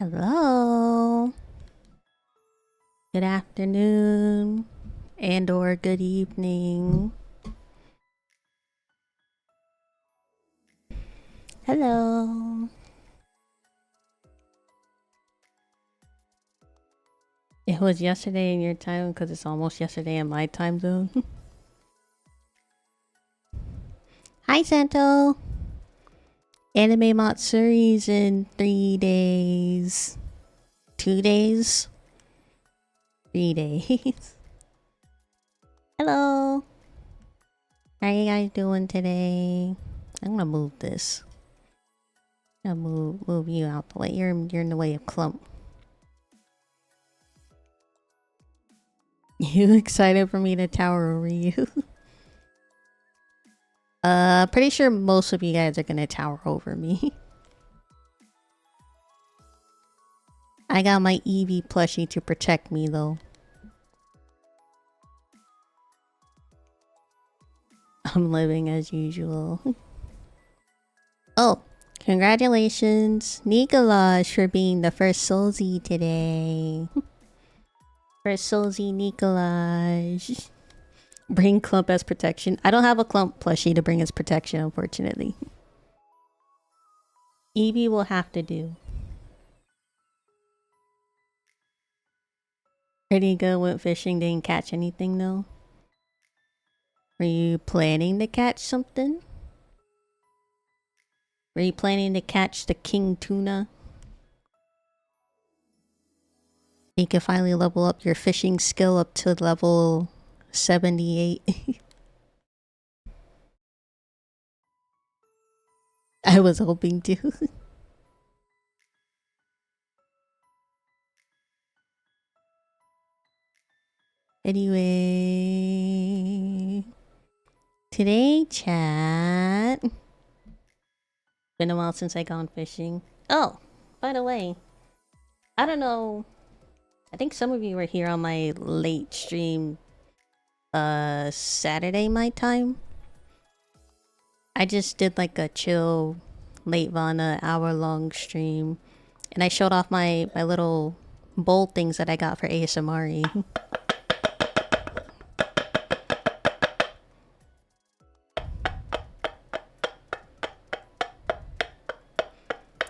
Hello. Good afternoon and or good evening. Hello. It was yesterday in your time because it's almost yesterday in my time zone. Hi, Santo. AnimeMatsuri's in 3 days. 2 days? 3 days. Hello. How are you guys doing today? I'm gonna move this. I'm gonna move you out the way. You're in the way of Clump. You excited for me to tower over you? Pretty sure most of you guys are gonna tower over me. I got my Eevee plushie to protect me though. I'm living as usual. Oh, congratulations, Nikolaj, for being the first Soulsy today. First Soulsy Nikolaj. Bring Clump as protection. I don't have a Clump plushie to bring as protection, unfortunately. Eevee will have to do. Pretty good, went fishing, didn't catch anything though. Were you planning to catch something? Were you planning to catch the king tuna? You can finally level up your fishing skill up to level 78. I was hoping to. Anyway, today chat. Been a while since I gone fishing. Oh, by the way, I don't know. I think some of you were here on my late stream Saturday my time. I just did like a chill late Vana hour-long stream, and I showed off my little bowl things that I got for ASMR.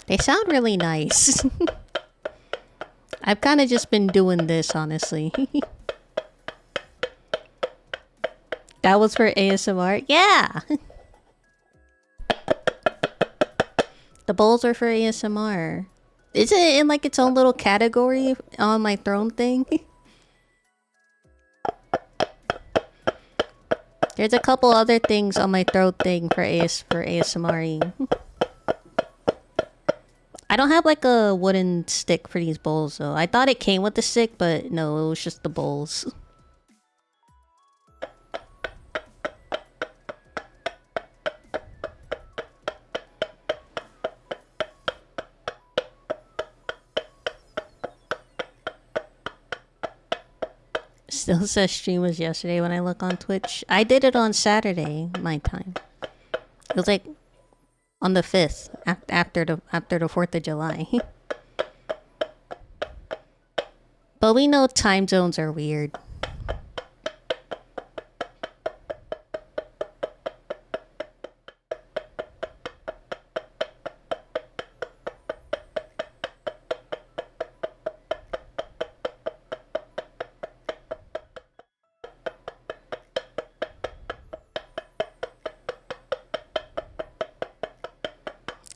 They sound really nice. I've kind of just been doing this, honestly. That was for ASMR? Yeah! The bowls are for ASMR. Is it in like its own little category on my throne thing? There's a couple other things on my throat thing for ASMR. I don't have like a wooden stick for these bowls though. I thought it came with the stick, but no, it was just the bowls. Still says stream was yesterday when I look on Twitch. I did it on Saturday, my time. It was like on the 5th, after the 4th of July. But we know time zones are weird.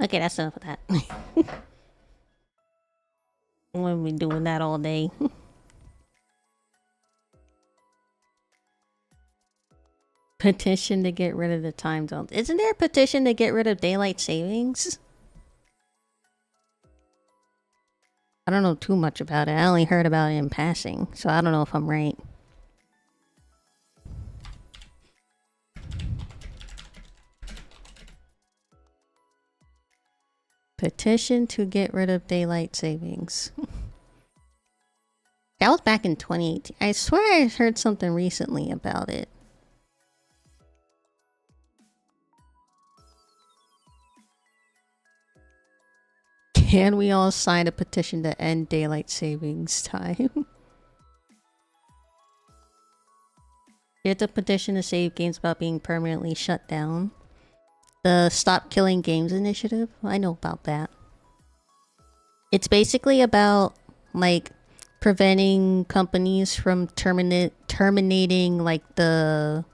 Okay, that's enough of that. We'll be doing that all day. Petition to get rid of the time zones. Isn't there a petition to get rid of daylight savings? I don't know too much about it. I only heard about it in passing, so I don't know if I'm right. Petition to get rid of daylight savings. That was back in 2018. I swear I heard something recently about it. And we all signed a petition to end daylight savings time. You have to petition to save games about being permanently shut down. The Stop Killing Games initiative. I know about that. It's basically about like preventing companies from terminating like the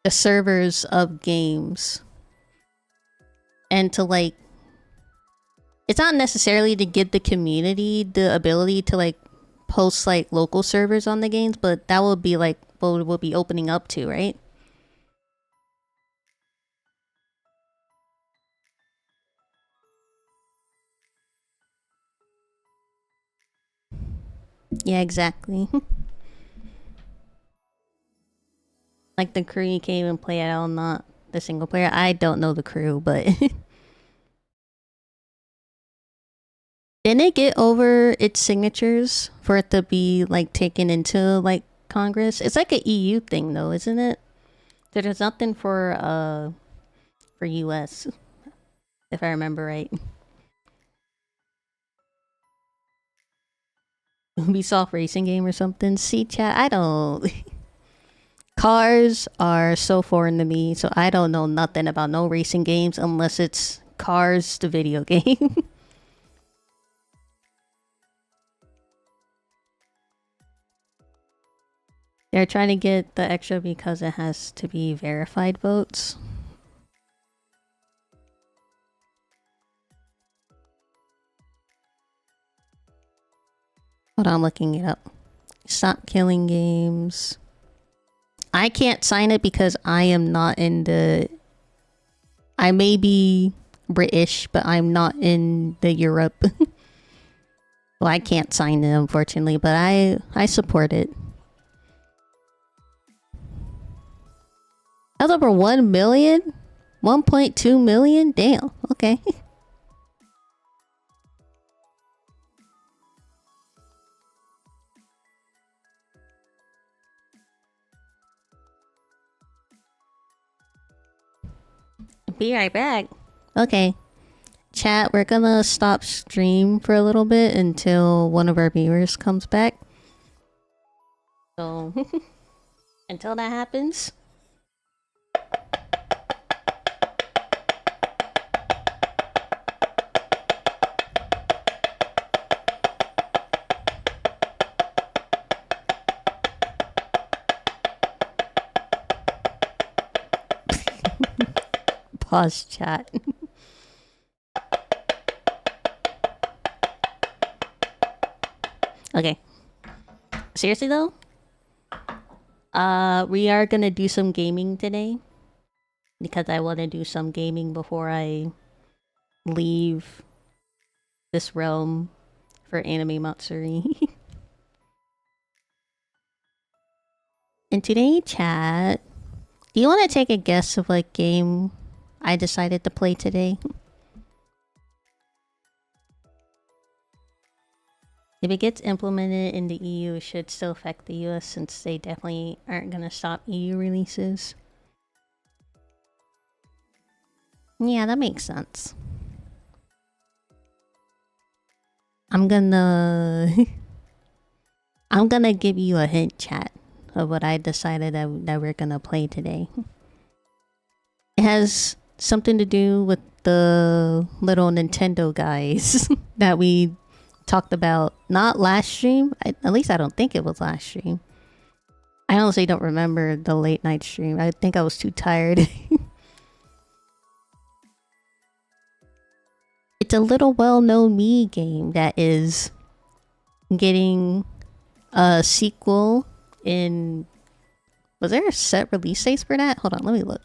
servers of games, and to like, it's not necessarily to give the community the ability to like post like local servers on the games, but that would be like what we'll be opening up to, right? Yeah, exactly. Like the crew you can't even play at all, not the single player. I don't know the crew, but didn't it get over its signatures for it to be like taken into like Congress? It's like a EU thing though, isn't it? There's nothing for US, if I remember right. Ubisoft racing game or something. See chat, I don't cars are so foreign to me, so I don't know nothing about no racing games unless it's Cars the video game. They're trying to get the extra because it has to be verified votes. Hold on, I'm looking it up. Stop Killing Games. I can't sign it because I am not in the... I may be British, but I'm not in the Europe. Well, I can't sign it, unfortunately, but I support it. That's over 1 million? 1.2 million? Damn, okay. Be right back. Okay. Chat, we're gonna stop stream for a little bit until one of our viewers comes back. So, until that happens. Pause chat. Okay. Seriously though? We are gonna do some gaming today. Because I want to do some gaming before I leave this realm for AnimeMatsuri. And today, chat, do you want to take a guess of what game I decided to play today? If it gets implemented in the EU, it should still affect the US since they definitely aren't gonna stop EU releases. Yeah, that makes sense. I'm gonna... I'm gonna give you a hint, chat, of what I decided that we're gonna play today. It has something to do with the little Nintendo guys that we talked about, not last stream. At least I don't think it was last stream. I honestly don't remember the late night stream. I think I was too tired. It's a little well-known Mii game that is getting a sequel in... Was there a set release dates for that? Hold on, let me look.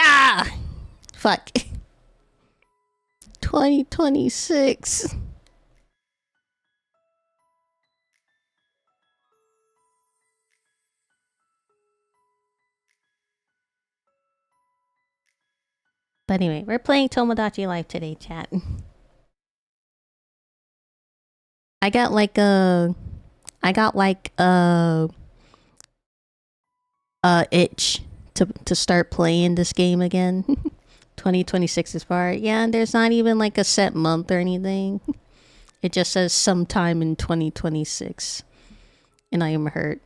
Ah! Fuck. 2026. But anyway, we're playing Tomodachi Life today, chat. I got like a I got like a itch to start playing this game again. 2026 is far. Yeah, and there's not even like a set month or anything. It just says sometime in 2026. And I am hurt.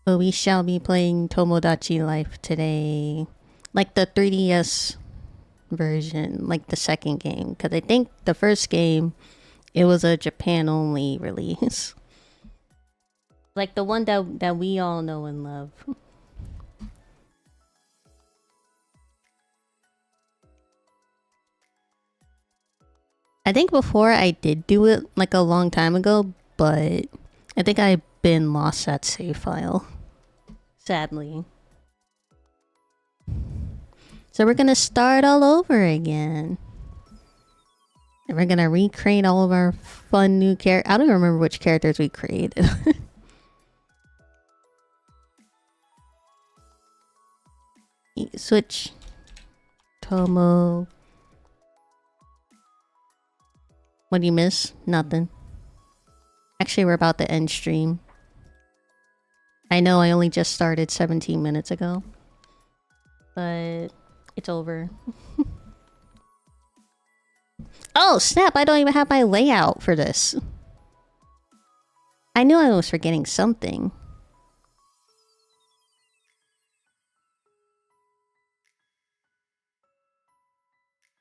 But we shall be playing Tomodachi Life today. Like the 3DS version, like the second game. Because I think the first game, it was a Japan only release. Like the one that we all know and love. I think before I did do it like a long time ago, but I think I've been lost that save file. Sadly. So we're gonna start all over again. And we're gonna recreate all of our fun new characters. I don't even remember which characters we created. Switch. Tomo. What do you miss? Nothing. Actually, we're about to end stream. I know I only just started 17 minutes ago. But it's over. Oh, snap! I don't even have my layout for this. I knew I was forgetting something.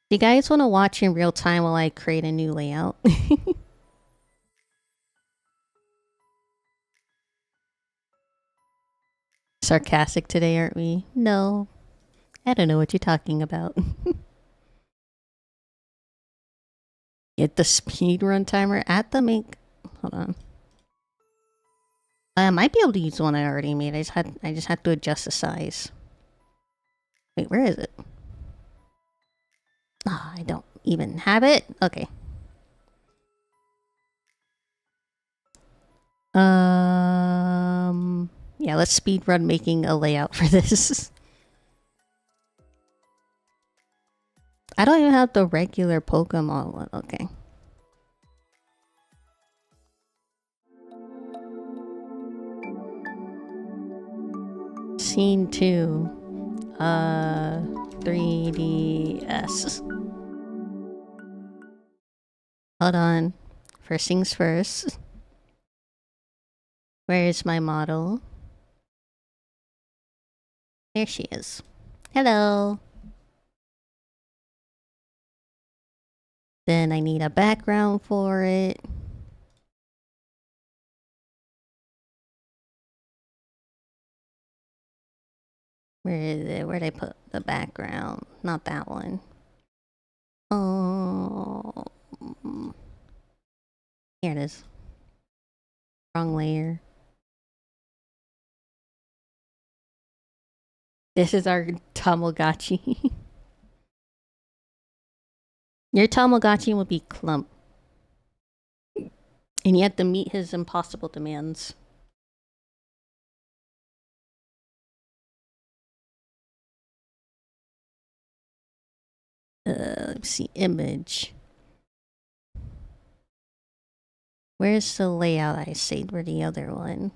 Do you guys want to watch in real time while I create a new layout? Sarcastic today, aren't we? No. I don't know what you're talking about. Get the speedrun timer at the make. Hold on. I might be able to use the one I already made. I just had to adjust the size. Wait, where is it? Oh, I don't even have it. Okay. Yeah, let's speedrun making a layout for this. I don't even have the regular Pokemon one. Okay. Scene 2. 3DS. Hold on. First things first. Where is my model? There she is. Hello. Then I need a background for it. Where is it? Where'd I put the background? Not that one. Oh. Here it is. Wrong layer. This is our Tamagotchi. Your Tamagotchi would be Clump. And you have to meet his impossible demands. Let's see. Image. Where's the layout I saved for the other one?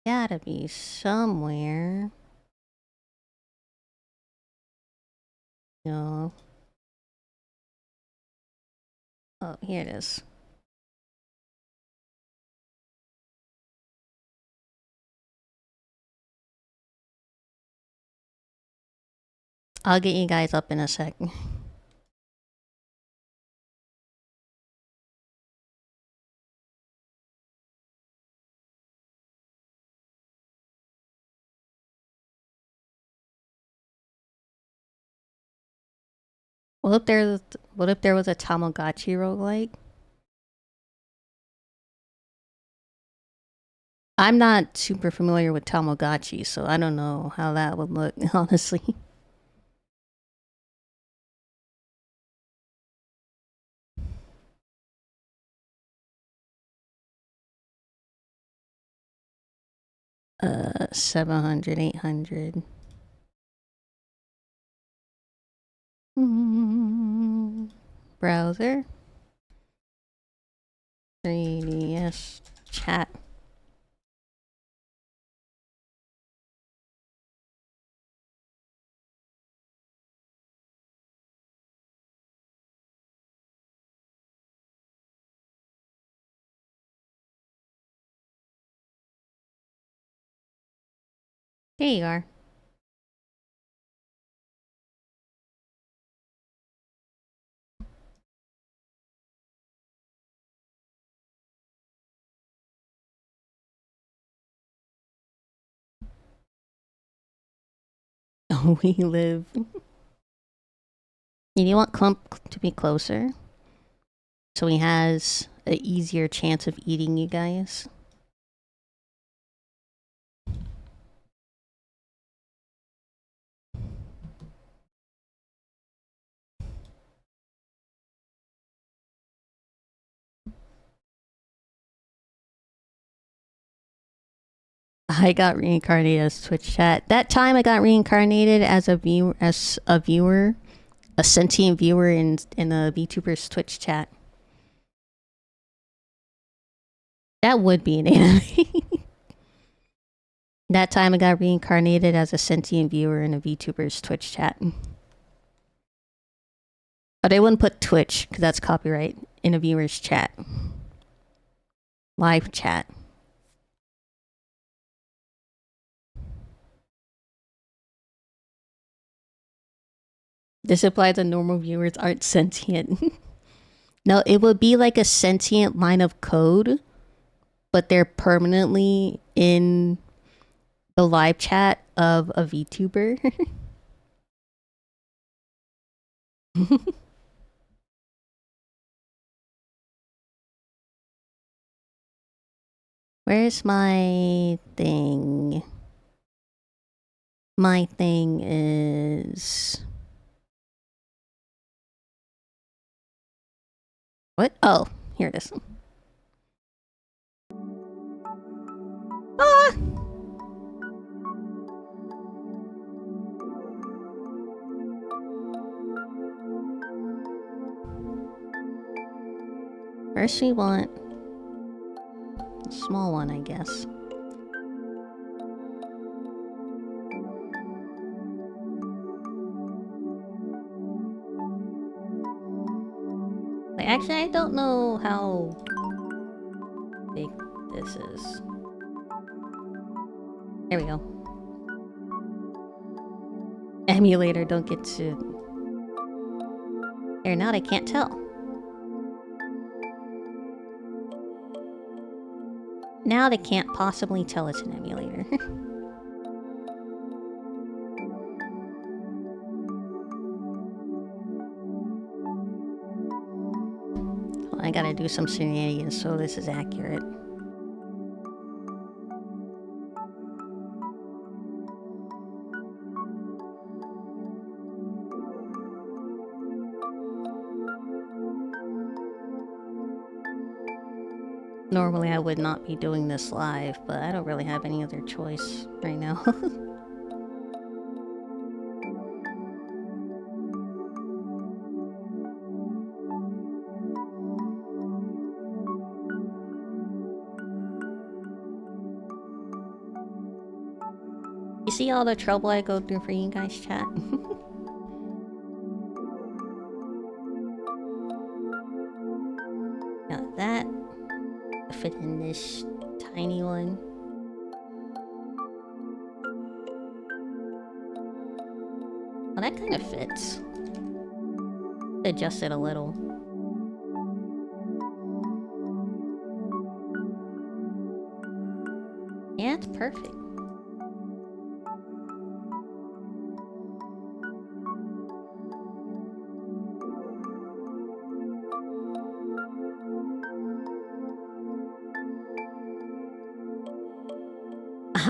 Gotta be somewhere. No. Oh, here it is. I'll get you guys up in a sec. What if there was a Tamagotchi roguelike? I'm not super familiar with Tamagotchi, so I don't know how that would look, honestly. 700, 800. Browser. 3DS chat. There you are. We live. You do want Clump to be closer, so he has an easier chance of eating you guys. I got reincarnated as Twitch chat. That time I got reincarnated as a viewer, a sentient viewer in a VTuber's Twitch chat. That would be an anime. That time I got reincarnated as a sentient viewer in a VTuber's Twitch chat. But I wouldn't put Twitch, because that's copyright, in a viewer's chat. Live chat. This implies that normal viewers aren't sentient. No, it would be like a sentient line of code, but they're permanently in the live chat of a VTuber. Where's my thing? My thing is... What? Oh, here it is. Ah! First we want a small one, I guess. Like, actually, I don't know how big this is. There we go. Emulator, don't get to... There, now they can't tell. Now they can't possibly tell it's an emulator. Well, I gotta do some shenanigans so this is accurate. Normally I would not be doing this live, but I don't really have any other choice right now. You see all the trouble I go through for you guys, chat? Now that fit in this tiny one. Well, that kind of fits. Adjust it a little. Yeah, it's perfect.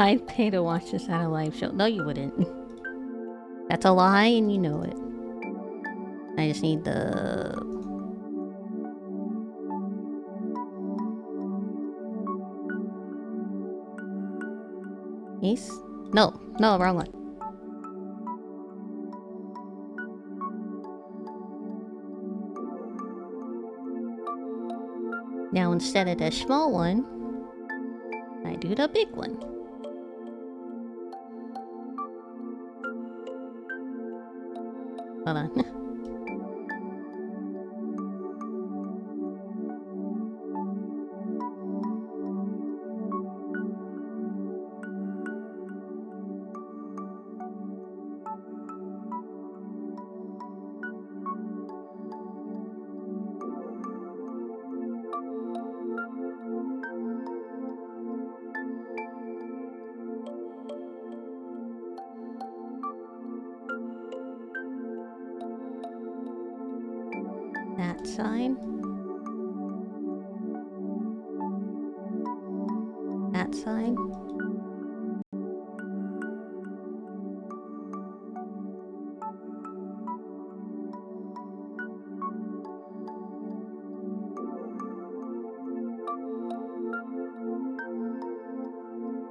I'd pay to watch this at a live show. No, you wouldn't. That's a lie and you know it. I just need the... Ace? No, no, wrong one. Now instead of the small one, I do the big one. Hold on. That side. That side.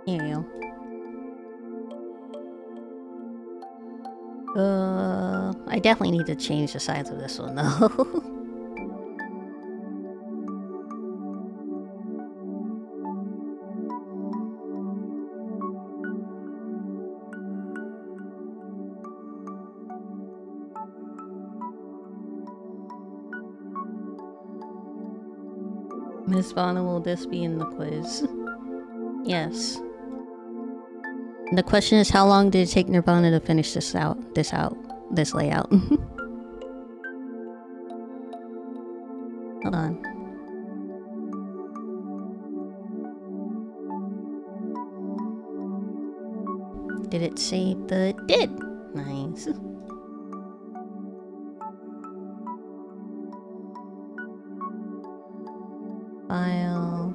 Here you go. I definitely need to change the size of this one though. Miss Vonna, will this be in the quiz? Yes. The question is, how long did it take Nirvana to finish this layout? Hold on. Did it save the... It did! Nice. File.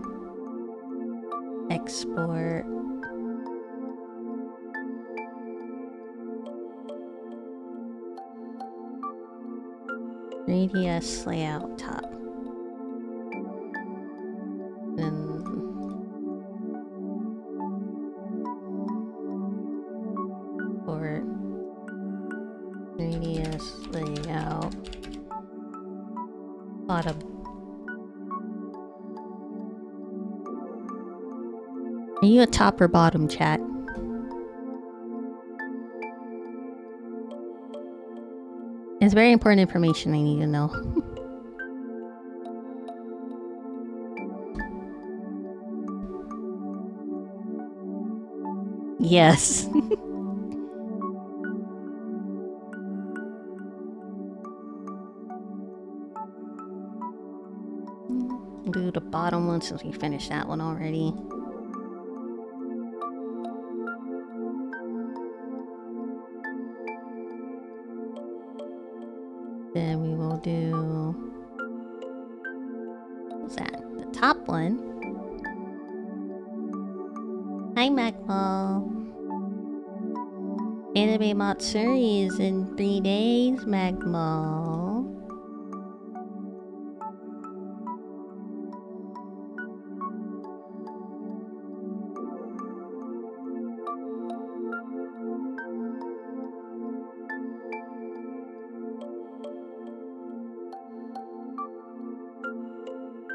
Export. 3DS layout top. Then... for 3DS layout bottom. Are you a top or bottom, chat? It's very important information I need to know. Yes. Do the bottom one since we finished that one already. Then we will do... what's that? The top one. Hi, Magma. AnimeMatsuri is in 3 days, Magma.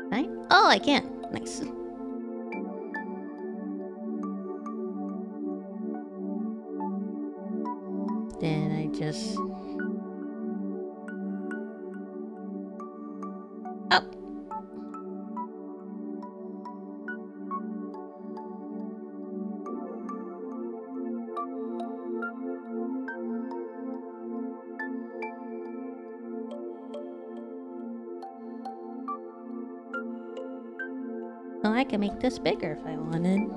Right? Oh, I can. Nice. Then I just... oh! Oh, I can make this bigger if I wanted.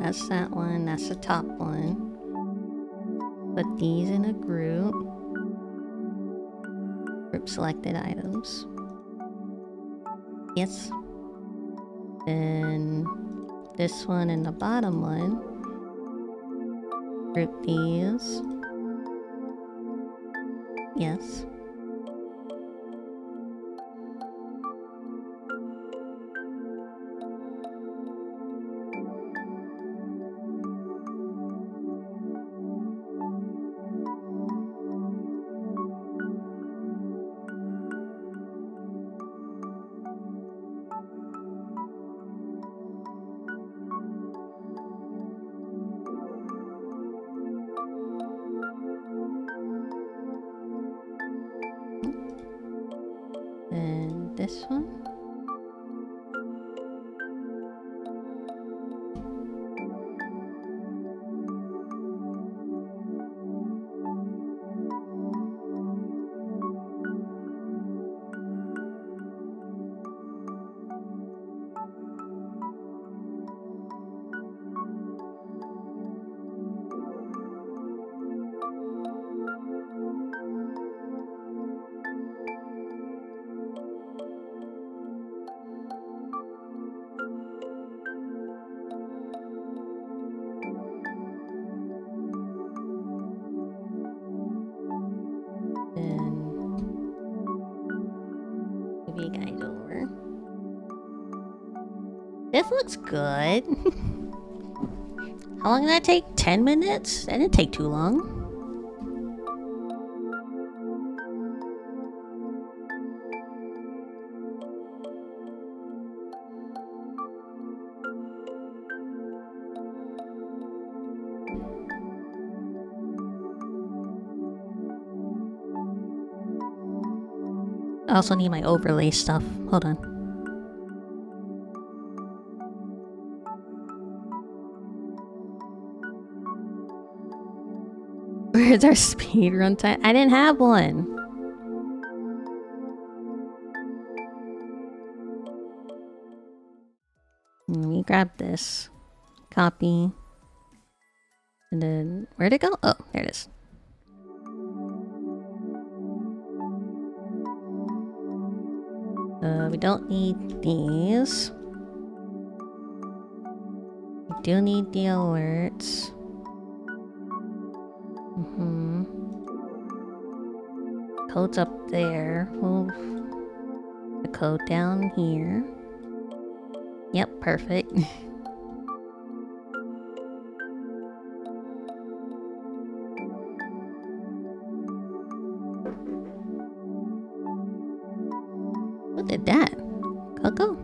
That's that one. That's the top one. Put these in a group. Group selected items. Yes. Then this one and the bottom one. Group these. Yes. Then this one. Move you guys over. This looks good. How long did that take? 10 minutes? That didn't take too long. I also need my overlay stuff. Hold on. Where's our speedrun time? I didn't have one. Let me grab this. Copy. And then, where'd it go? Oh, there it is. We don't need these. We do need the alerts. Code's up there. Move the code down here. Yep, perfect. What did that? Go.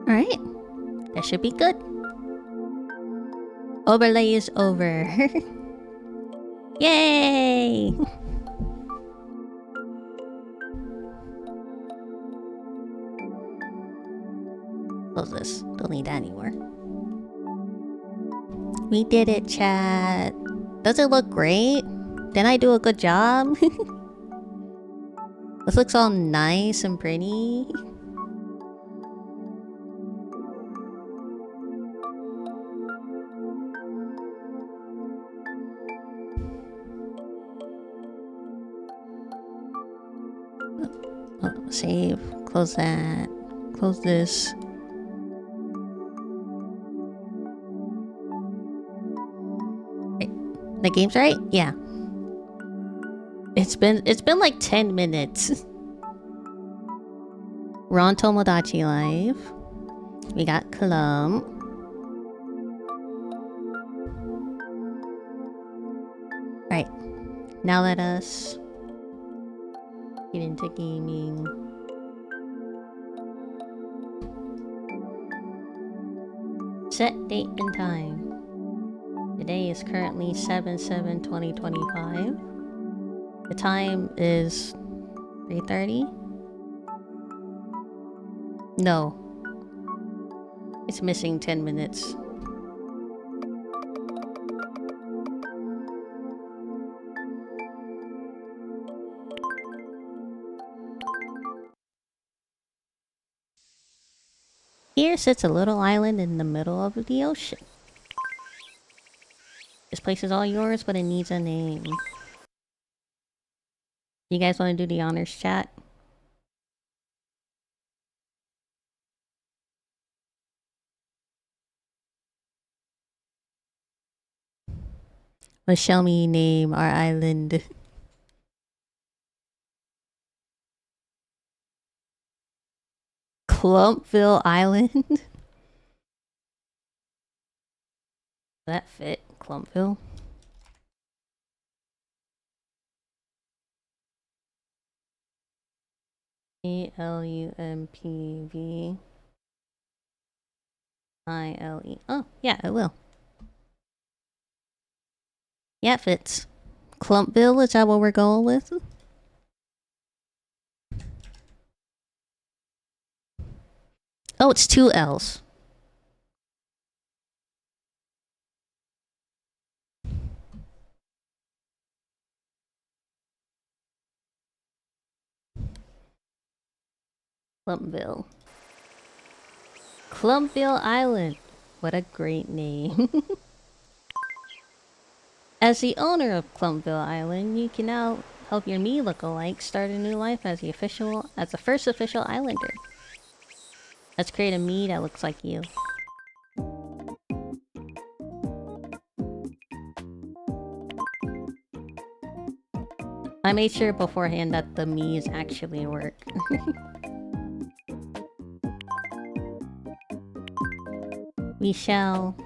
Alright. That should be good. Overlay is over. Yay! Close this. Don't need that anymore. We did it, chat. Does it look great? Didn't I do a good job? This looks all nice and pretty. Oh, save. Close that. Close this. The game's right? Yeah. It's been like 10 minutes. We're on Tomodachi Live. We got Clump. Right. Now let us get into gaming. Set date and time. Today is currently 7/7/2025. The time is 3:30. No. It's missing 10 minutes. Here sits a little island in the middle of the ocean. This place is all yours, but it needs a name. You guys want to do the honors chat? What shall we name our island? Clumpville Island? That fit, Clumpville. Clumpville. Oh, yeah, it will. Yeah, it fits. Clumpville, is that what we're going with? Oh, it's 2 L's. Clumpville. Clumpville Island. What a great name. As the owner of Clumpville Island, you can now help your me lookalike start a new life as the first official islander. Let's create a me that looks like you. I made sure beforehand that the me's actually work. We shall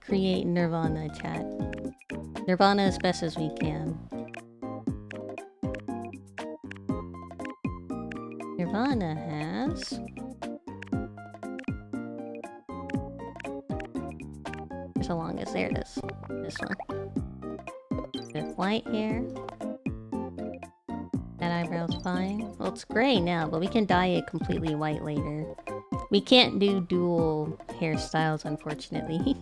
create Nirvana chat. Nirvana as best as we can. Nirvana has... so long as there it is. This one. With white hair. That eyebrow's fine. Well, it's gray now, but we can dye it completely white later. We can't do dual hairstyles, unfortunately.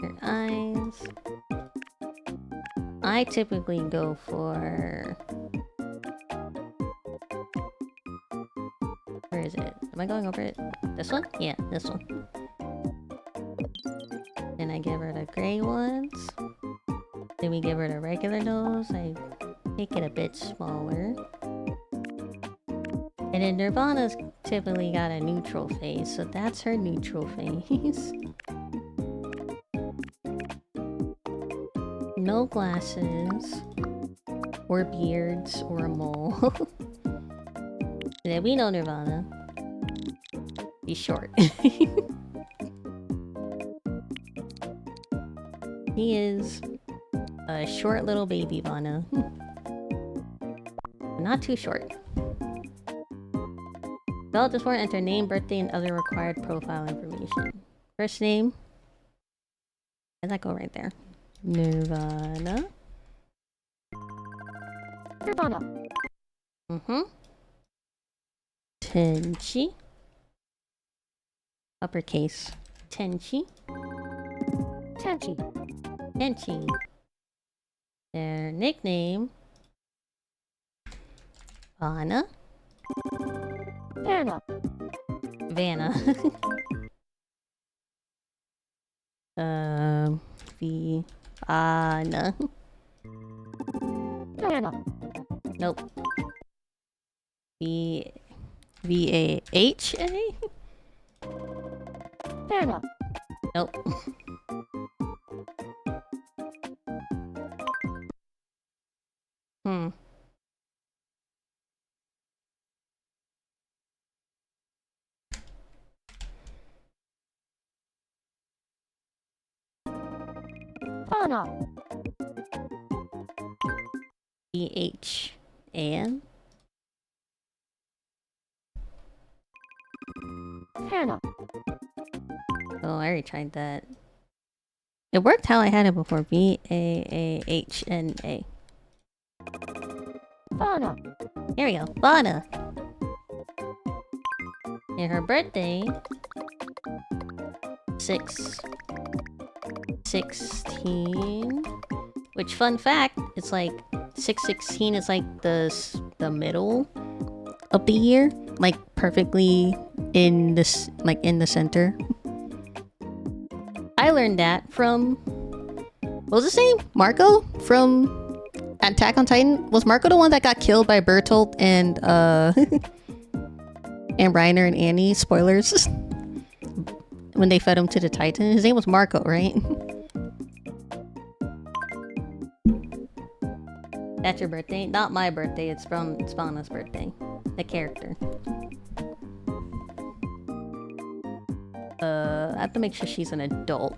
Her eyes. I typically go for... where is it? Am I going over it? This one? Yeah, this one. Then I give her the gray ones. Then we give her the regular nose. I make it a bit smaller. And then Nirvana's typically got a neutral face, so that's her neutral face. No glasses. Or beards, or a mole. Yeah, we know Nirvana. He's short. He is a short little baby Vana. Not too short. Fill out this form, enter name, birthday, and other required profile information. First name. Where'd that go right there? Nirvana. Nirvana. Tenchi. Uppercase. Tenchi. Tenchi. Their nickname. Vanna. Vanna. Vanna. Vanna. Vanna. Nope. V-A-H-A? Vanna. Nope. Vanna. B-H-A-N? Hannah. Oh, I already tried that. It worked how I had it before. V-A-A-H-N-A. Vanna. Here we go. Vanna. And her birthday... 6/16. Which, fun fact, it's like... 6/16 is like the the middle of the year, like perfectly in this, like in the center. I learned that from, what was his name? Marco from Attack on Titan. Was Marco the one that got killed by Bertolt and and Reiner and Annie? Spoilers. When they fed him to the Titan, his name was Marco, right? That's your birthday? Not my birthday. It's from Spana's birthday. The character. I have to make sure she's an adult.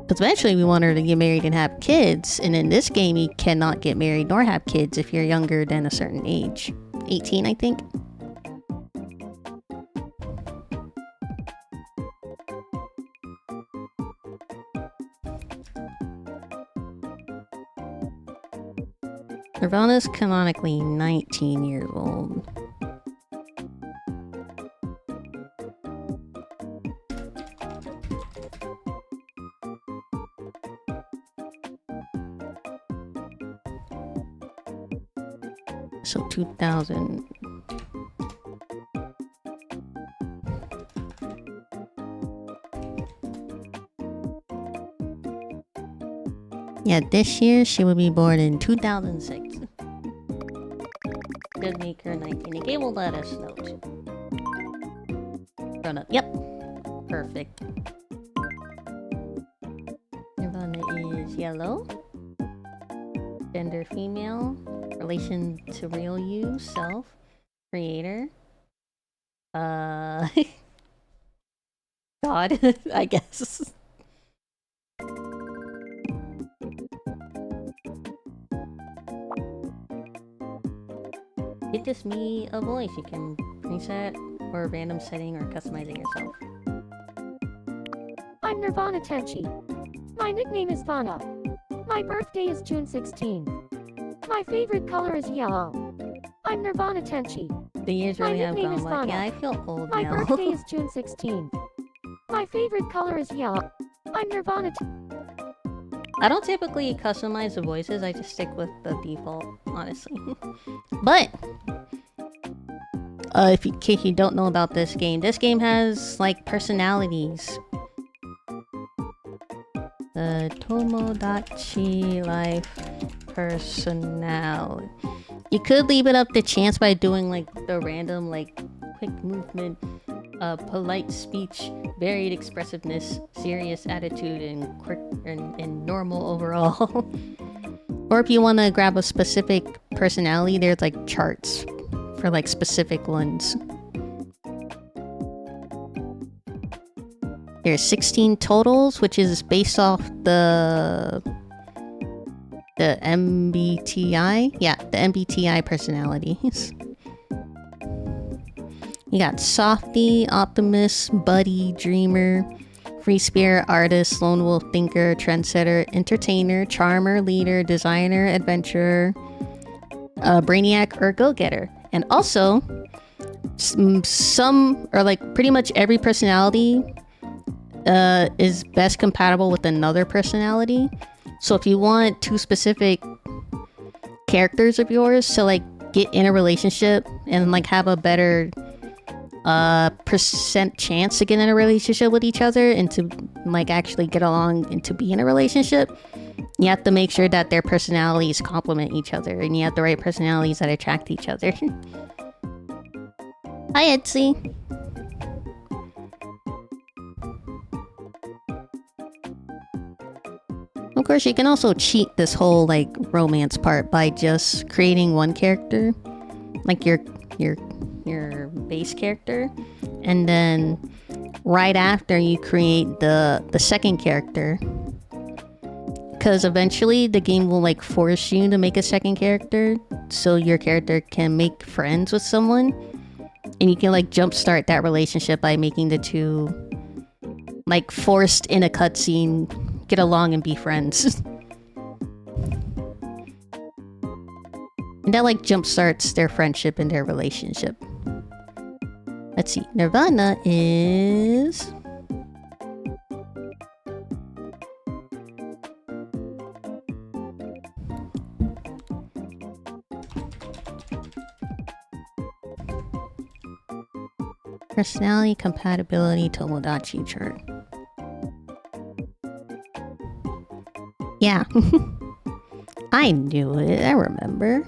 Because eventually we want her to get married and have kids. And in this game, you cannot get married nor have kids if you're younger than a certain age. 18, I think. Nirvana's canonically 19 years old. So 2000. Yeah, this year she will be born in 2006. Does make her 19. The game will let us know too. Grown up. Yep. Perfect. Nirvana is yellow. Gender female. Relation to real you. Self. Creator. God, I guess. Get this me a voice. You can preset or random setting or customizing yourself. I'm Nirvana Tenchi. My nickname is Vana. My birthday is June 16th. My favorite color is yellow. I'm Nirvana Tenchi. The years really have nickname gone is by. Vana. Yeah, I feel old My now. birthday is June 16th. My favorite color is yellow. I'm Nirvana I don't typically customize the voices. I just stick with the default, honestly. But if in case you don't know about this game has like personalities. The Tomodachi Life personality. You could leave it up to chance by doing like the random like quick movement, polite speech, varied expressiveness, serious attitude, and quick and normal overall. Or if you want to grab a specific personality, there's like charts for like specific ones. There's 16 totals, which is based off the MBTI. Yeah, the MBTI personalities. You got Softy, Optimist, Buddy, Dreamer, Free Spirit, Artist, Lone Wolf, Thinker, Trendsetter, Entertainer, Charmer, Leader, Designer, Adventurer, Brainiac, or Go-Getter. And also, some, or like pretty much every personality is best compatible with another personality. So if you want two specific characters of yours to like get in a relationship and like have a better percent chance to get in a relationship with each other and to like actually get along and to be in a relationship, you have to make sure that their personalities complement each other and you have the right personalities that attract each other. Hi Etsy. Of course, you can also cheat this whole like romance part by just creating one character, like your base character, and then right after you create the second character, because eventually the game will like force you to make a second character so your character can make friends with someone, and you can like jumpstart that relationship by making the two like forced in a cutscene get along and be friends. And that like jumpstarts their friendship and their relationship. Let's see. Nirvana is... Personality compatibility Tomodachi chart. Yeah. I knew it. I remember.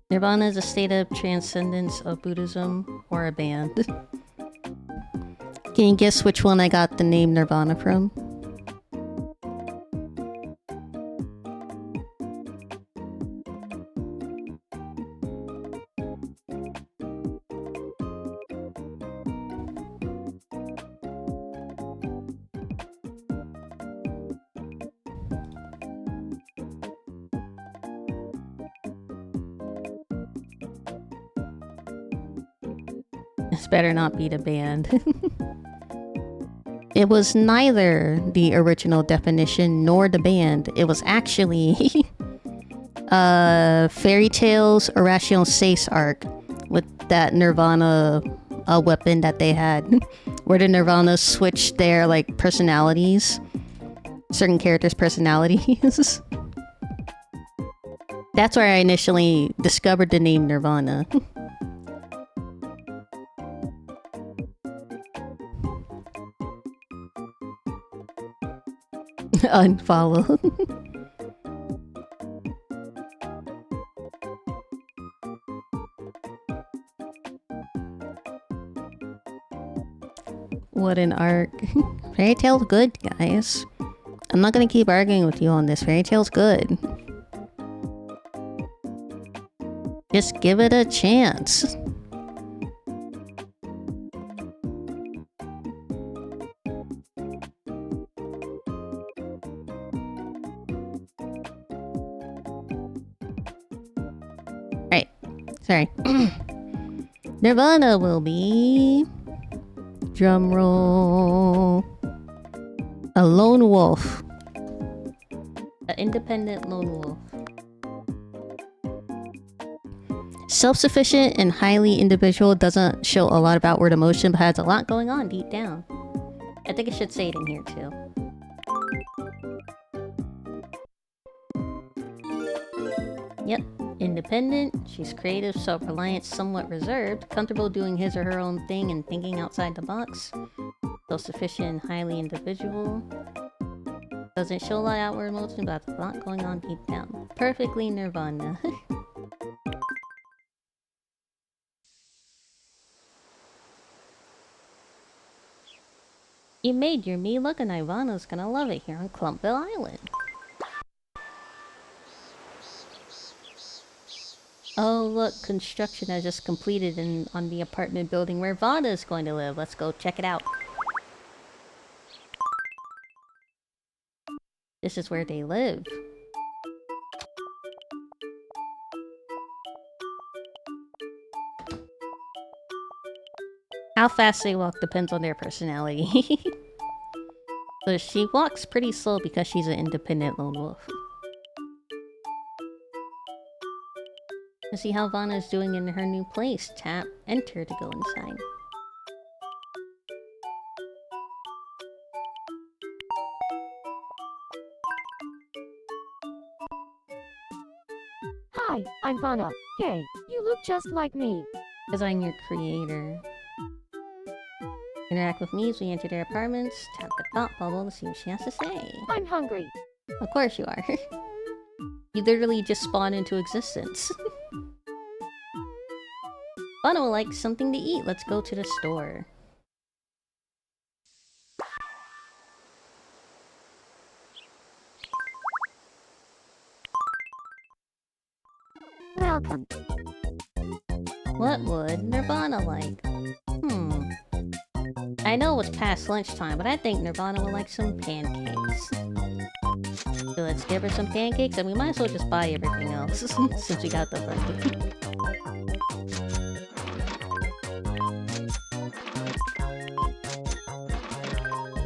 Nirvana is a state of transcendence of Buddhism or a band. Can you guess which one I got the name Nirvana from? This better not be the band. It was neither the original definition nor the band. It was actually Fairy Tales Irrational Sace arc with that Nirvana weapon that they had, where the Nirvana switched their like personalities, certain characters' personalities. That's where I initially discovered the name Nirvana. Unfollow. What an arc. Fairy Tail's good, guys. I'm not gonna keep arguing with you on this. Fairy Tail's good. Just give it a chance. Right. Sorry. Nirvana will be... Drum roll. A lone wolf. An independent lone wolf. Self-sufficient and highly individual, doesn't show a lot of outward emotion, but has a lot going on deep down. I think it should say it in here too. Yep. Independent, she's creative, self-reliant, somewhat reserved, comfortable doing his or her own thing and thinking outside the box. Self-sufficient and highly individual. Doesn't show a lot of outward emotion, but has a lot going on deep down. Perfectly Nirvana. You made your me look, and Ivana's gonna love it here on Clumpville Island. Oh look, construction has just completed on the apartment building where Vana is going to live. Let's go check it out. This is where they live. How fast they walk depends on their personality. So she walks pretty slow because she's an independent lone wolf. To see how Vana is doing in her new place, tap enter to go inside. Hi, I'm Vana. Hey, you look just like me. Because I'm your creator. Interact with me as we enter their apartments. Tap the thought bubble to see what she has to say. I'm hungry. Of course you are. You literally just spawned into existence. Vana will like something to eat. Let's go to the store. Welcome. What would Nirvana like? I know it's past lunchtime, but I think Nirvana would like some pancakes. So let's give her some pancakes, and we might as well just buy everything else, since we got the budget.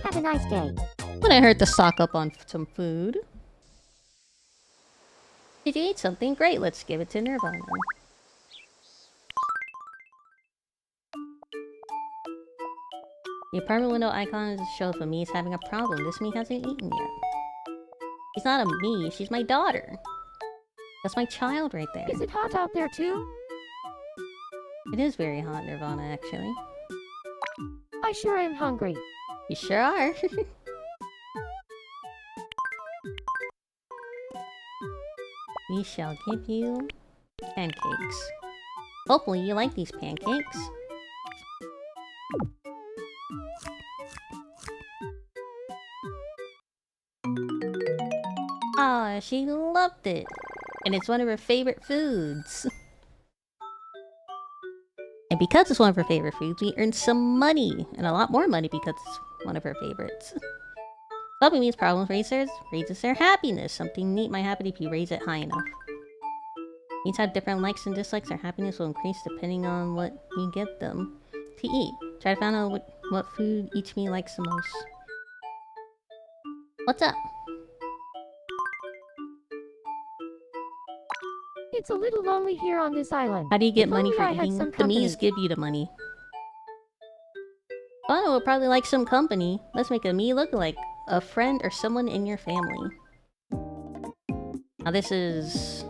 Have a nice day. When I heard to stock up on some food. Did you eat something? Great, let's give it to Nirvana. The apartment window icon shows when me is having a problem. This me hasn't eaten yet. She's not a me, she's my daughter. That's my child right there. Is it hot out there too? It is very hot, Nirvana, actually. I sure am hungry. You sure are. We shall give you pancakes. Hopefully you like these pancakes. Ah, she loved it. And it's one of her favorite foods. And because it's one of her favorite foods, we earned some money. And a lot more money because it's one of her favorites. Solving these problems raises their happiness. Something neat might happen if you raise it high enough. Each have different likes and dislikes. Their happiness will increase depending on what you get them to eat. Try to find out what food each me likes the most. What's up? It's a little lonely here on this island. How do you get If money only for I had eating? some The Mii's company. give you the money. Bono would probably like some company. Let's make a Mii look like a friend or someone in your family. Now this is...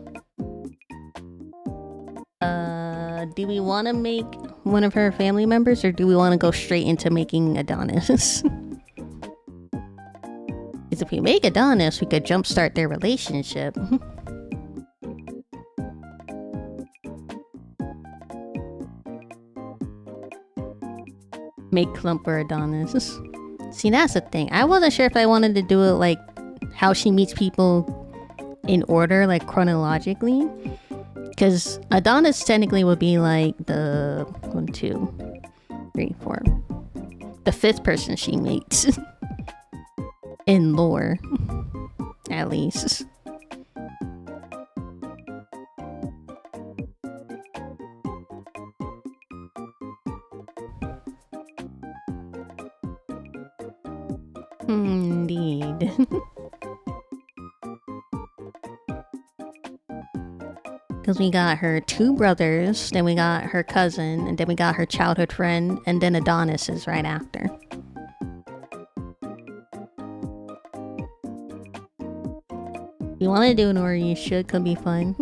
do we want to make one of her family members, or do we want to go straight into making Adonis? Because if we make Adonis, we could jumpstart their relationship. Make Clump or Adonis. See, that's the thing. I wasn't sure if I wanted to do it like how she meets people in order, like chronologically. Because Adonis technically would be like the 1, 2, 3, 4. The 5th person she meets. In lore. At least. Indeed. Because we got her 2 brothers, then we got her cousin, and then we got her childhood friend, and then Adonis is right after. If you want to do an order, you should. Could be fun.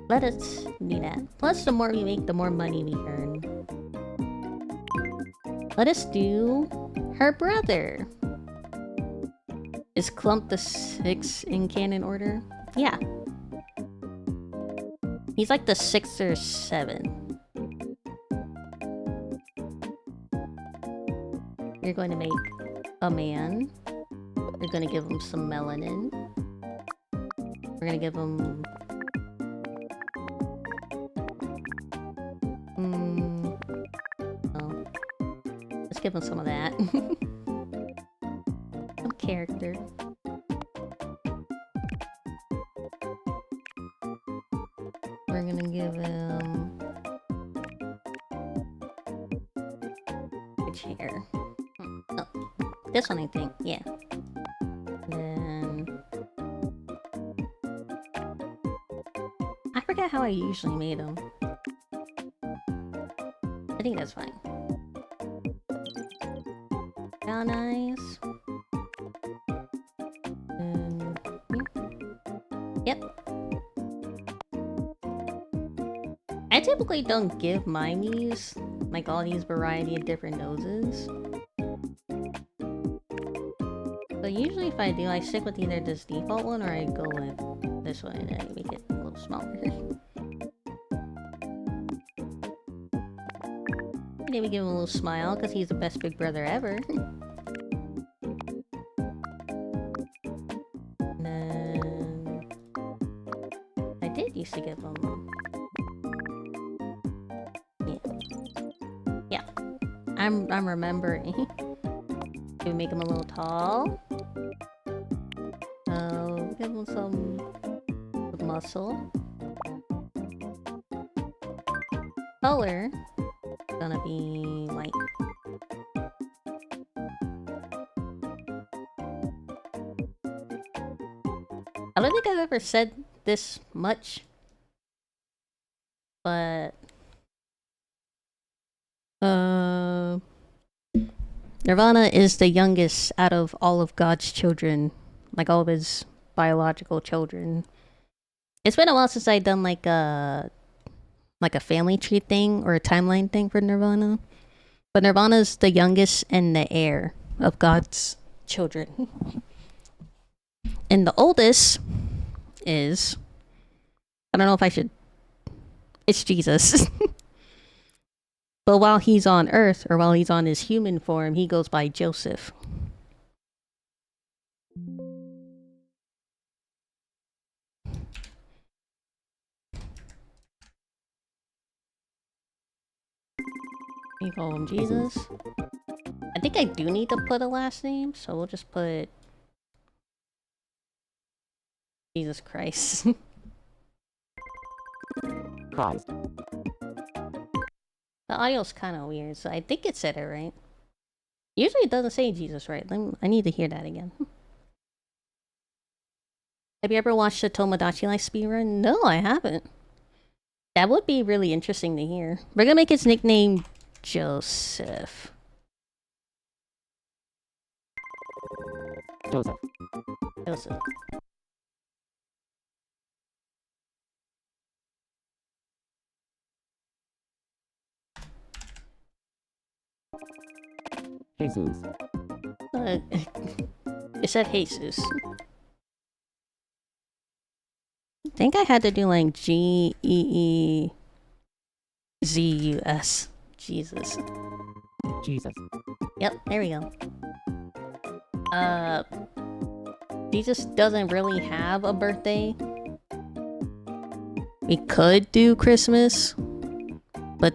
Let us do that. Plus, the more we make, the more money we earn. Let us do her brother. Is Clump the 6th in canon order? Yeah. He's like the 6th or 7th. You're going to make a man. We're going to give him some melanin. We're going to give him... oh. Let's give him some of that. Some character. We're gonna give him... which hair? Oh, this one I think, yeah. Then... I forget how I usually made them. I think that's fine. Brown eyes. Yep. I typically don't give my Miis like all these variety of different noses. But usually if I do, I stick with either this default one or I go with this one and then make it a little smaller. Maybe give him a little smile because he's the best big brother ever. And then I did used to give him... yeah. I'm remembering. Maybe make him a little tall. Give him some muscle. Color gonna be white. I don't think I've ever said this much, but Nirvana is the youngest out of all of God's children, like all of his biological children. It's been a while since I've done like a family tree thing or a timeline thing for Nirvana. But Nirvana's the youngest and the heir of God's children. And the oldest is, I don't know if I should, it's Jesus. But while he's on Earth, or while he's on his human form, he goes by Joseph. You call him Jesus. I think I do need to put a last name, so we'll just put Jesus Christ. Christ. The audio's kind of weird, so I think it said it right. Usually it doesn't say Jesus right. I need to hear that again. Have you ever watched the Tomodachi Life speedrun? No, I haven't. That would be really interesting to hear. We're gonna make his nickname Joseph. Joseph. Joseph. Jesus. It said Jesus. I think I had to do like Geezus. Jesus. Jesus. Yep, there we go. Jesus doesn't really have a birthday. We could do Christmas, but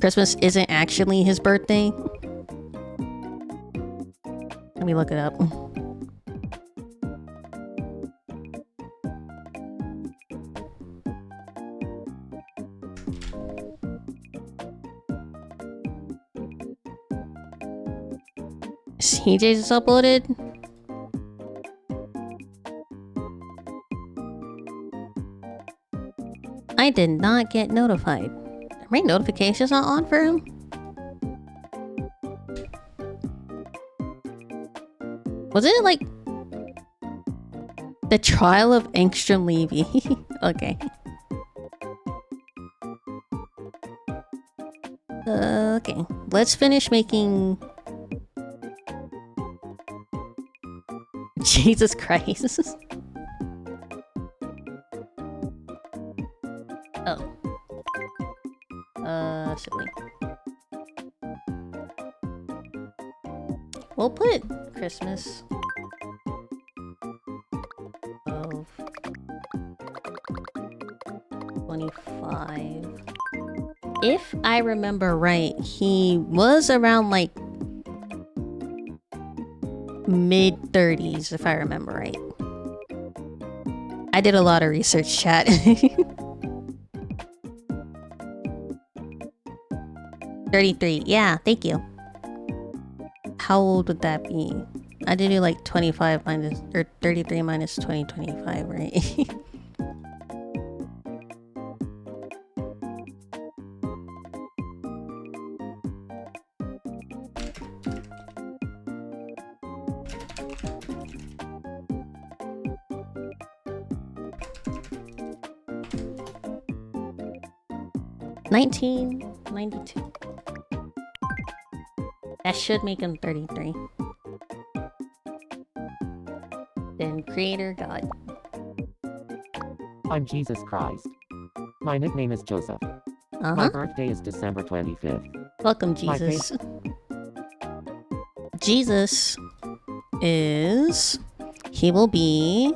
Christmas isn't actually his birthday. Let me look it up. CJ's is uploaded. I did not get notified. Are my notifications not on for him? Was it like the trial of Angstrom Levy? Okay. Okay, let's finish making Jesus Christ. Oh. Silly. We'll put Christmas. 25. If I remember right, he was around like mid-30s, if I remember right. I did a lot of research, chat. 33. Yeah, thank you. How old would that be? I did do like 25 minus, or 33 minus 2025, right? $19.92. That should make him 33. Then Creator God. I'm Jesus Christ. My nickname is Joseph. My birthday is December 25th. Welcome, Jesus. Jesus is... He will be...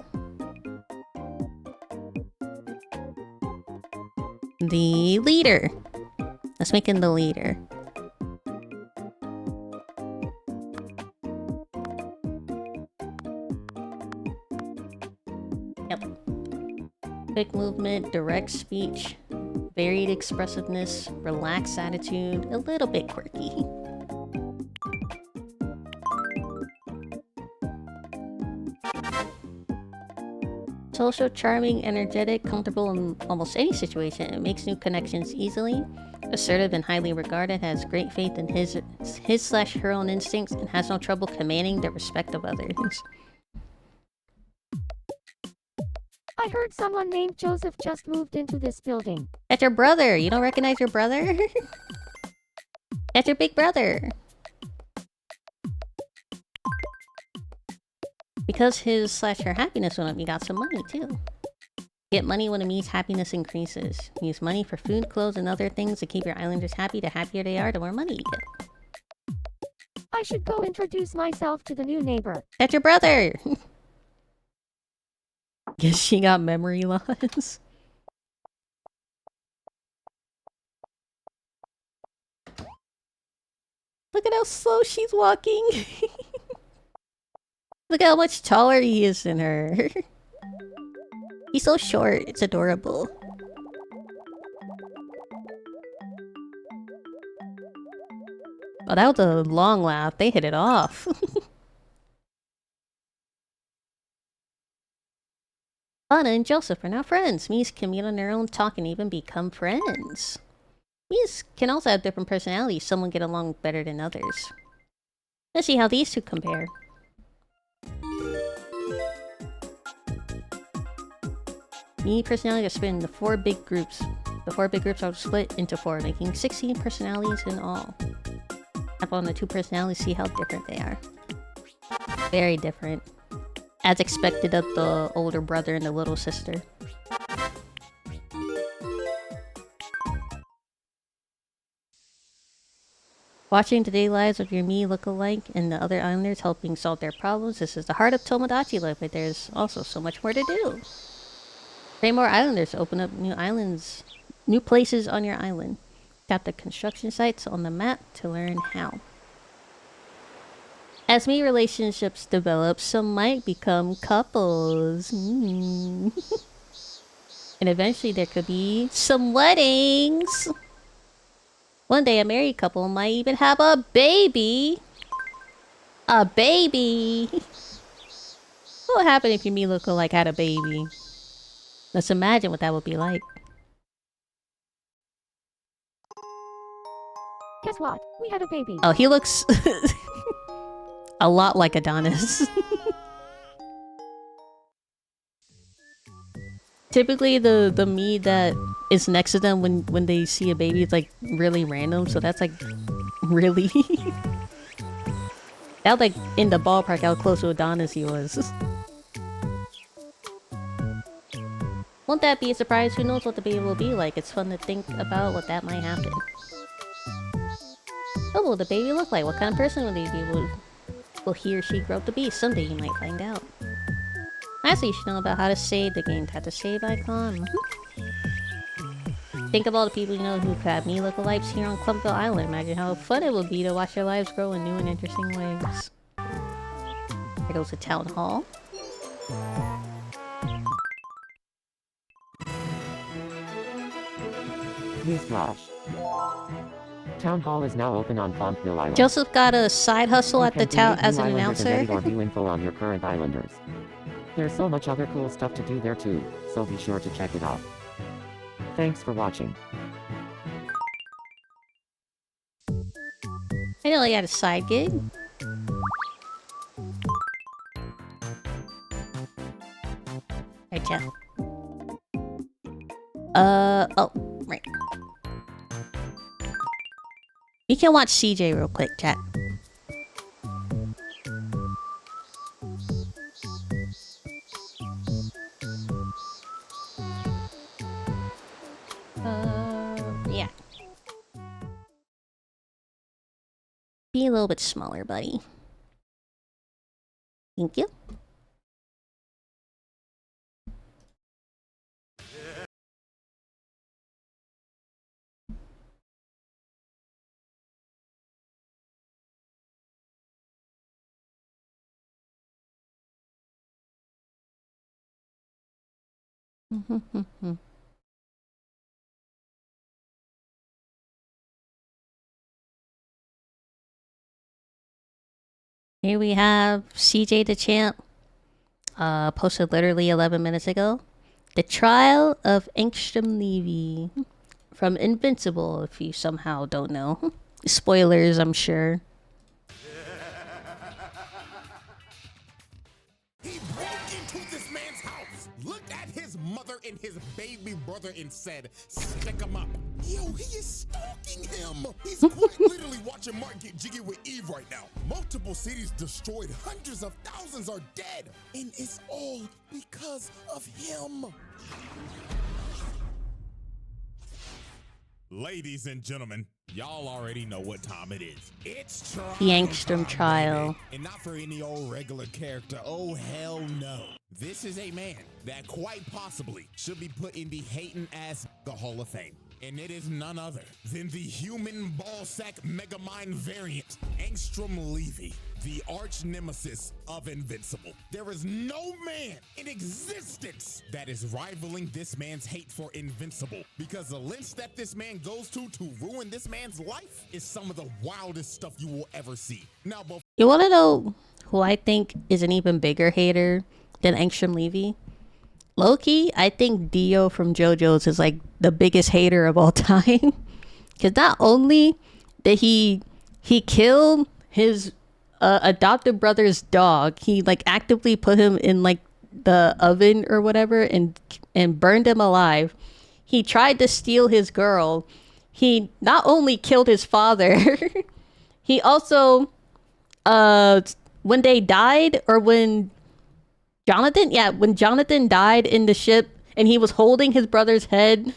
the leader. Let's make him the leader. Yep. Quick movement, direct speech, varied expressiveness, relaxed attitude, a little bit quirky. social, charming, energetic, comfortable in almost any situation. It makes new connections easily. Assertive and highly regarded, has great faith in his/her own instincts, and has no trouble commanding the respect of others. I heard someone named Joseph just moved into this building. That's your brother! You don't recognize your brother? That's your big brother! Because his/her happiness went up, you got some money too. Get money when it means happiness increases. Use money for food, clothes, and other things to keep your islanders happy. The happier they are, the more money you get. I should go introduce myself to the new neighbor. That's your brother! Guess she got memory loss. Look at how slow she's walking. Look at how much taller he is than her. He's so short, it's adorable. Oh, that was a long laugh. They hit it off. Anna and Joseph are now friends. Mies can meet on their own, talk, and even become friends. Mies can also have different personalities. Some will get along better than others. Let's see how these two compare. Me personality is split into 4 big groups. The 4 big groups are split into 4, making 16 personalities in all. Tap on the 2 personalities, see how different they are. Very different. As expected of the older brother and the little sister. Watching the daily lives of your me look-alike and the other islanders helping solve their problems. This is the heart of Tomodachi life, but there's also so much more to do. Train more islanders to open up new islands, new places on your island. Tap the construction sites on the map to learn how. As me relationships develop, some might become couples. And eventually there could be some weddings. One day a married couple might even have a baby. A baby! What would happen if your me look-alike had a baby? Let's imagine what that would be like. Guess what? We had a baby. Oh, he looks a lot like Adonis. Typically, the me that is next to them when they see a baby is like really random, so that's like really... That was like in the ballpark how close to Adonis he was. Won't that be a surprise? Who knows what the baby will be like? It's fun to think about what that might happen. What will the baby look like? What kind of person will they be? Will he or she grow up to be? Someday you might find out. Lastly, you should know about how to save the game. Tap the save icon. Think of all the people you know who could have me lookalikes here on Clumpville Island. Imagine how fun it would be to watch their lives grow in new and interesting ways. There goes the town hall. Newsflash. Town Hall is now open on Clumpville Island. Joseph got a side hustle at the town as an announcer. Or view info on your current islanders. There's so much other cool stuff to do there too, so be sure to check it out. Thanks for watching. I know he had a side gig. Right, chat. Oh, right. You can watch CJ real quick, chat. Yeah. Be a little bit smaller, buddy. Thank you. Here we have CJ the champ. posted literally 11 minutes ago. The Trial of Angstrom Levy from Invincible, if you somehow don't know. Spoilers, I'm sure. He broke into this man's house, looked at his mother and his baby brother and said, stick him up. Yo, he is stalking him. He's quite literally watching Mark get jiggy with Eve right now. Multiple cities destroyed, hundreds of thousands are dead. And it's all because of him. Ladies and gentlemen, y'all already know what time it is. It's trial The Angstrom time, trial. baby. And not for any old regular character. Oh, hell no. This is a man that quite possibly should be put in the hating ass the Hall of Fame. And it is none other than the human ballsack Megamind variant, Angstrom Levy, the arch nemesis of Invincible. There is no man in existence that is rivaling this man's hate for Invincible, because the lengths that this man goes to ruin this man's life is some of the wildest stuff you will ever see. Now, You want to know who I think is an even bigger hater than Angstrom Levy? Loki, I think Dio from JoJo's is like the biggest hater of all time. Because not only did he killed his adopted brother's dog, he like actively put him in like the oven or whatever and burned him alive. He tried to steal his girl. He not only killed his father, he also when they died, or when Jonathan died in the ship and he was holding his brother's head,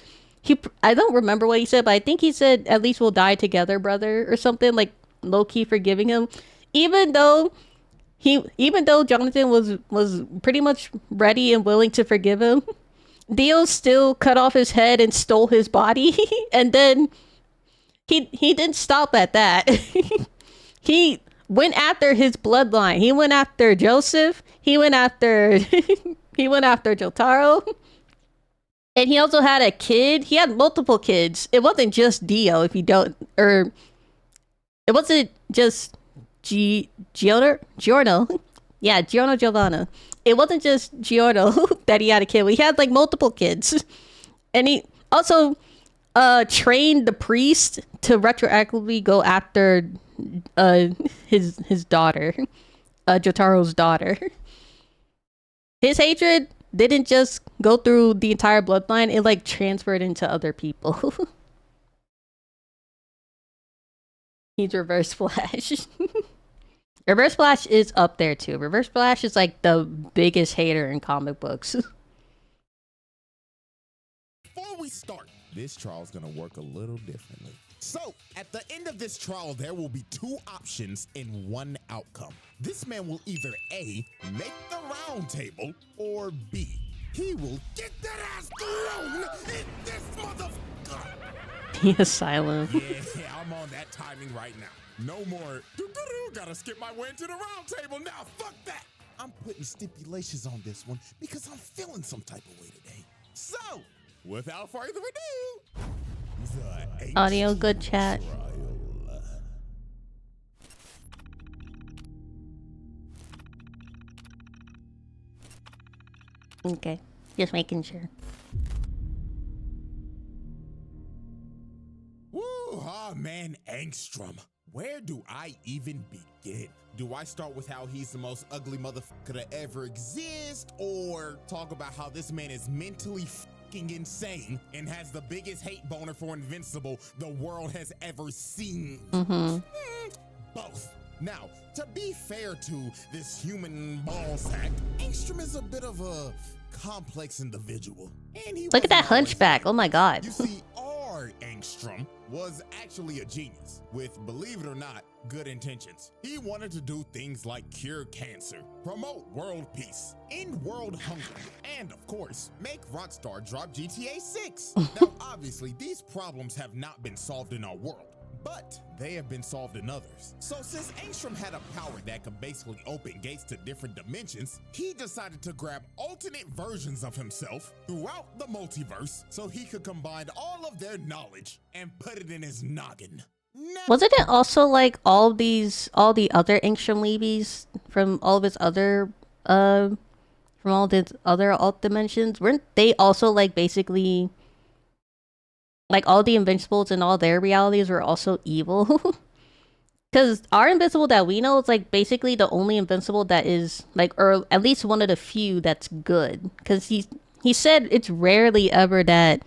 I don't remember what he said, but I think he said, at least we'll die together, brother, or something, like low-key forgiving him. Even though Jonathan was pretty much ready and willing to forgive him, Dio still cut off his head and stole his body. And then he didn't stop at that. He went after his bloodline. He went after Joseph. He went after Jotaro. And he also had a kid. He had multiple kids. It wasn't just Dio, if you don't, or it wasn't just Giorno. Yeah, Giorno Giovanna. It wasn't just Giorno that he had a kid with. He had like multiple kids. And he also trained the priest to retroactively go after his daughter, Jotaro's daughter. His hatred didn't just go through the entire bloodline, it like transferred into other people. He's Reverse Flash. Reverse Flash is up there too. Reverse Flash is like the biggest hater in comic books. before we start, this trial is going to work a little differently. So, at the end of this trial, there will be two options and one outcome. This man will either A, make the round table, or B, he will get that ass thrown in this motherfucker. He is silent. Yeah, I'm on that timing right now. No more, gotta skip my way into the round table now, fuck that. I'm putting stipulations on this one because I'm feeling some type of way today. So, without further ado, the Audio good chat. trial. Okay, just making sure. Woo, oh man, Angstrom. Where do I even begin? Do I start with how he's the most ugly motherfucker to ever exist, or talk about how this man is mentally fucking insane and has the biggest hate boner for Invincible the world has ever seen? Both. Now, to be fair to this human ball sack, Angstrom is a bit of a complex individual. And he Look at that wasn't always hunchback. like Oh my god. You see, our Angstrom was actually a genius with, believe it or not, good intentions. He wanted to do things like cure cancer, promote world peace, end world hunger, and of course, make Rockstar drop GTA 6. Now, obviously, these problems have not been solved in our world, but they have been solved in others. So since Angstrom had a power that could basically open gates to different dimensions, he decided to grab alternate versions of himself throughout the multiverse so he could combine all of their knowledge and put it in his noggin. Now, Wasn't it also like all the other Angstrom Levies from all of his other from all the other alt dimensions, weren't they also like basically like all the invincibles in all their realities were also evil? Because our invincible that we know is like basically the only invincible that is like, or at least one of the few that's good. Because he said it's rarely ever that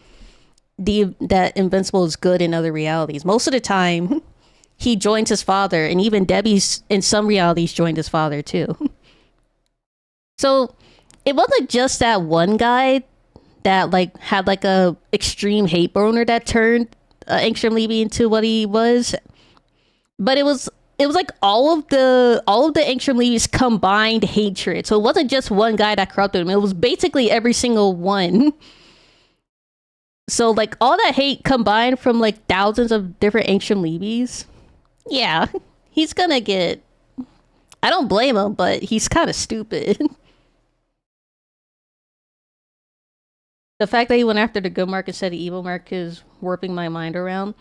that invincible is good in other realities. Most of the time, he joins his father, and even Debbie's in some realities joined his father too. So it wasn't just that one guy that like had like a extreme hate boner that turned Angstrom Levy into what he was, but it was like all of the Angstrom Levy's combined hatred. So it wasn't just one guy that corrupted him. It was basically every single one. So like all that hate combined from like thousands of different Angstrom Levy's. Yeah, he's gonna get. I don't blame him, but he's kind of stupid. The fact that he went after the good mark instead of evil mark is warping my mind around.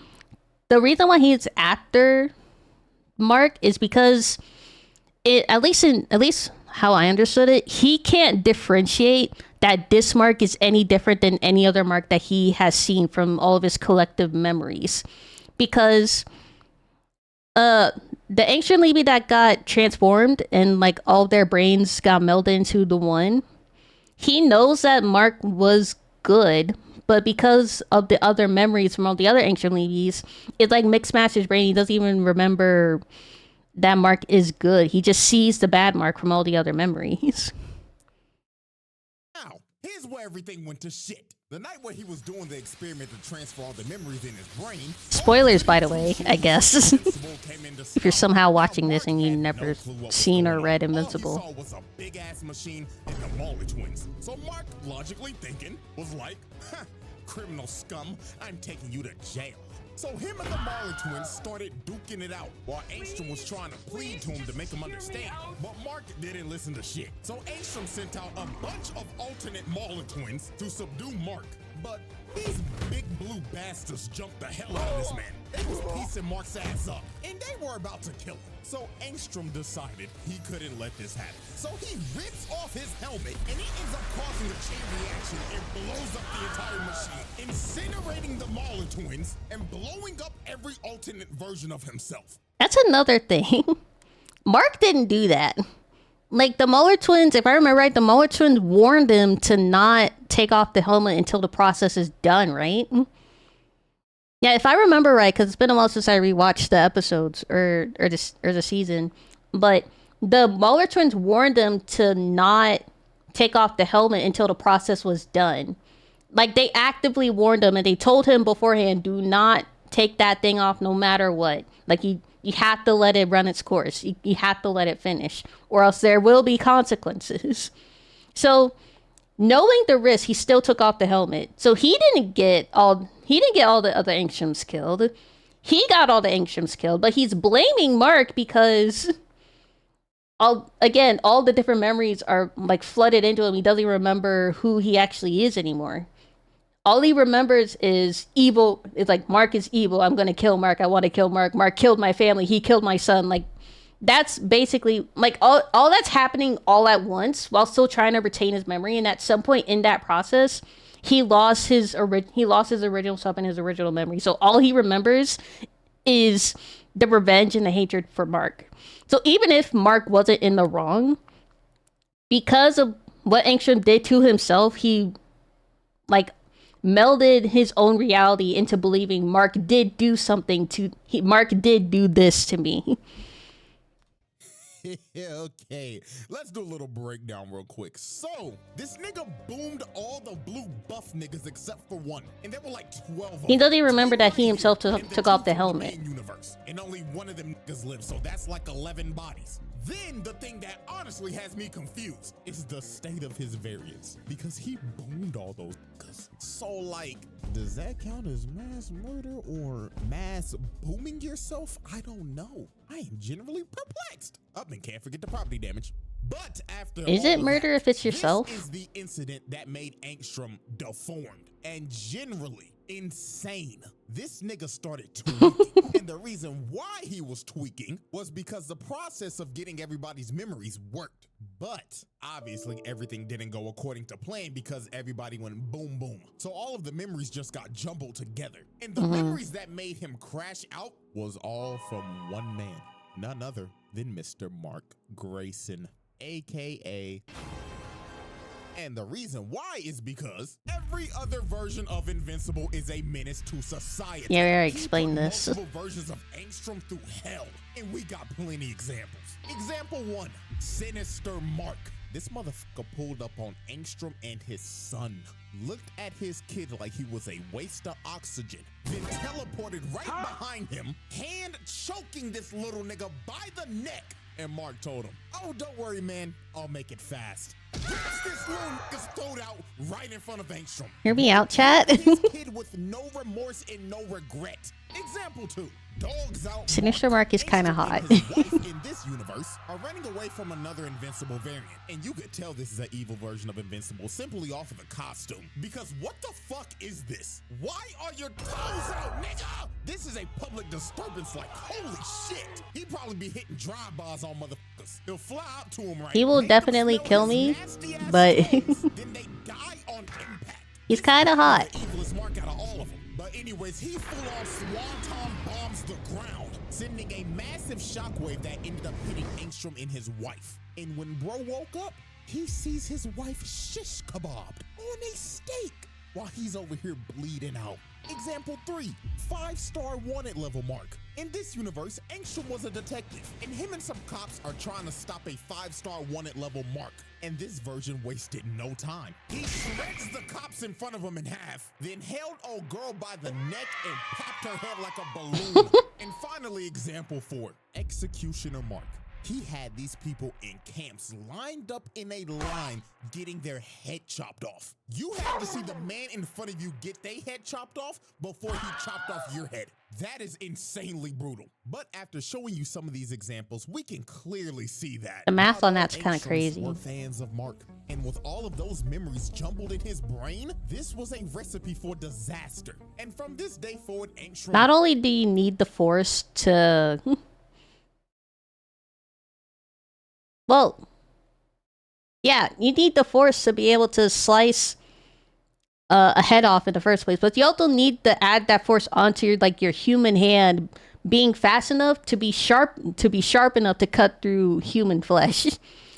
The reason why he's after Mark is because at least how I understood it, he can't differentiate that this mark is any different than any other mark that he has seen from all of his collective memories. Because the ancient Levy that got transformed and like all their brains got melded into the one, he knows that Mark was good, but because of the other memories from all the other ancient Levies, it's like mixed match his brain. He doesn't even remember that Mark is good. He just sees the bad Mark from all the other memories. Now, here's where everything went to shit. The night where he was doing the experiment to transfer all the memories in his brain. Spoilers, by the way, I guess. If you're somehow watching this and you've never seen or read Invincible. All he saw was a big ass machine and the Marley twins. So Mark, logically thinking, was like, criminal scum, I'm taking you to jail. So him and the Marley twins started duking it out while Angstrom was trying to plead to him to make him understand. But Mark didn't listen to shit. So Angstrom sent out a bunch of alternate Marley twins to subdue Mark. But these big blue bastards jumped the hell out of this man. They was piecing Mark's ass up, and they were about to kill him. So Angstrom decided he couldn't let this happen. So he rips off his helmet, and he ends up causing a chain reaction and blows up the entire machine, incinerating the Marley twins and blowing up every alternate version of himself. That's another thing. Mark didn't do that. Like the Muller twins, if I remember right, the Muller twins warned him to not take off the helmet until the process is done, right? Yeah, if I remember right, because it's been a while since I rewatched the episodes or the season, but the Muller twins warned him to not take off the helmet until the process was done. Like they actively warned him, and they told him beforehand, do not take that thing off no matter what. Like you have to let it run its course. You have to let it finish, or else there will be consequences. So knowing the risk, he still took off the helmet. So he didn't get all the other Angstroms killed. He got all the Angstroms killed, but he's blaming Mark because all the different memories are like flooded into him. He doesn't even remember who he actually is anymore. All he remembers is evil. It's like, Mark is evil. I'm going to kill Mark. I want to kill Mark. Mark killed my family. He killed my son. Like, that's basically, like, all that's happening all at once while still trying to retain his memory. And at some point in that process, he lost his original self and his original memory. So all he remembers is the revenge and the hatred for Mark. So even if Mark wasn't in the wrong, because of what Angstrom did to himself, he, like, melded his own reality into believing Mark did do Mark did do this to me. Okay, let's do a little breakdown real quick. So, this nigga boomed all the blue buff niggas except for one, and there were like 12 of them. He doesn't even remember that he himself took off the helmet. Universe, and only one of them niggas lived, so that's like 11 bodies. Then the thing that honestly has me confused is the state of his variants, because he boomed all those niggas. So like, does that count as mass murder or mass booming yourself? I don't know. I am generally perplexed. Up and can't forget the property damage. But after is it murder if it's yourself? This is the incident that made Angstrom deformed and generally insane. This nigga started tweaking, and the reason why he was tweaking was because the process of getting everybody's memories worked But obviously everything didn't go according to plan because everybody went boom boom. So all of the memories just got jumbled together. And the memories that made him crash out was all from one man, none other than Mr. Mark Grayson, aka. And the reason why is because every other version of Invincible is a menace to society. Yeah, we already He explained put this. Multiple versions of Angstrom through hell, and we got plenty examples. Example 1, Sinister Mark. This motherfucker pulled up on Angstrom and his son, looked at his kid like he was a waste of oxygen, then teleported right behind him, hand choking this little nigga by the neck. And Mark told him, "Oh, don't worry, man. I'll make it fast." Rips this little nigga's throat out right in front of Angstrom. Hear me out, chat. His kid with no remorse and no regret. Example 2, Dogs Out. Sinister Mark is kinda Angstrom hot. and his wife in this universe are running away from another Invincible variant. And you could tell this is an evil version of Invincible simply off of the costume. Because what the fuck is this? Why are your toes out, nigga? This is a public disturbance like holy shit. He probably be hitting drive-bys on motherfuckers. He'll fly out to him right. He will make them definitely smell kill his me, nasty-ass but toes, then they die on impact. he's kind of hot. The evilest Mark out of all of them. But anyways, he full-on swanton bombs the ground, sending a massive shockwave that ended up hitting Angstrom and his wife. And when bro woke up, he sees his wife shish kebabbed on a steak while he's over here bleeding out. Example 3, 5-star wanted level Mark. In this universe, Angstrom was a detective, and him and some cops are trying to stop a 5-star wanted level Mark. And this version wasted no time. He shreds the cops in front of him in half, then held old girl by the neck and popped her head like a balloon. And finally, example 4, Executioner Mark. He had these people in camps lined up in a line getting their head chopped off. You had to see the man in front of you get their head chopped off before he chopped off your head. That is insanely brutal. But after showing you some of these examples, we can clearly see that The math not on all that's kinda Angstroms crazy. were fans of Mark. And with all of those memories jumbled in his brain, this was a recipe for disaster. And from this day forward, Angstrom... Not only do you need the Force to... Well, yeah, you need the Force to be able to slice a head off in the first place, but you also need to add that Force onto your your human hand being fast enough to be sharp enough to cut through human flesh.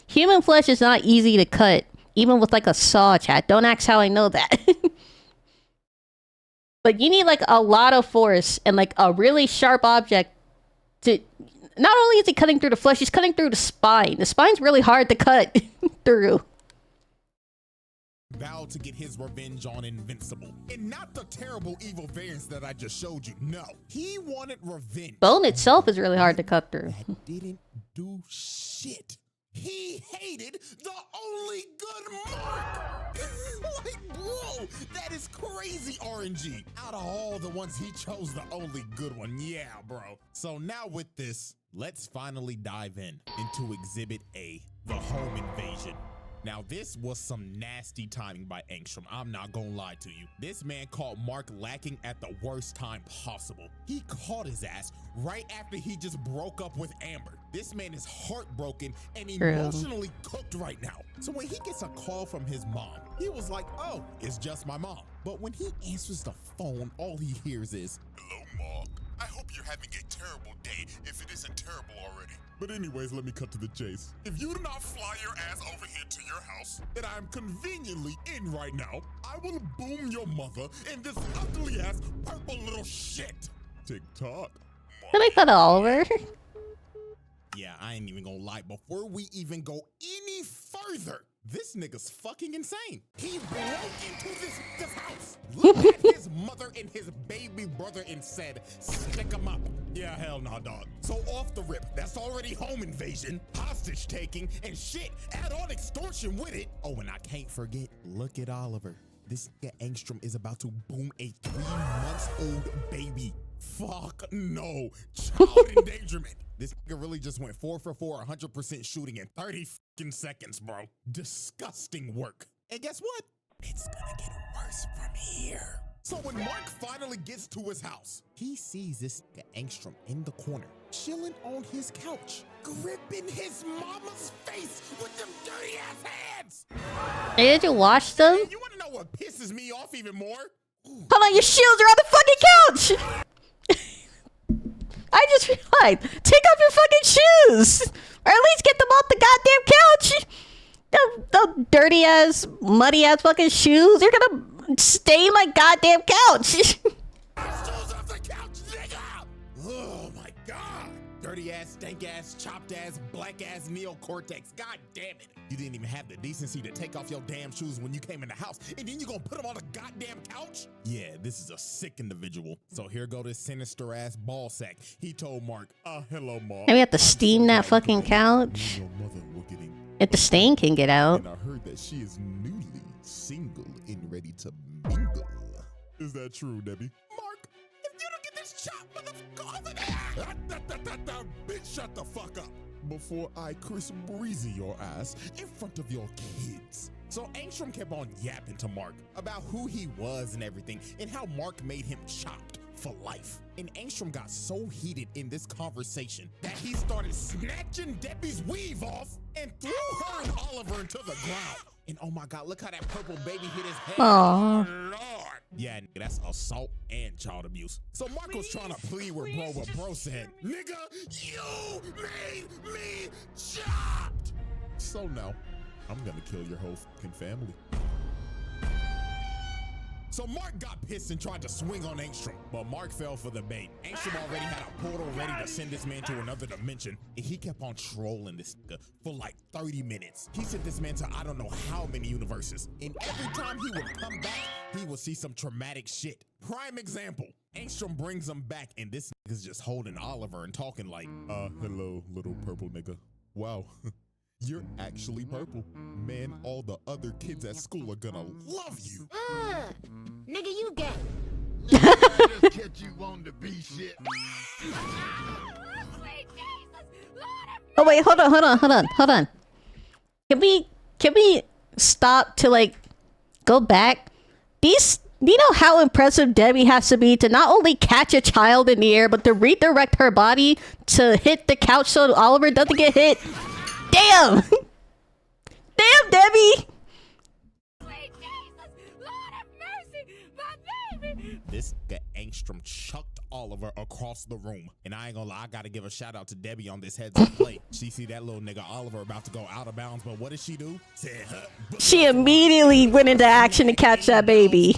Human flesh is not easy to cut, even with a saw, chat. Don't ask how I know that. But you need a lot of Force and a really sharp object to... Not only is he cutting through the flesh, he's cutting through the spine. The spine's really hard to cut through. Vowed to get his revenge on Invincible. And not the terrible evil variants that I just showed you. No, he wanted revenge. Bone itself is really hard to cut through. That didn't do shit. He hated the only good Mark. Bro, that is crazy RNG. Out of all the ones, he chose the only good one. Yeah, bro. So now with this, let's finally dive into Exhibit A, the home invasion. Now, this was some nasty timing by Angstrom. I'm not gonna lie to you. This man caught Mark lacking at the worst time possible. He caught his ass right after he just broke up with Amber. This man is heartbroken and emotionally cooked right now. So when he gets a call from his mom, he was like, "Oh, it's just my mom." But when he answers the phone, all he hears is, "Hello, Mark. I hope you're having a terrible day if it isn't terrible already. But anyways, let me cut to the chase. If you do not fly your ass over here to your house that I'm conveniently in right now, I will boom your mother in this ugly ass purple little shit." TikTok. I like that Oliver. Yeah, I ain't even gonna lie. Before we even go any further, this nigga's fucking insane. He broke into this nigga's house, looked at his mother and his baby brother and said, "Stick 'em up." Yeah, hell nah, dog. So off the rip, that's already home invasion, hostage taking, and shit. Add on extortion with it. Oh, and I can't forget, look at Oliver. This nigga Angstrom is about to boom a 3-month-old baby. Fuck no. Child endangerment. This nigga really just went 4 for 4, 100% shooting in 30 fucking seconds, bro. Disgusting work. And guess what? It's gonna get worse from here. So when Mark finally gets to his house, he sees this nigga Angstrom in the corner, chilling on his couch, gripping his mama's face with them dirty ass hands. Hey, did you wash them? You wanna know what pisses me off even more? Hold on, your shoes are on the fucking couch! I just realized, take off your fucking shoes! Or at least get them off the goddamn couch! The dirty ass, muddy ass fucking shoes, you're gonna stain my goddamn couch! Shoes off the couch, nigga! Oh my god! Dirty ass, stank ass, chopped ass, black ass neocortex. God damn it! You didn't even have the decency to take off your damn shoes when you came in the house, and then you gonna put them on the goddamn couch? Yeah, this is a sick individual. So here go this sinister ass ball sack. He told Mark, hello, Mark. And we have to steam that fucking couch. Your mother will get in. If the stain can get out. And I heard that she is newly single and ready to mingle. Is that true, Debbie? Mark, if you don't get this chop, motherfucker, over there! Bitch, shut the fuck up before I Chris Breezy your ass in front of your kids. So Angstrom kept on yapping to Mark about who he was and everything, and how Mark made him chopped for life. And Angstrom got so heated in this conversation that he started snatching Debbie's weave off and threw her and Oliver into the ground. And oh my god, look how that purple baby hit his head. Aww. Oh Lord. Yeah, that's assault and child abuse. So Mark was trying to plead with bro, but bro said, nigga, you made me chopped. So no, I'm gonna kill your whole fucking family. So Mark got pissed and tried to swing on Angstrom, but Mark fell for the bait. Angstrom already had a portal ready to send this man to another dimension, and he kept on trolling this nigga for like 30 minutes. He sent this man to I don't know how many universes, and every time he would come back, he would see some traumatic shit. Prime example, Angstrom brings him back, and this nigga's just holding Oliver and talking like, hello, little purple nigga. Wow. You're actually purple. Man, all the other kids at school are gonna love you. Nigga, you gay. Just catch you on the B shit. Oh wait, hold on. Can we stop to like go back? Do you know how impressive Debbie has to be to not only catch a child in the air, but to redirect her body to hit the couch so Oliver doesn't get hit? Damn! Damn, Debbie! This guy Angstrom chucked Oliver across the room. And I ain't gonna lie, I gotta give a shout out to Debbie on this heads up play. She see that little nigga Oliver about to go out of bounds, but what did she do? She immediately went into action to catch that baby.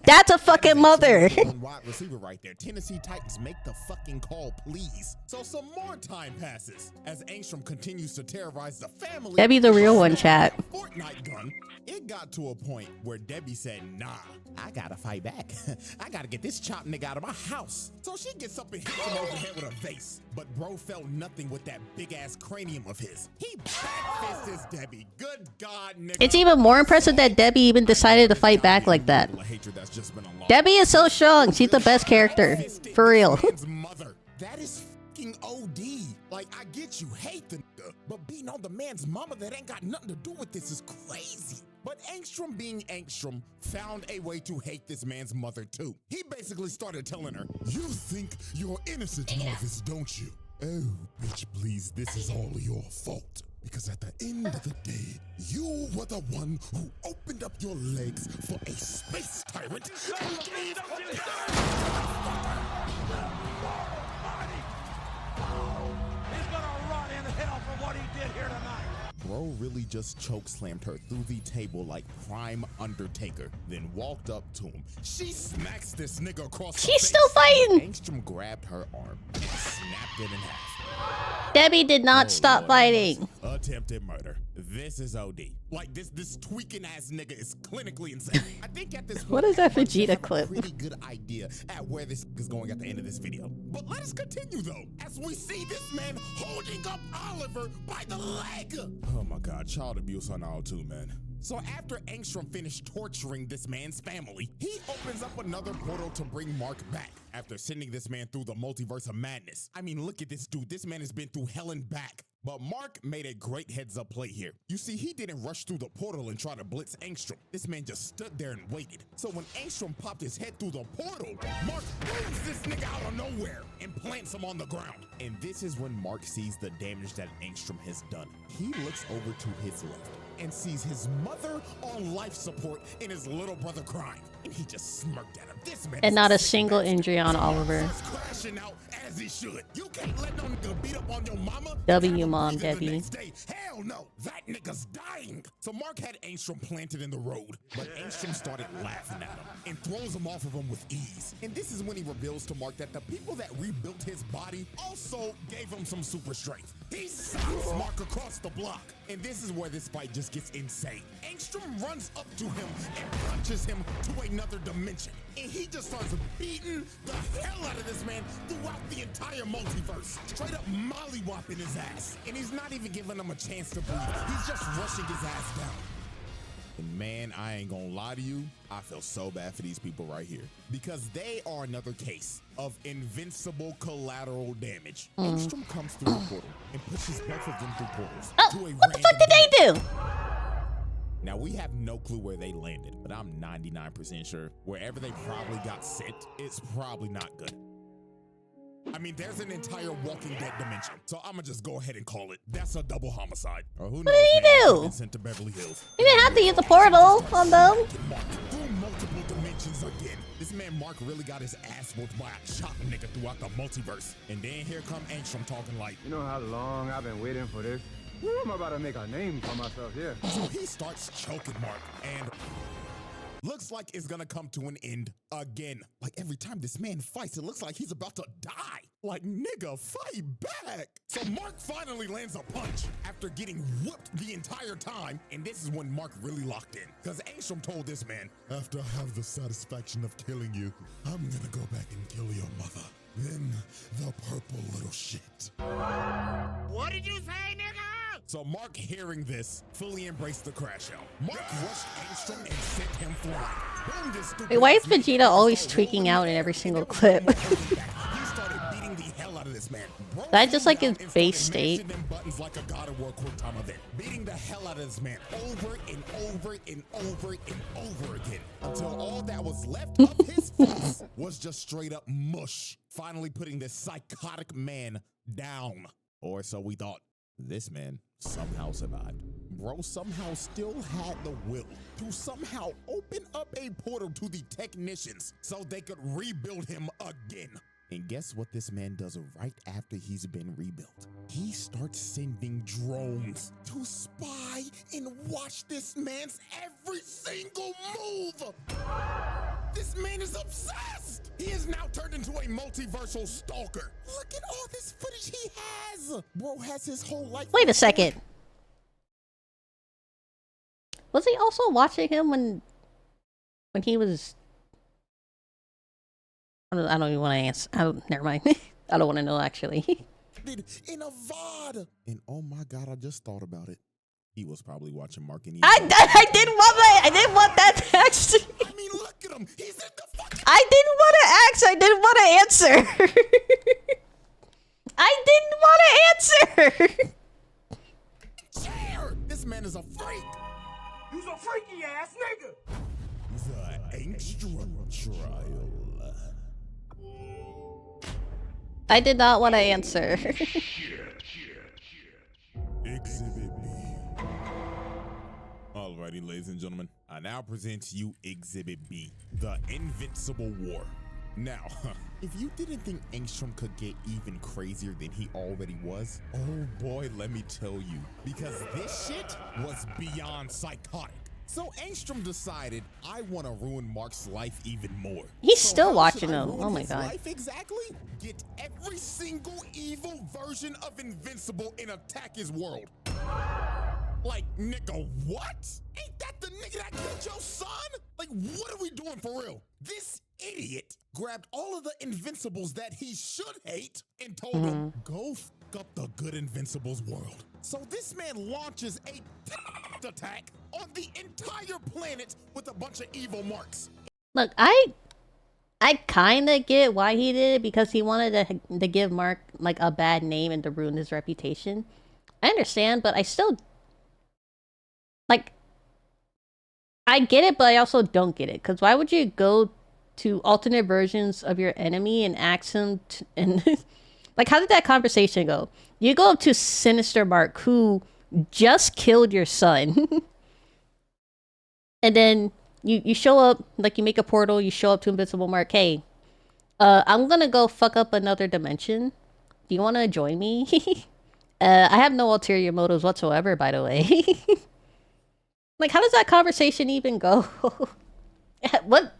That's a fucking mother. Wide receiver right there. Tennessee Titans, make the fucking call, please. So some more time passes as Angstrom continues to terrorize the family. Debbie the real one, chat. Fortnite gun. It got to a point where Debbie said, nah, I gotta fight back. I gotta get this chopped nigga out of my house. So she gets up and hits him over the head with a vase. But bro felt nothing with that big ass cranium of his. He backfists his Debbie. Good God, nigga. It's even more impressive that Debbie even decided to fight back like that. Debbie is so strong. She's the best character. For real. That is fucking OD. Like, I get you hate the nigga, but beating on the man's mama that ain't got nothing to do with this is crazy. But Angstrom being Angstrom found a way to hate this man's mother too. He basically started telling her, you think you're innocent, Marvis, don't you? Oh, bitch, please, this is all your fault. Because at the end of the day, you were the one who opened up your legs for a space tyrant. Bro really just chokeslammed her through the table like Prime Undertaker, then walked up to him. She smacks this nigga across the face. She's still fighting. Angstrom grabbed her arm and snapped it in half. Debbie did not stop fighting. Attempted murder. This is OD. Like this tweaking ass nigga is clinically insane. I think at this point, What is that we should Vegeta have clip? a pretty good idea at where this is going at the end of this video. But let us continue though, as we see this man holding up Oliver by the leg. Oh my God, child abuse on all too, man. So after Angstrom finished torturing this man's family, he opens up another portal to bring Mark back after sending this man through the multiverse of madness. I mean, look at this dude. This man has been through hell and back. But Mark made a great heads-up play here. You see, he didn't rush through the portal and try to blitz Angstrom. This man just stood there and waited. So when Angstrom popped his head through the portal, Mark moves this nigga out of nowhere and plants him on the ground. And this is when Mark sees the damage that Angstrom has done. He looks over to his left and sees his mother on life support and his little brother crying. And he just smirked at him. This man And not a single injury on Oliver. crashing out as he should. You can't let no nigga beat up on your mama. W mom, Debbie. Hell no, that nigga's dying. So Mark had Angstrom planted in the road, but Angstrom started laughing at him and throws him off of him with ease. And this is when he reveals to Mark that the people that rebuilt his body also gave him some super strength. He socks Mark across the block. And this is where this fight just gets insane. Angstrom runs up to him and punches him to another dimension. And he just starts beating the hell out of this man throughout the entire multiverse. Straight up mollywopping his ass. And he's not even giving him a chance to breathe. He's just rushing his ass down. And man, I ain't gonna lie to you, I feel so bad for these people right here. Because they are another case of invincible collateral damage. Angstrom comes through the portal and pushes both of them through portals. Oh, what the fuck did they do? Now, we have no clue where they landed, but I'm 99% sure wherever they probably got sent, it's probably not good. I mean, there's an entire Walking Dead dimension, so I'm gonna just go ahead and call it. That's a double homicide. Or who knows? What did he do? Been sent to Beverly Hills. He didn't have to use the portal on them. Mark through multiple dimensions again. This man Mark really got his ass whooped by a chop nigga throughout the multiverse. And then here come Angstrom talking like, You know how long I've been waiting for this? Woo, I'm about to make a name for myself here. So he starts choking Mark, and looks like it's gonna come to an end again. Like every time this man fights, it looks like he's about to die. Like, nigga, fight back. So Mark finally lands a punch after getting whooped the entire time. And this is when Mark really locked in. Because Angstrom told this man, after I have the satisfaction of killing you, I'm gonna go back and kill your mother. Then the purple little shit. What did you say, nigga? So Mark, hearing this, fully embraced the crash out. Mark rushed Angstrom and sent him flying. Boom, this stupid Wait, why is ass nigga Vegeta always started tweaking rolling out in back, every and single there was clip? no more turning back. He started beating the hell out of this man. Bro, That just like his and base started state. mashing them buttons like a God of War quick time event. Beating the hell out of this man over and over and over and over again. Until all that was left of his face was just straight up mush. Finally putting this psychotic man down. Or so we thought. This man somehow survived. Bro somehow still had the will to somehow open up a portal to the technicians so they could rebuild him again. And guess what this man does right after he's been rebuilt? He starts sending drones to spy and watch this man's every single move. This man is obsessed. He is now turned into a multiversal stalker. Look at all this footage he has. Bro has his whole life. Wait a second. Was he also watching him when he was? I don't even want to answer. Never mind. I don't want to know actually. In a VOD. And oh my God, I just thought about it. He was probably watching Mark and I didn't want that actually. I mean, look at him. He's in the fucking I didn't want to ask. I didn't want to answer. I didn't want to answer. chair. This man is a freak. You's a freaky ass nigga. The Angstrom trial. I did not want to answer. Exhibit B. Alrighty, ladies and gentlemen, I now present to you Exhibit B, the Invincible War. Now, if you didn't think Angstrom could get even crazier than he already was, oh boy, let me tell you, because this shit was beyond psychotic. So Angstrom decided, I want to ruin Mark's life even more. He's So still how watching should I him. ruin Oh my his God. life exactly? Get every single evil version of Invincible and attack his world. Like, nigga, what? Ain't that the nigga that killed your son? Like, what are we doing for real? This idiot grabbed all of the Invincibles that he should hate and told them, go f up the good Invincibles world. So this man launches a attack on the entire planet with a bunch of evil marks. Look, I kind of get why he did it, because he wanted to give Mark like a bad name and to ruin his reputation. I understand, but I still like, I get it, but I also don't get it. Because why would you go to alternate versions of your enemy and ask him and like, how did that conversation go? You go up to Sinister Mark, who just killed your son, and then you show up, like, you make a portal, you show up to Invincible Mark. Hey, I'm gonna go fuck up another dimension. Do you want to join me? I have no ulterior motives whatsoever, by the way. Like, how does that conversation even go? What?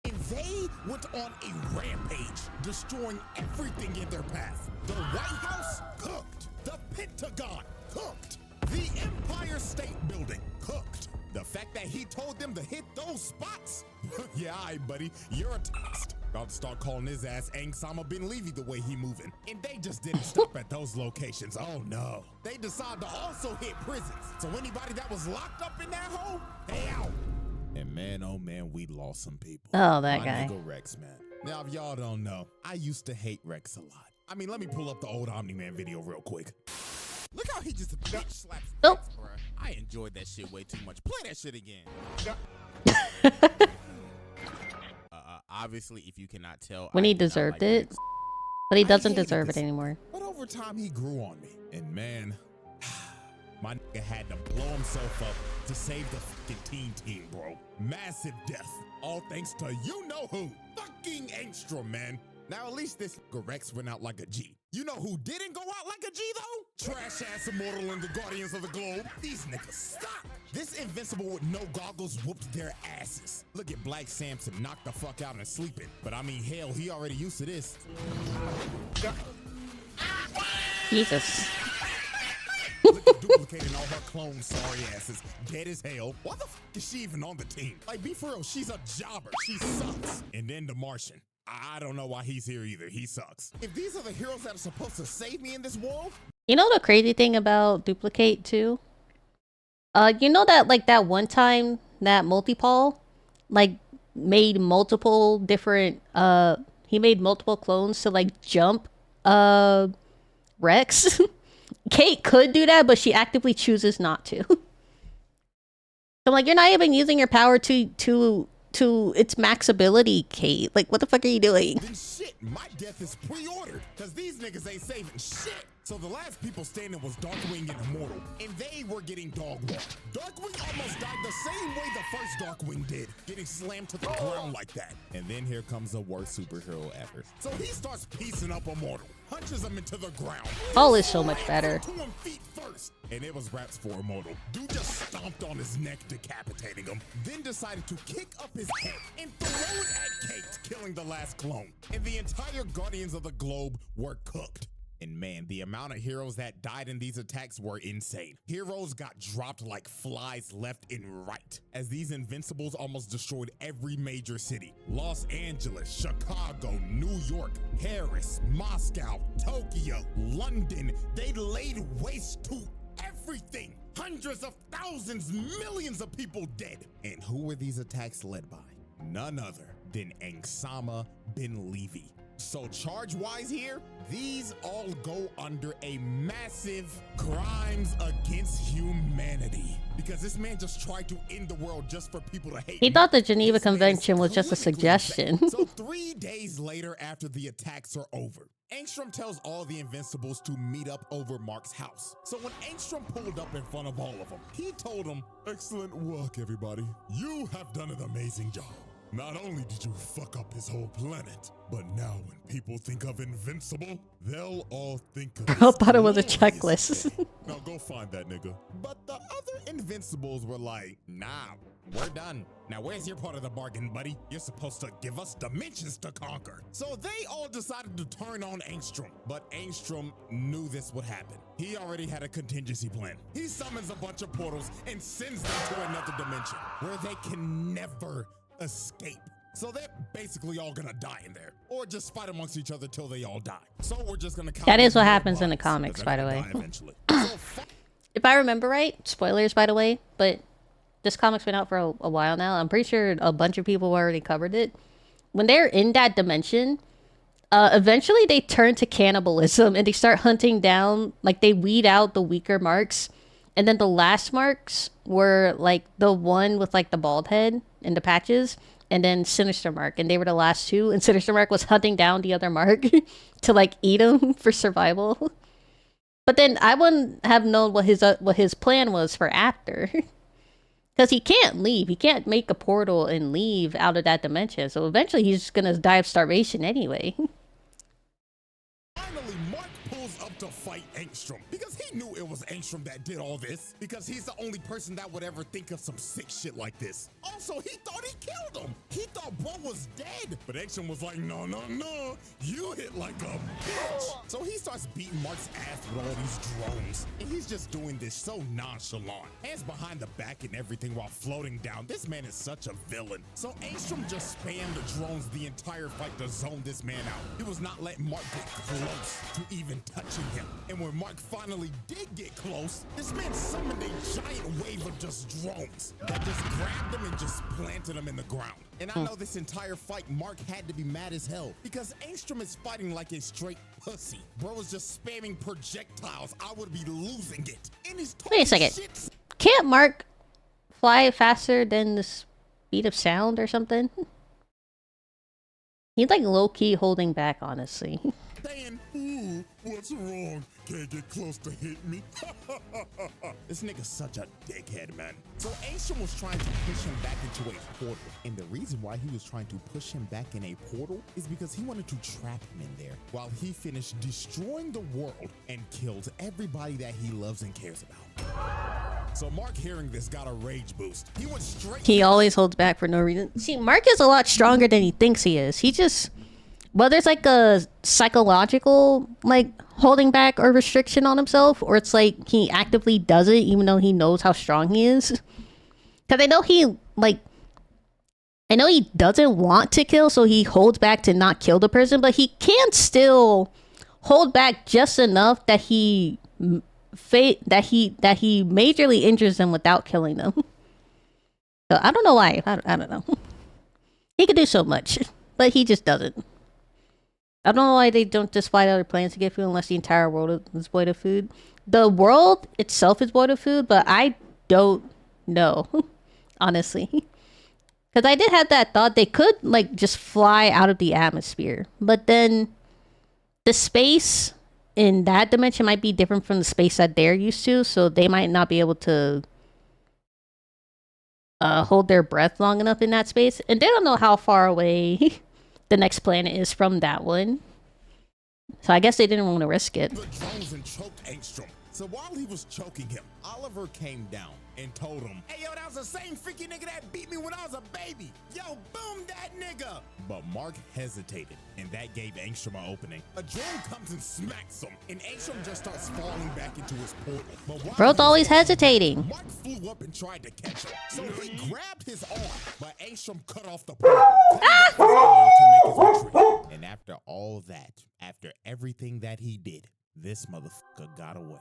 And they went on a rampage, destroying everything in their path. The White House, cooked. The Pentagon, cooked. The Empire State Building, cooked. The fact that he told them to hit those spots? Yeah, all right, buddy, you're a test. About to start calling his ass Angsama bin Levy the way he moving. And they just didn't stop at those locations. Oh no. They decided to also hit prisons. So anybody that was locked up in that hole, they out. And man, oh man, we lost some people. Oh, that My guy. nigga Rex, man. Now, if y'all don't know, I used to hate Rex a lot. I mean, let me pull up the old Omni-Man video real quick. Look how he just bitch slaps Nope. Rex, bruh. I enjoyed that shit way too much. Play that shit again. Obviously, if you cannot tell, When I he do not deserved like it, Rex. but he I doesn't hated deserve it this. anymore. But over time, he grew on me. And man, my nigga had to blow himself up to save the fucking team, bro. Massive death. All thanks to you-know-who. Fucking Angstrom, man. Now, at least this nigga Rex went out like a G. You know who didn't go out like a G, though? Trash-ass Immortal and the Guardians of the Globe. These niggas stop. This Invincible with no goggles whooped their asses. Look at Black Samson knocked the fuck out and sleeping. But I mean, hell, he already used to this. Jesus. Look at duplicating all her clone sorry asses. Dead as hell. Why the fuck is she even on the team? Like, be for real, she's a jobber. She sucks. And then the Martian. I don't know why he's here either. He sucks. If these are the heroes that are supposed to save me in this world, You know the crazy thing about Duplicate too? You know that, like, that one time that Multipol, like, made multiple different, he made multiple clones to, like, jump, Rex? Kate could do that, but she actively chooses not to. I'm like, you're not even using your power to its max ability, Kate. Like, what the fuck are you doing? then shit, my death is pre-ordered. Cause these niggas ain't saving shit. So the last people standing was Darkwing and Immortal, and they were getting dog-walked. Darkwing almost died the same way the first Darkwing did, getting slammed to the ground like that. And then here comes the worst superhero ever. So he starts piecing up Immortal, punches him into the ground. Paul is so much better. To him feet first. And it was raps for Immortal. Dude just stomped on his neck, decapitating him. Then decided to kick up his head and throw it at Kate, killing the last clone. And the entire Guardians of the Globe were cooked. And man, the amount of heroes that died in these attacks were insane. Heroes got dropped like flies left and right, as these Invincibles almost destroyed every major city. Los Angeles, Chicago, New York, Paris, Moscow, Tokyo, London. They laid waste to everything. Hundreds of thousands, millions of people dead. And who were these attacks led by? None other than Angsama bin Levy. So charge-wise here, these all go under a massive crimes against humanity. Because this man just tried to end the world just for people to hate. He thought the Geneva This man is Convention was just a clinically suggestion. insane. So 3 days later, after the attacks are over, Angstrom tells all the Invincibles to meet up over Mark's house. So when Angstrom pulled up in front of all of them, he told them, "Excellent work, everybody. You have done an amazing job. Not only did you fuck up his whole planet, but now when people think of Invincible, they'll all think of I this thought it was a glorious checklist. day. Now go find that nigga." But the other Invincibles were like, "Nah, we're done. Now where's your part of the bargain, buddy? You're supposed to give us dimensions to conquer." So they all decided to turn on Angstrom. But Angstrom knew this would happen. He already had a contingency plan. He summons a bunch of portals and sends them to another dimension where they can never escape. So they're basically all gonna die in there, or just fight amongst each other till they all die. So we're just gonna. That is what happens in the comics, by the way. Eventually. So If I remember right, spoilers by the way, but this comic's been out for a while now. I'm pretty sure a bunch of people already covered it. When they're in that dimension, eventually they turn to cannibalism and they start hunting down, like they weed out the weaker marks. And then the last marks were like the one with like the bald head and the patches, and then Sinister Mark, and they were the last two. And Sinister Mark was hunting down the other Mark to like eat him for survival. But then I wouldn't have known what his plan was for after, because he can't leave. He can't make a portal and leave out of that dimension. So eventually he's just gonna die of starvation anyway. Finally, Mark pulls up to fight Angstrom because he knew it was Angstrom that did all this, because he's the only person that would ever think of some sick shit like this. Also, he thought he killed him. He thought bro was dead, but Angstrom was like, no, no, no, you hit like a bitch. So he starts beating Mark's ass with all these drones, and he's just doing this so nonchalant. Hands behind the back and everything while floating down. This man is such a villain. So Angstrom just spammed the drones the entire fight to zone this man out. He was not letting Mark get close to even touching him. And when Mark finally did get close, this man summoned a giant wave of just drones that just grabbed him and just planted him in the ground. And I know this entire fight, Mark had to be mad as hell because Angstrom is fighting like a straight pussy. Bro was just spamming projectiles. I would be losing it. And he's Wait a second. Can't Mark fly faster than the speed of sound or something? He's like low-key holding back, honestly. Saying, ooh, what's wrong? Can't get close to hit me. This nigga's such a dickhead, man. So Angstrom was trying to push him back into a portal. And the reason why he was trying to push him back in a portal is because he wanted to trap him in there while he finished destroying the world and killed everybody that he loves and cares about. So Mark, hearing this, got a rage boost. He went straight. He always holds back for no reason. See, Mark is a lot stronger than he thinks he is. He just, whether it's like a psychological like holding back or restriction on himself, or it's like he actively does it even though he knows how strong he is. Because I know he doesn't want to kill, so he holds back to not kill the person, but he can still hold back just enough that he majorly injures them without killing them. So I don't know why. I don't know. He could do so much, but he just doesn't. I don't know why they don't just find other planets to get food unless the entire world is void of food. The world itself is void of food, but I don't know, honestly. Because I did have that thought they could like just fly out of the atmosphere, but then the space in that dimension might be different from the space that they're used to, so they might not be able to hold their breath long enough in that space, and they don't know how far away the next planet is from that one. So I guess they didn't want to risk it. The drones and choked Angstrom. So while he was choking him, Oliver came down and told him, hey, yo, that was the same freaky nigga that beat me when I was a baby. Yo, boom that nigga. But Mark hesitated, and that gave Angstrom an opening. A drone comes and smacks him, and Angstrom just starts falling back into his portal. But while Bro's he was always falling hesitating. back, Mark flew up and tried to catch him. So he grabbed his arm, but Angstrom cut off the portal, cutting off his arm to make his retreat. And after all that, after everything that he did, this motherfucker got away.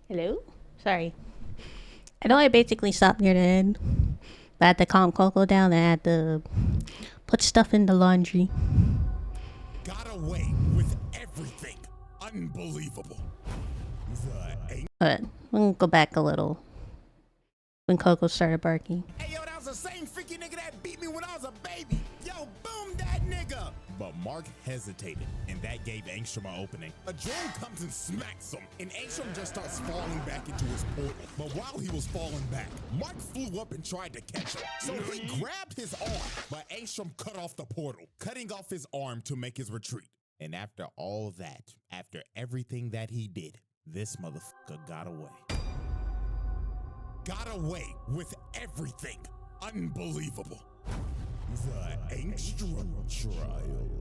Hello? Sorry. I know I basically stopped near the end. But I had to calm Coco down and I had to put stuff in the laundry. Got away with everything. Unbelievable. But we'll go back a little. When Coco started barking. Hey, yo, that was the same freaky nigga that beat me when I was a baby. Yo, boom that nigga. But Mark hesitated, and that gave Angstrom an opening. A drone comes and smacks him, and Angstrom just starts falling back into his portal. But while he was falling back, Mark flew up and tried to catch him. So he grabbed his arm, but Angstrom cut off the portal, cutting off his arm to make his retreat. And after all that, after everything that he did, this motherfucker got away. Got away with everything. Unbelievable. The Angstrom trial.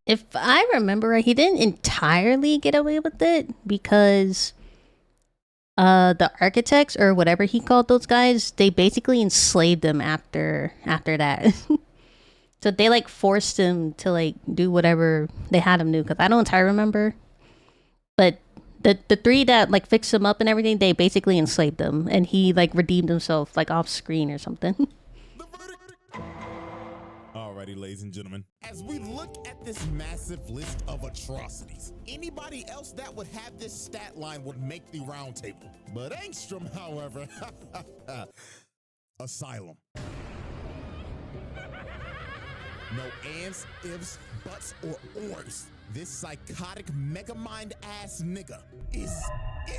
If I remember right, he didn't entirely get away with it because the architects or whatever he called those guys, they basically enslaved him after that. So they like forced him to like do whatever they had him do, because I don't entirely remember. But the three that like fixed him up and everything, they basically enslaved him, and he like redeemed himself like off screen or something. Alrighty, ladies and gentlemen, as we look at this massive list of atrocities, anybody else that would have this stat line would make the round table. But Angstrom, however, asylum. No ands, ifs, buts, or ors. This psychotic megamind ass nigga is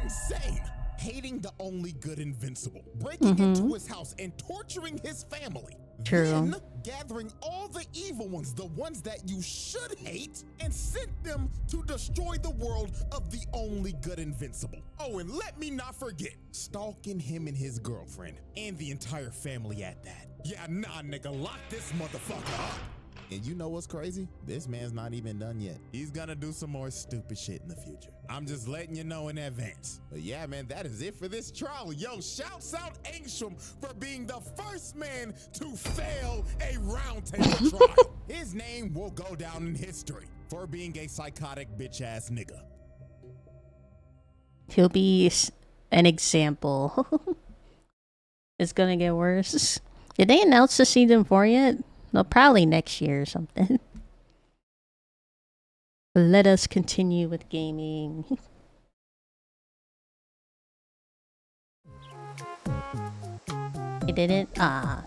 insane. Hating the only good invincible, breaking into his house and torturing his family. True. Then gathering all the evil ones, the ones that you should hate, and sent them to destroy the world of the only good invincible. Oh, and let me not forget, stalking him and his girlfriend, and the entire family at that. Yeah, nah, nigga, lock this motherfucker up. And you know what's crazy? This man's not even done yet. He's gonna do some more stupid shit in the future. I'm just letting you know in advance. But yeah, man, that is it for this trial. Yo, shouts out Angstrom for being the first man to fail a roundtable trial. His name will go down in history for being a psychotic bitch-ass nigga. He'll be an example. It's gonna get worse. Did they announce the season 4 yet? No, probably next year or something. Let us continue with gaming. They didn't? Ah.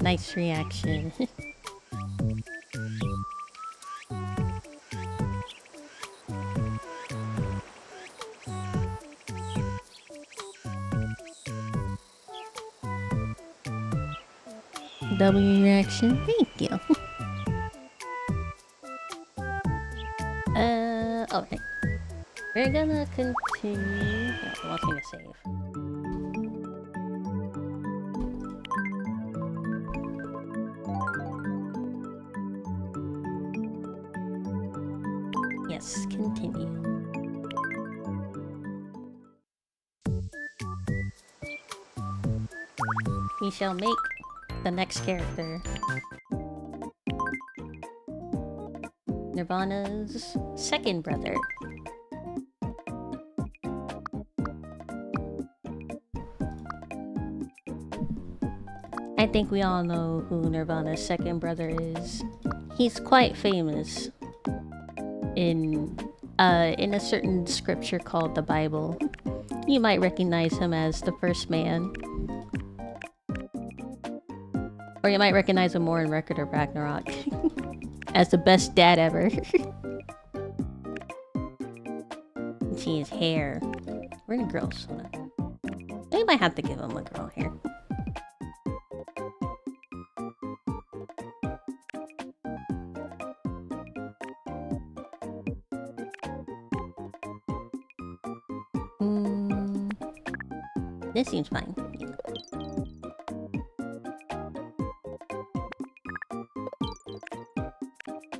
Nice reaction. W reaction. Thank you. Okay. We're gonna continue. Oh, I want me to save. Yes, continue. We shall make the next character Nirvana's second brother. I think we all know who Nirvana's second brother is. He's quite famous in a certain scripture called the Bible. You might recognize him as the first man. Or you might recognize him more in Record of Ragnarok as the best dad ever. See his hair. Where did girls? They might have to give him a girl hair. This seems fine. Yeah.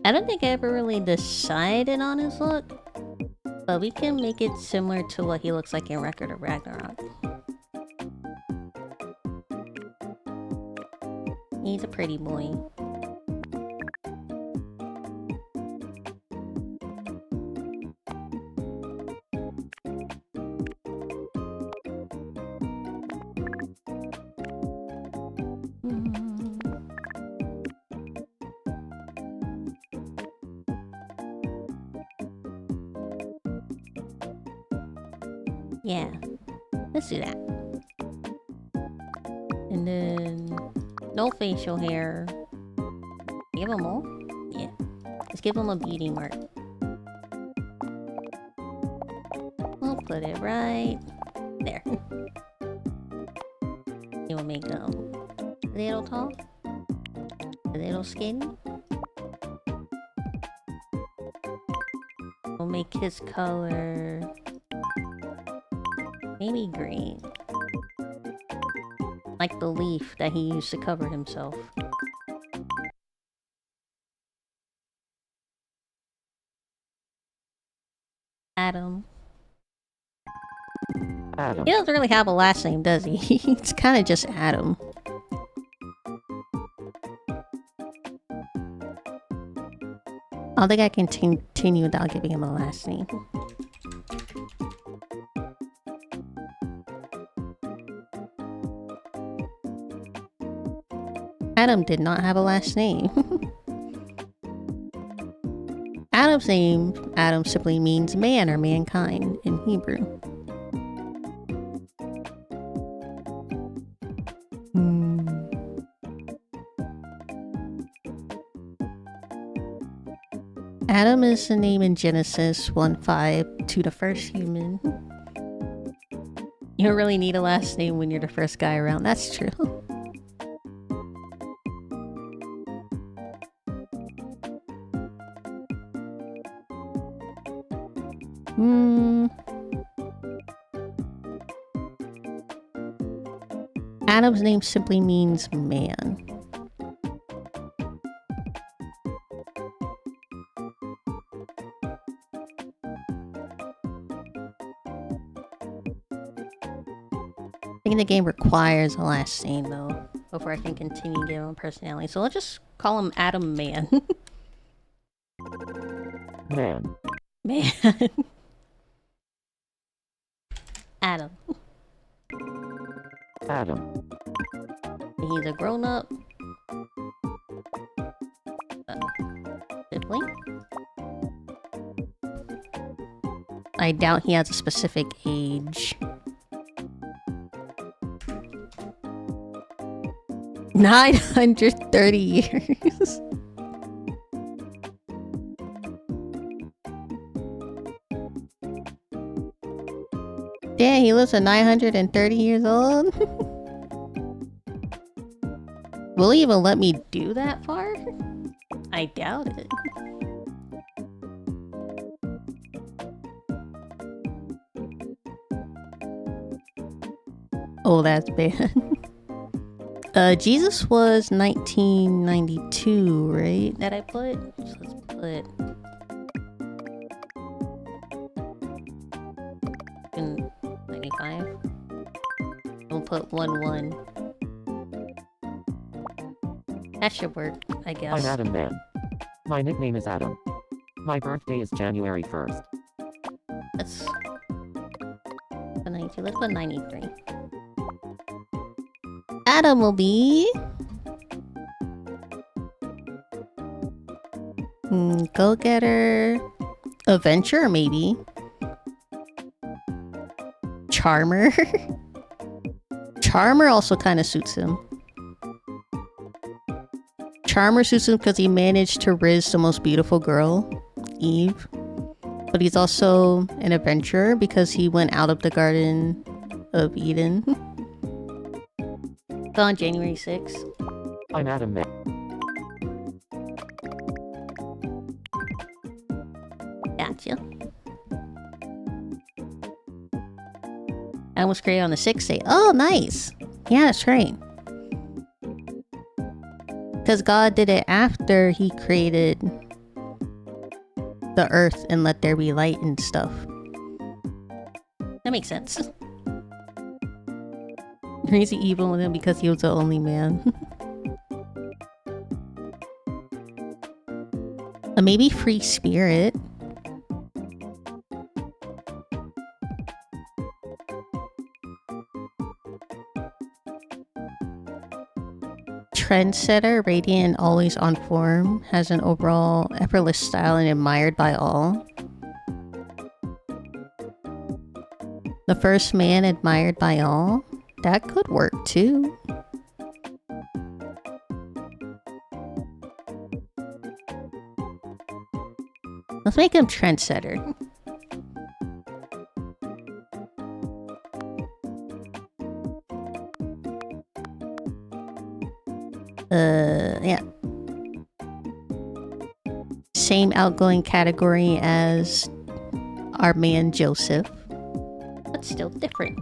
I don't think I ever really decided on his look, but we can make it similar to what he looks like in Record of Ragnarok. He's a pretty boy. Yeah. Let's do that. And then no facial hair. Give him all? Yeah. Let's give him a beauty mark. We'll put it right there. You will make him a little tall, a little skinny. We'll make his color maybe green. Like the leaf that he used to cover himself. Adam. Adam. He doesn't really have a last name, does he? It's kind of just Adam. I don't think I can continue without giving him a last name. Adam did not have a last name. Adam's name, Adam, simply means man or mankind in Hebrew. Adam is the name in Genesis 1:5 to the first human. You don't really need a last name when you're the first guy around, that's true. Adam's name simply means man. I think the game requires a last name though, before I can continue giving him personality. So let's just call him Adam Man. Man. Man. Adam. Adam. He's a grown-up sibling. I doubt he has a specific age. 930 years. Damn, he lives at 930 years old? Will he even let me do that far? I doubt it. Oh, that's bad. Jesus was 1992, right? That I put? So let's put... 95. We'll put 1-1. That should work, I guess. I'm Adam Man. My nickname is Adam. My birthday is January 1st. Let's put 92. Let's put 93. Adam will be... Go-getter... Adventurer, maybe. Charmer. Charmer also kind of suits him. Charmer suits him because he managed to riz the most beautiful girl, Eve. But he's also an adventurer because he went out of the Garden of Eden. It's on January 6th. I'm Adam Man. Gotcha. I was created on the 6th day. Oh, nice! Yeah, that's right. Because God did it after he created the earth and let there be light and stuff. That makes sense. Crazy evil with him because he was the only man. Maybe free spirit. Trendsetter, radiant, always on form, has an overall effortless style and admired by all. The first man admired by all? That could work too. Let's make him trendsetter. Yeah. Same outgoing category as our man Joseph, but still different.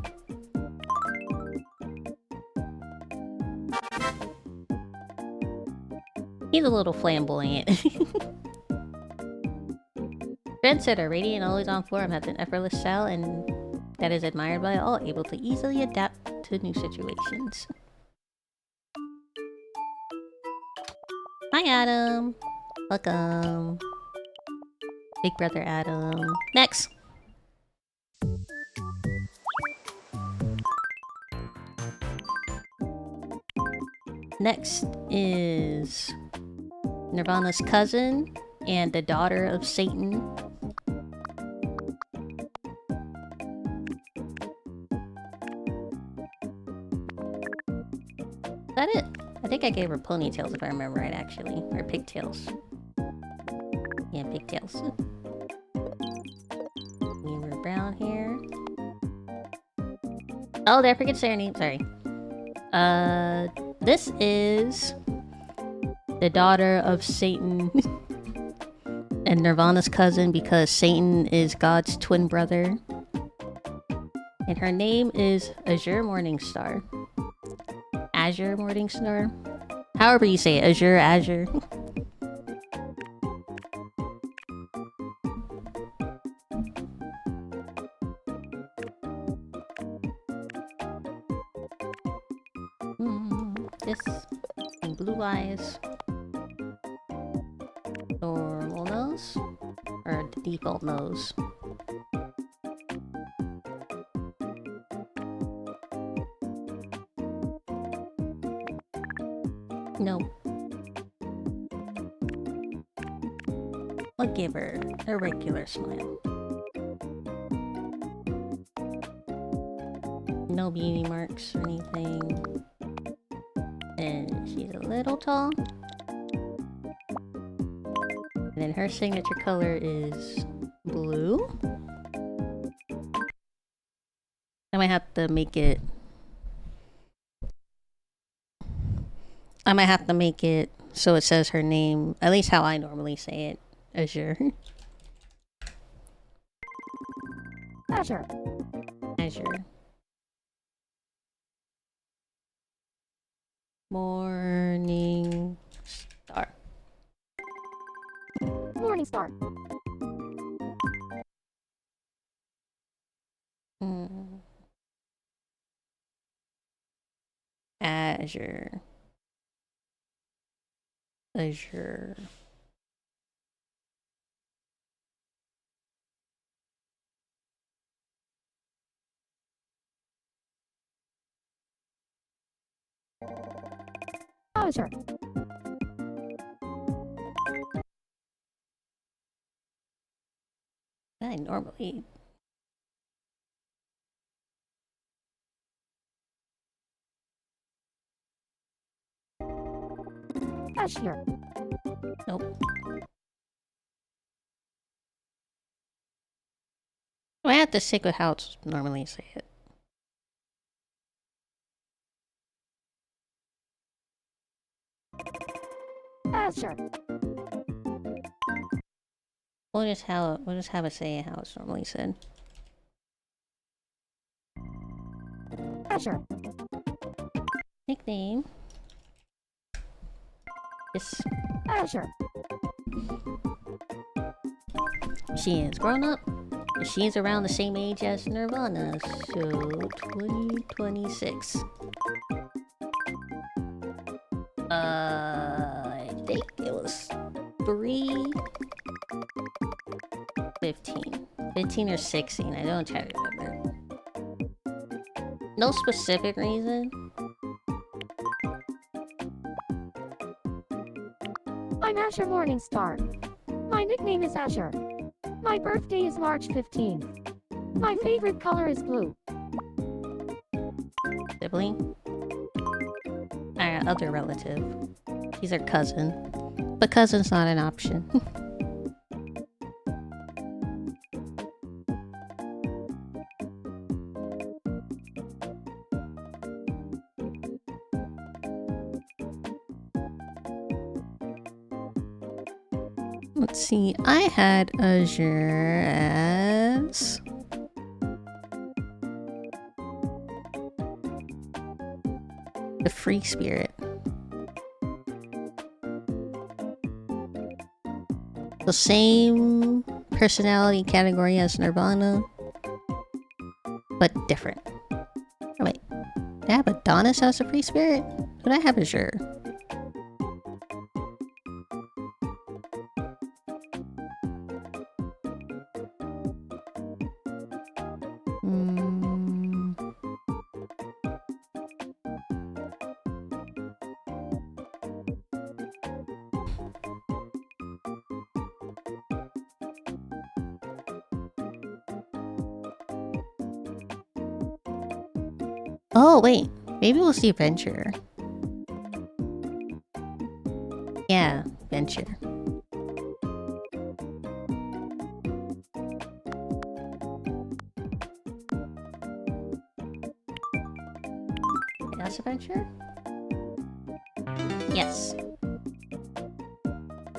He's a little flamboyant. Trendsetter, radiant, always on form, has an effortless style and that is admired by all, able to easily adapt to new situations. Hi, Adam. Welcome. Big brother Adam. Next. Next is Nirvana's cousin and the daughter of Satan. Is that it? I think I gave her ponytails if I remember right, actually. Or pigtails. Yeah, pigtails. You were brown hair. Oh, did I forget to say her name? Sorry. This is the daughter of Satan and Nirvana's cousin because Satan is God's twin brother. And her name is Azure Morningstar. Azure Morningstar? However you say it. Azure. This and blue eyes. Normal nose? Or the default nose? No. I'll give her a regular smile. No beauty marks or anything. And she's a little tall. And then her signature color is blue. I might have to make it... I might have to make it so it says her name, at least how I normally say it, Azure. Azure. Azure. Morning Star. Morningstar. Azure. Azure. Azure. I normally... Azure. Nope. I have to stick with how it's normally say it. Azure. We'll just have it say how it's normally said. Azure. Nickname. Yes. Azure. She is grown up. She is around the same age as Nirvana, so 2026. I think it was 15 or 16. I don't try to remember. No specific reason. I'm Azure Morningstar. My nickname is Azure. My birthday is March 15th. My favorite color is blue. Sibling? Other relative. He's her cousin. But cousin's not an option. Let's see, I had Azure as... the free spirit. The same personality category as Nirvana, but different. Oh wait, did I have Adonis as a free spirit? Did I have Azure? Oh wait, maybe we'll see Venture. Yeah, Venture. That's Adventure? Yes.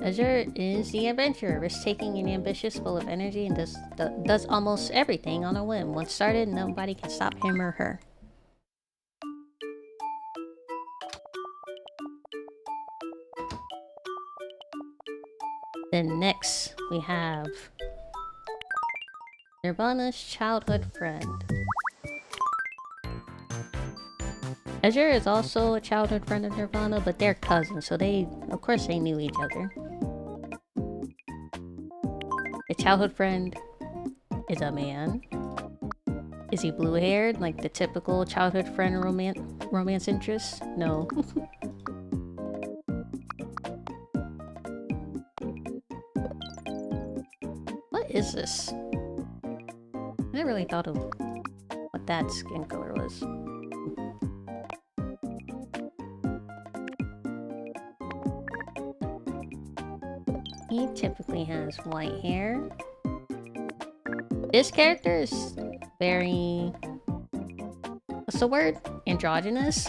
Azure is the adventurer, risk-taking and ambitious, full of energy, and does almost everything on a whim. Once started, nobody can stop him or her. Then next, we have Nirvana's childhood friend. Azure is also a childhood friend of Nirvana, but they're cousins, so of course they knew each other. The childhood friend is a man. Is he blue-haired, like the typical childhood friend romance interest? No. What is this? I never really thought of what that skin color was. He typically has white hair. This character is very... what's the word? Androgynous?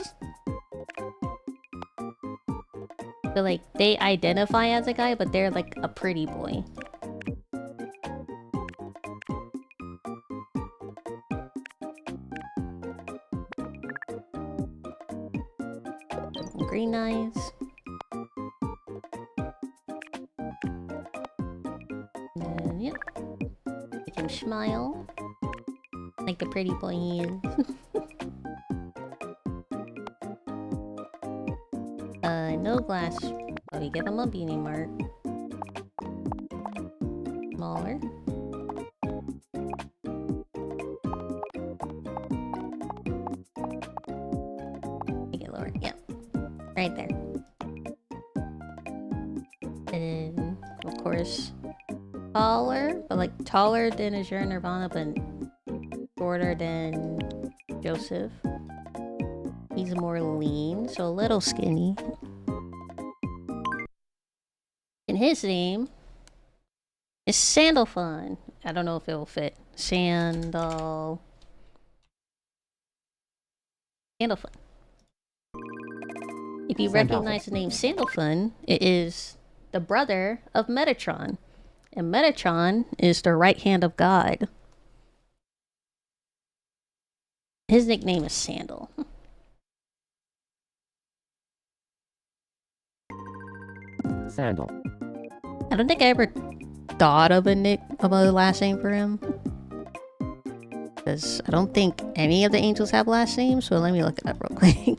So like, they identify as a guy, but they're like a pretty boy. Green eyes. And yep. Make him smile. Like the pretty boy he is. No glass. Oh, we give him a beanie mark. Smaller. Make it lower. Yeah. Right there. And then, of course, taller, but like taller than Azure and Nirvana, but shorter than Joseph. He's more lean, so a little skinny. And his name is Sandalfun. I don't know if it will fit. Sandalfun. If you recognize the name Sandalfun, it is the brother of Metatron. And Metatron is the right hand of God. His nickname is Sandal. Sandal. I don't think I ever thought of a last name for him. Because I don't think any of the angels have last names, so let me look it up real quick.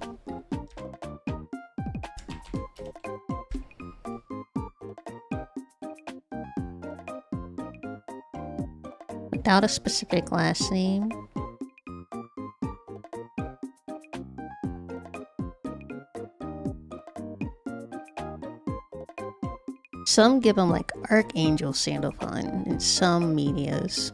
Without a specific last name. Some give him like Archangel Sandalfun in some medias.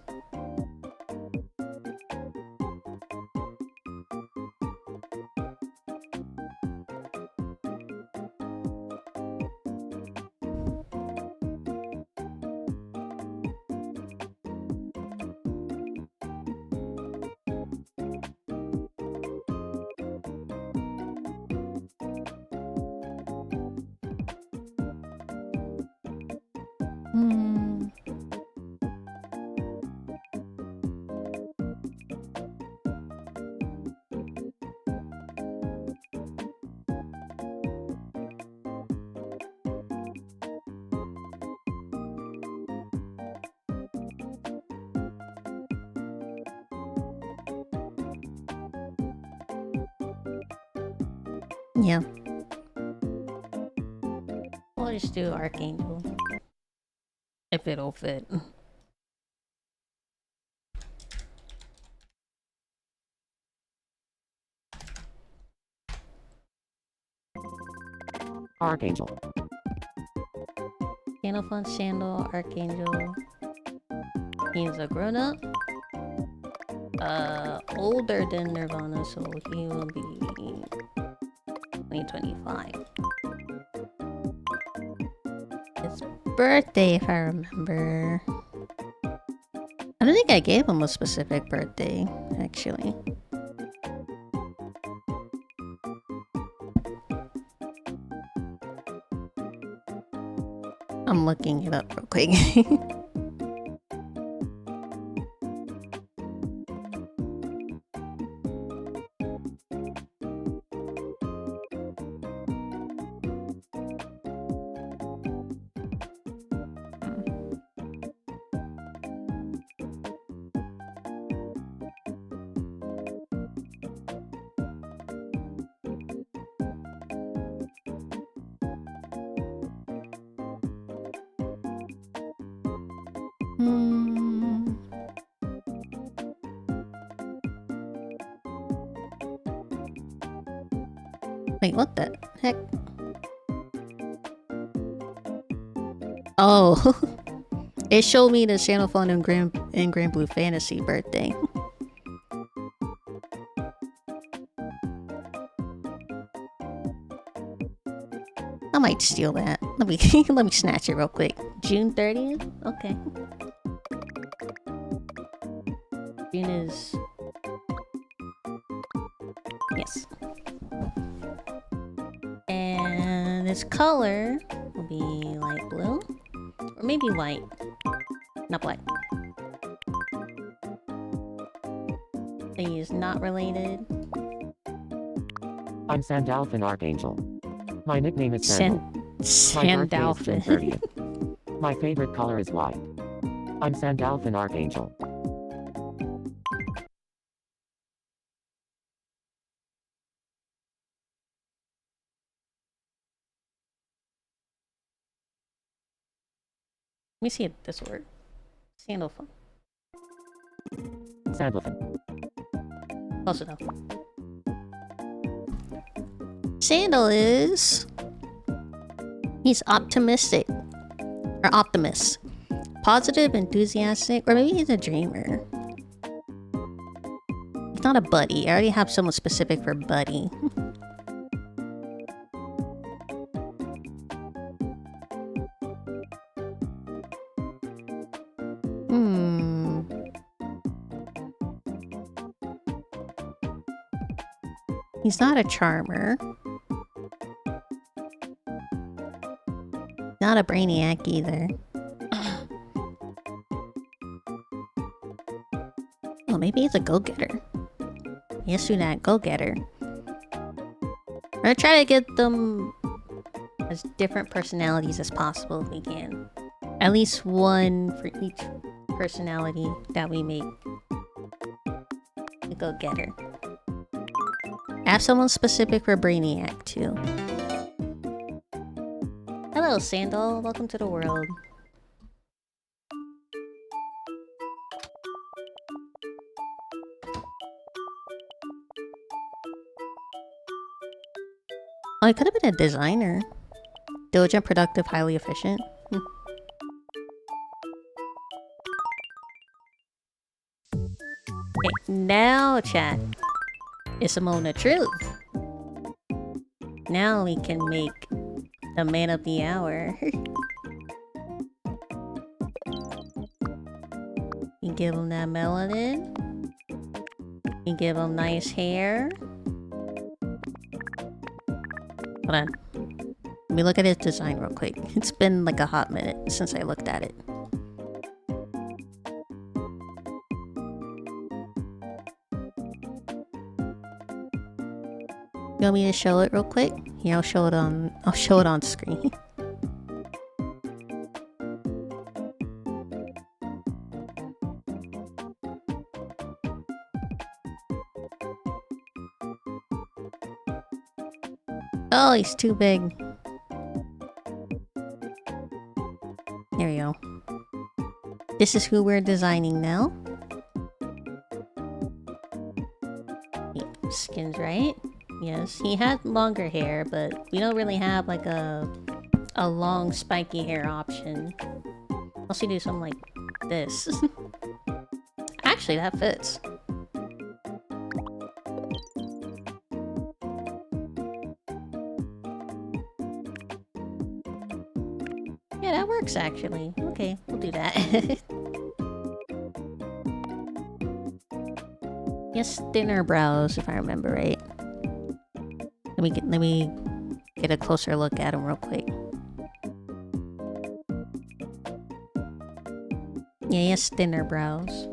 Hmm. Yeah. We'll just do Archangel. If it'll fit. Archangel. Candlefont Sandal, Archangel. He's a grown-up. Older than Nirvana, so he will be 2025. His birthday, if I remember. I don't think I gave him a specific birthday, actually. I'm looking it up real quick. Hmm. Wait, what the heck? Oh, it showed me the Channel Fun and Grand Blue Fantasy birthday. I might steal that. Let me let me snatch it real quick. June 30th? Okay. June is... Yes. And its color will be light blue. Or maybe white. Not black. He is not related. I'm Sandalphon Archangel. My nickname is Sandal. My birthday is June Sandalphon. 30th. My favorite color is white. I'm Sandalphon Archangel. Let me see this word. Sandalphon. Sandalphon. Close enough. Sandal is... He's optimistic. Or optimist. Positive, enthusiastic, or maybe he's a dreamer. He's not a buddy. I already have someone specific for buddy. He's not a charmer. Not a brainiac either. Oh, maybe he's a go-getter. Yes, do that. Go-getter. We're gonna try to get them as different personalities as possible if we can. At least one for each personality that we make. A go-getter. I have someone specific for Brainiac too. Hello, Sandal. Welcome to the world. Oh, I could have been a designer. Diligent, productive, highly efficient. Okay, now chat. It's a moment of truth. Now we can make the man of the hour. You give him that melanin. You give him nice hair. Hold on. Let me look at his design real quick. It's been like a hot minute since I looked at it. You want me to show it real quick? Yeah, I'll show it on screen. Oh, he's too big. There we go. This is who we're designing now. Skin's right. Yes, he had longer hair, but we don't really have like a long spiky hair option. Unless you do something like this. Actually, that fits. Yeah, that works actually. Okay, we'll do that. Yes, thinner brows, if I remember right. Let me get a closer look at him real quick. Yeah, he has thinner brows.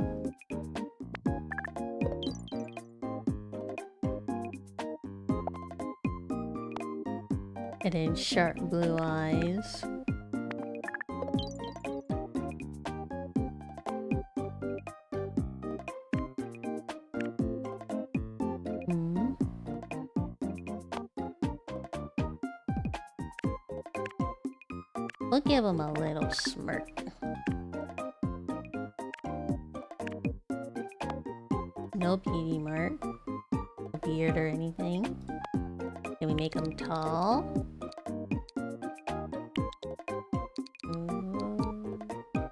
And then sharp blue eyes. We'll give him a little smirk. No beauty mark. No beard or anything. Can we make him tall?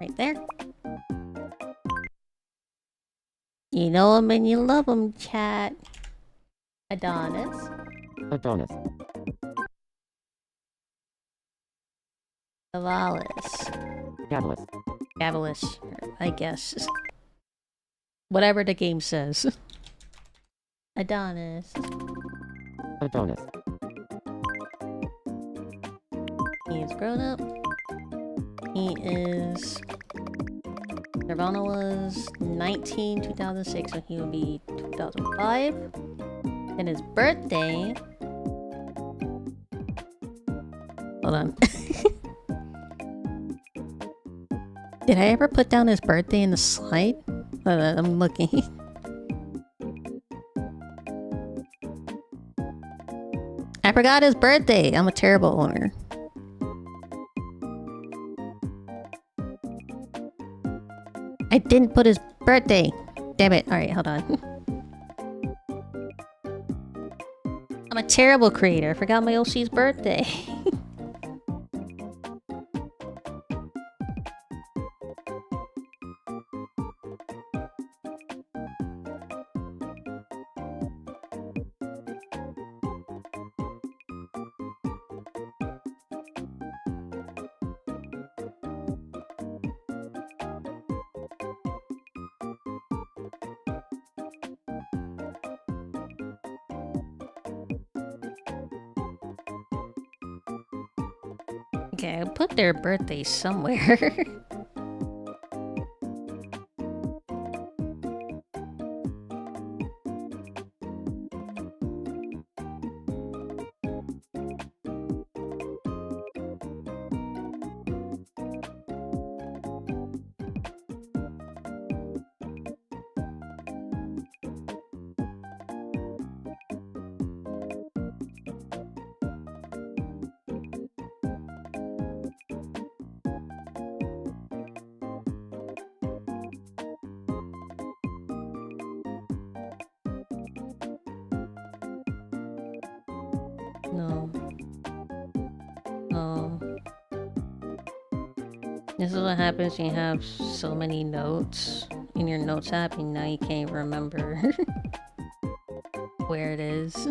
Right there. You know him and you love him, chat. Adonis. Adonis. Gavalis. Gavalis, I guess. Whatever the game says. Adonis. Adonis. He is grown up. He is... Nirvana was 19, 2006, so he would be 2005. And his birthday... Hold on. Did I ever put down his birthday in the slide? I'm looking. I forgot his birthday. I'm a terrible owner. I didn't put his birthday. Damn it. Alright, hold on. I'm a terrible creator. I forgot my Yoshi's birthday. Okay, I put their birthday somewhere. No. Oh. This is what happens when you have so many notes in your notes app and now you can't remember where it is.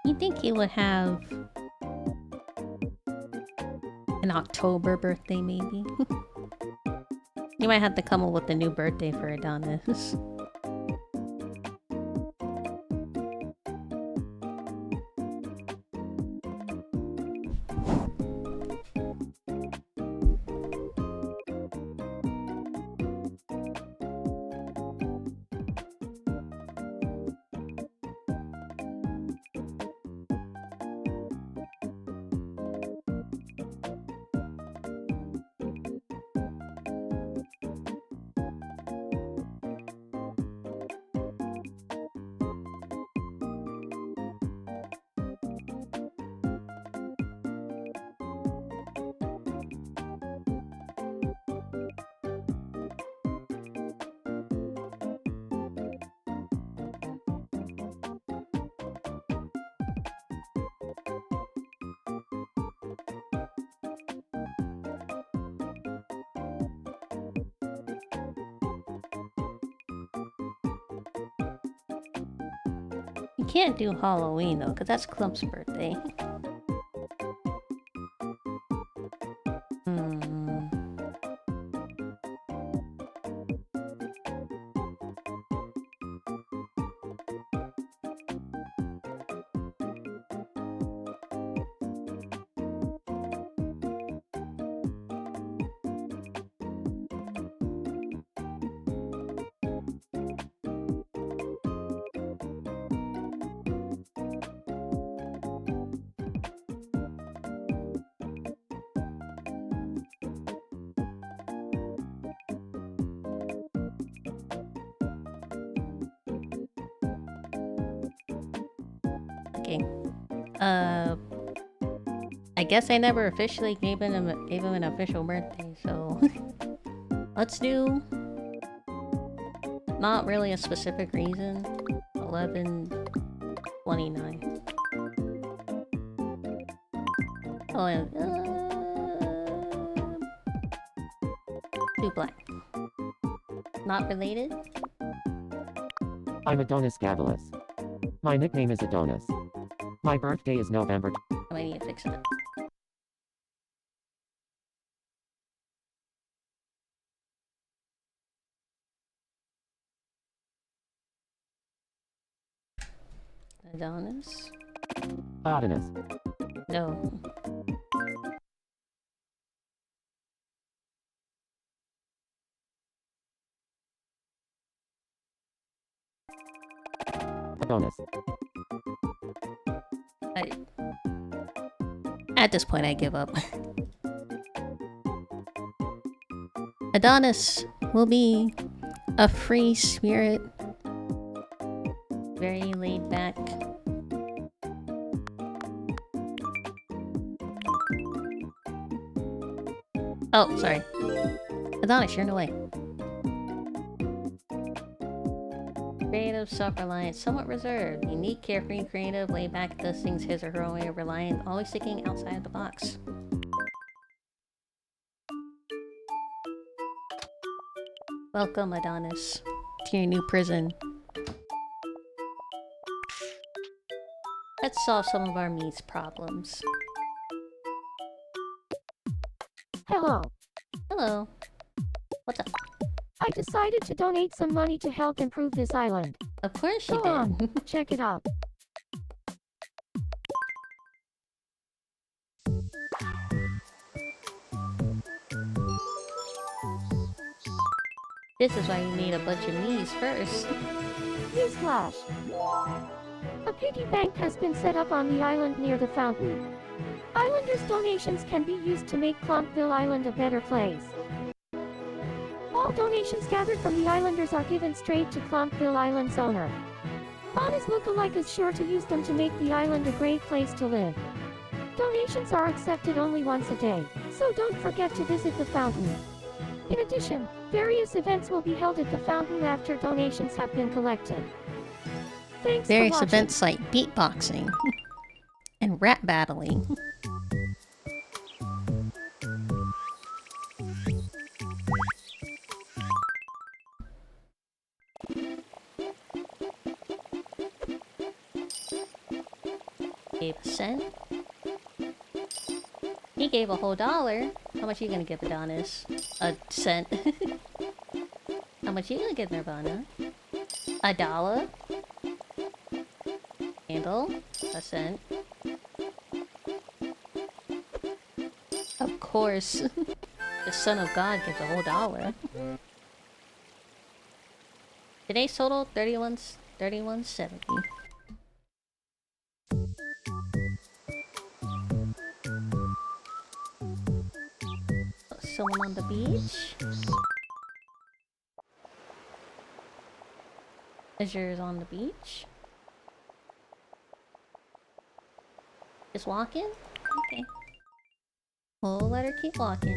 You think he would have an October birthday, maybe? You might have to come up with a new birthday for Adonis. You can't do Halloween though, because that's Clump's birthday. Hmm. Okay. I guess I never officially gave him an official birthday, so let's do not really a specific reason. 11/29. Oh, and, do black. Not related? I'm Adonis Gabalus. My nickname is Adonis. My birthday is November. I need to fix that. Adonis? Adonis. No. Adonis. At this point, I give up. Adonis will be a free spirit. Very laid back. Oh, sorry. Adonis, you're in the way. Creative, self-reliant, somewhat reserved. Unique, carefree, creative, laid back, does things his or her own way, reliant, always thinking outside the box. Welcome, Adonis, to your new prison. Let's solve some of our meat's problems. Hello. Hello. What's up? I decided to donate some money to help improve this island. Of course you Go did. on, check it out. This is why you need a bunch of me's first. Newsflash. A piggy bank has been set up on the island near the fountain. Islanders' donations can be used to make Clonkville Island a better place. All donations gathered from the islanders are given straight to Clonkville Island's owner. Bonus lookalike is sure to use them to make the island a great place to live. Donations are accepted only once a day, so don't forget to visit the fountain. In addition, various events will be held at the fountain after donations have been collected. Thanks Various for watching. events like beatboxing and rap battling. He gave a whole $1. How much you gonna give Adonis? A cent. How much you gonna give Nirvana? $1. Candle. A cent. Of course. The Son of God gives a whole $1. Today's total 31.70. Someone on the beach. Azure's on the beach. Just walking? Okay. We'll let her keep walking.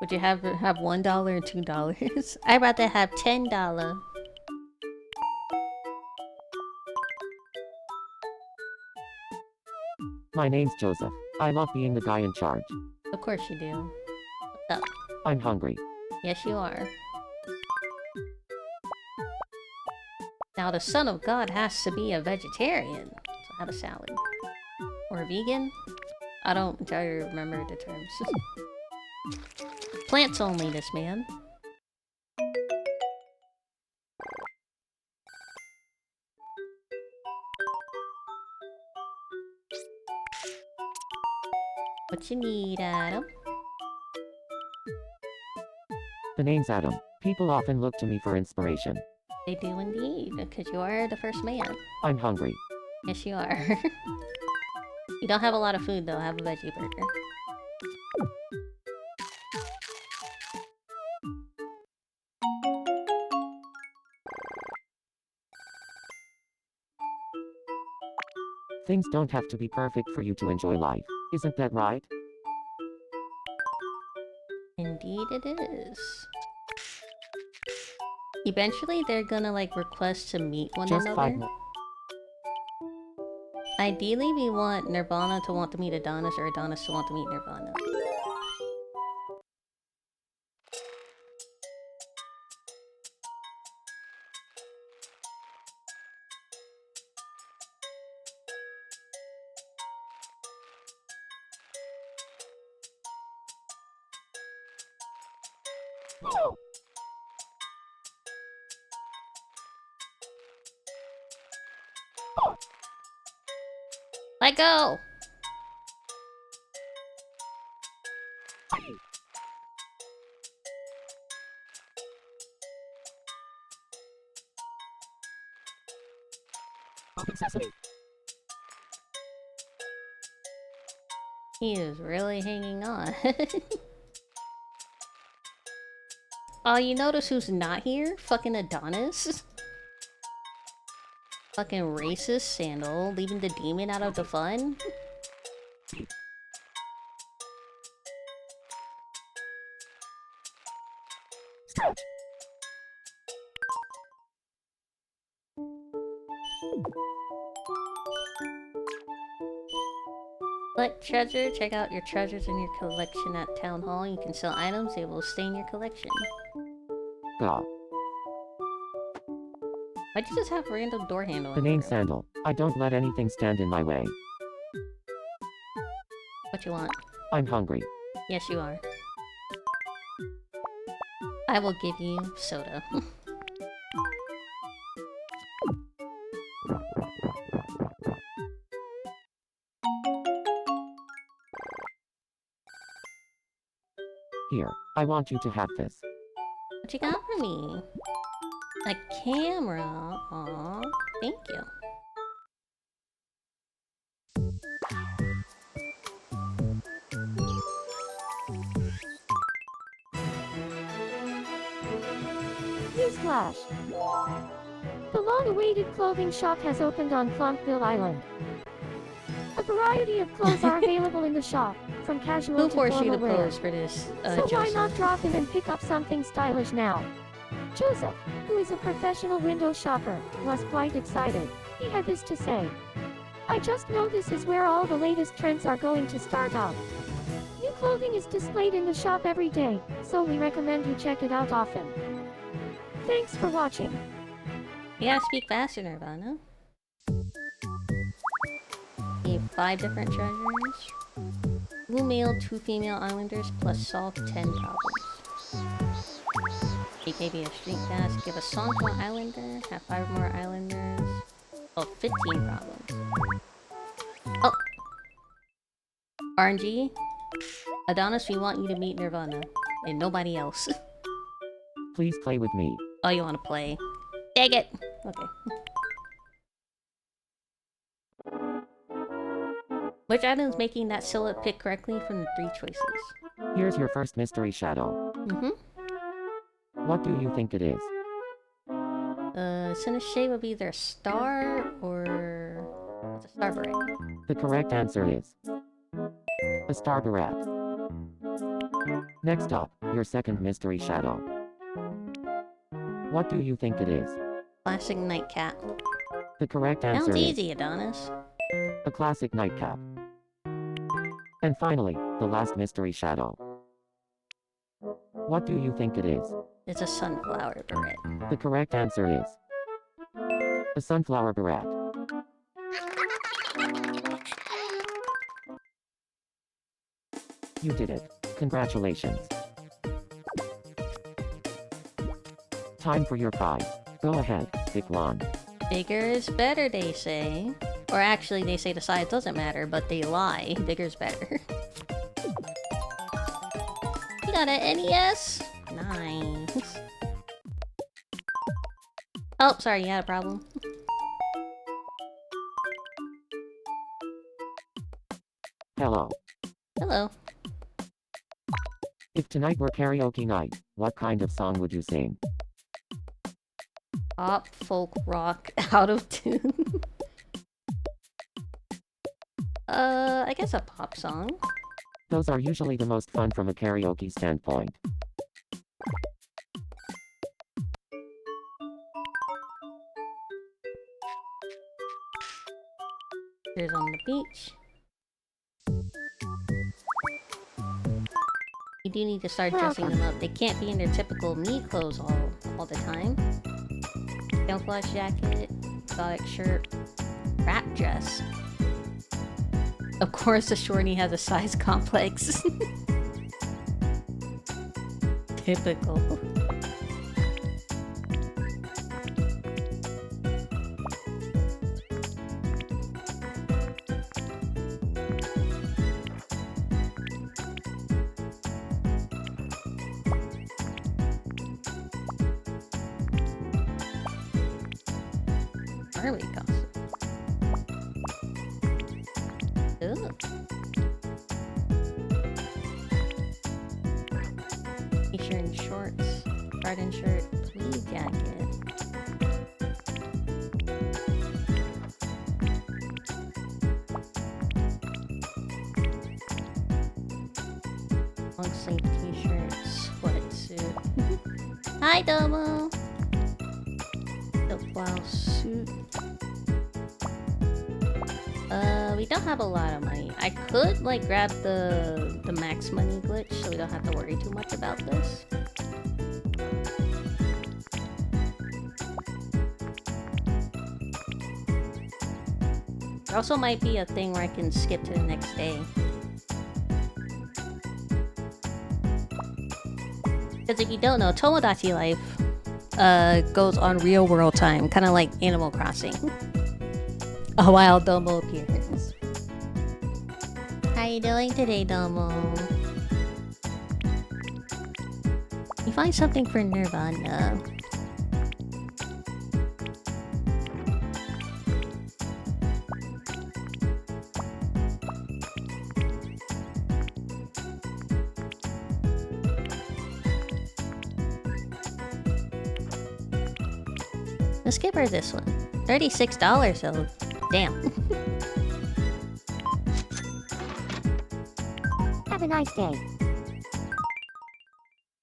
Would you have $1 or $2? I'd rather have $10. My name's Joseph. I love being the guy in charge. Of course you do. What's up? I'm hungry. Yes, you are. Now, the Son of God has to be a vegetarian to have a salad. Or a vegan? I don't entirely remember the terms. Plants only, this man. What you need, Adam? The name's Adam. People often look to me for inspiration. They do indeed, because you are the first man. I'm hungry. Yes, you are. You don't have a lot of food, though. Have a veggie burger. Things don't have to be perfect for you to enjoy life. Isn't that right? Indeed it is. Eventually, they're gonna, like, request to meet one Just 5 another. more. Ideally, we want Nirvana to want to meet Adonis, or Adonis to want to meet Nirvana. Let go! He is really hanging on. Oh, you notice who's not here? Fucking Adonis. Fucking racist Sandal, leaving the demon out of the fun. But treasure, check out your treasures in your collection at Town Hall. You can sell items, they will stay in your collection. Gah. Why'd you just have random door handle? The name's Sandal. I don't let anything stand in my way. What you want? I'm hungry. Yes, you are. I will give you soda. Here, I want you to have this. What you got for me? A camera? Aw, thank you. Newsflash! The long-awaited clothing shop has opened on Clonkville Island. A variety of clothes are available in the shop, from casual Who to forced you formal to wear. pose for this, So why Joseph? not drop in and pick up something stylish now? Joseph, who is a professional window shopper, was quite excited. He had this to say. I just know this is where all the latest trends are going to start out. New clothing is displayed in the shop every day, so we recommend you check it out often. Thanks for watching. You gotta speak faster, Nirvana. If 5 different treasures. 2 male, 2 female islanders plus solve 10 problems. Make maybe a street pass, give a song to an islander, have 5 more islanders. Oh, 15 problems. Oh! RNG? Adonis, we want you to meet Nirvana. And nobody else. Please play with me. Oh, you want to play? Dang it! Okay. Which item is making that silhouette pick correctly from the 3 choices? Here's your first mystery shadow. What do you think it is? It's in the shape of either a star or... It's a star beret. The correct answer is a star beret. Next up, your second mystery shadow. What do you think it is? Classic nightcap. The correct answer Sounds is easy, Adonis. a classic nightcap. And finally, the last mystery shadow. What do you think it is? It's a sunflower beret. The correct answer is a sunflower beret. You did it. Congratulations. Time for your prize. Go ahead, pick one. Bigger is better, they say. Or actually, they say the size doesn't matter, but they lie. Bigger's better. You got an NES? Nice. Oh, sorry, you had a problem. Hello. Hello. If tonight were karaoke night, what kind of song would you sing? Pop, folk, rock, out of tune. I guess a pop song. Those are usually the most fun from a karaoke standpoint. There's on the beach. You do need to start dressing them up. They can't be in their typical me clothes all the time. Camouflage jacket, exotic shirt, wrap dress. Of course, the shorty has a size complex. Typical. Barbie costume. Ooh. T-shirt and shorts, garden shirt, tweed jacket. Long sleeve t-shirt, sweatsuit. Hi, Domo! Silk blouse, suit. We don't have a lot of money. I could, like, grab the max money glitch so we don't have to worry too much about this. There also might be a thing where I can skip to the next day. Because if you don't know, Tomodachi Life goes on real world time, kind of like Animal Crossing. A wild Domo appears. How you doing today, Domo? You find something for Nirvana. Let's give her this one. $36 though. Damn. Have a nice day.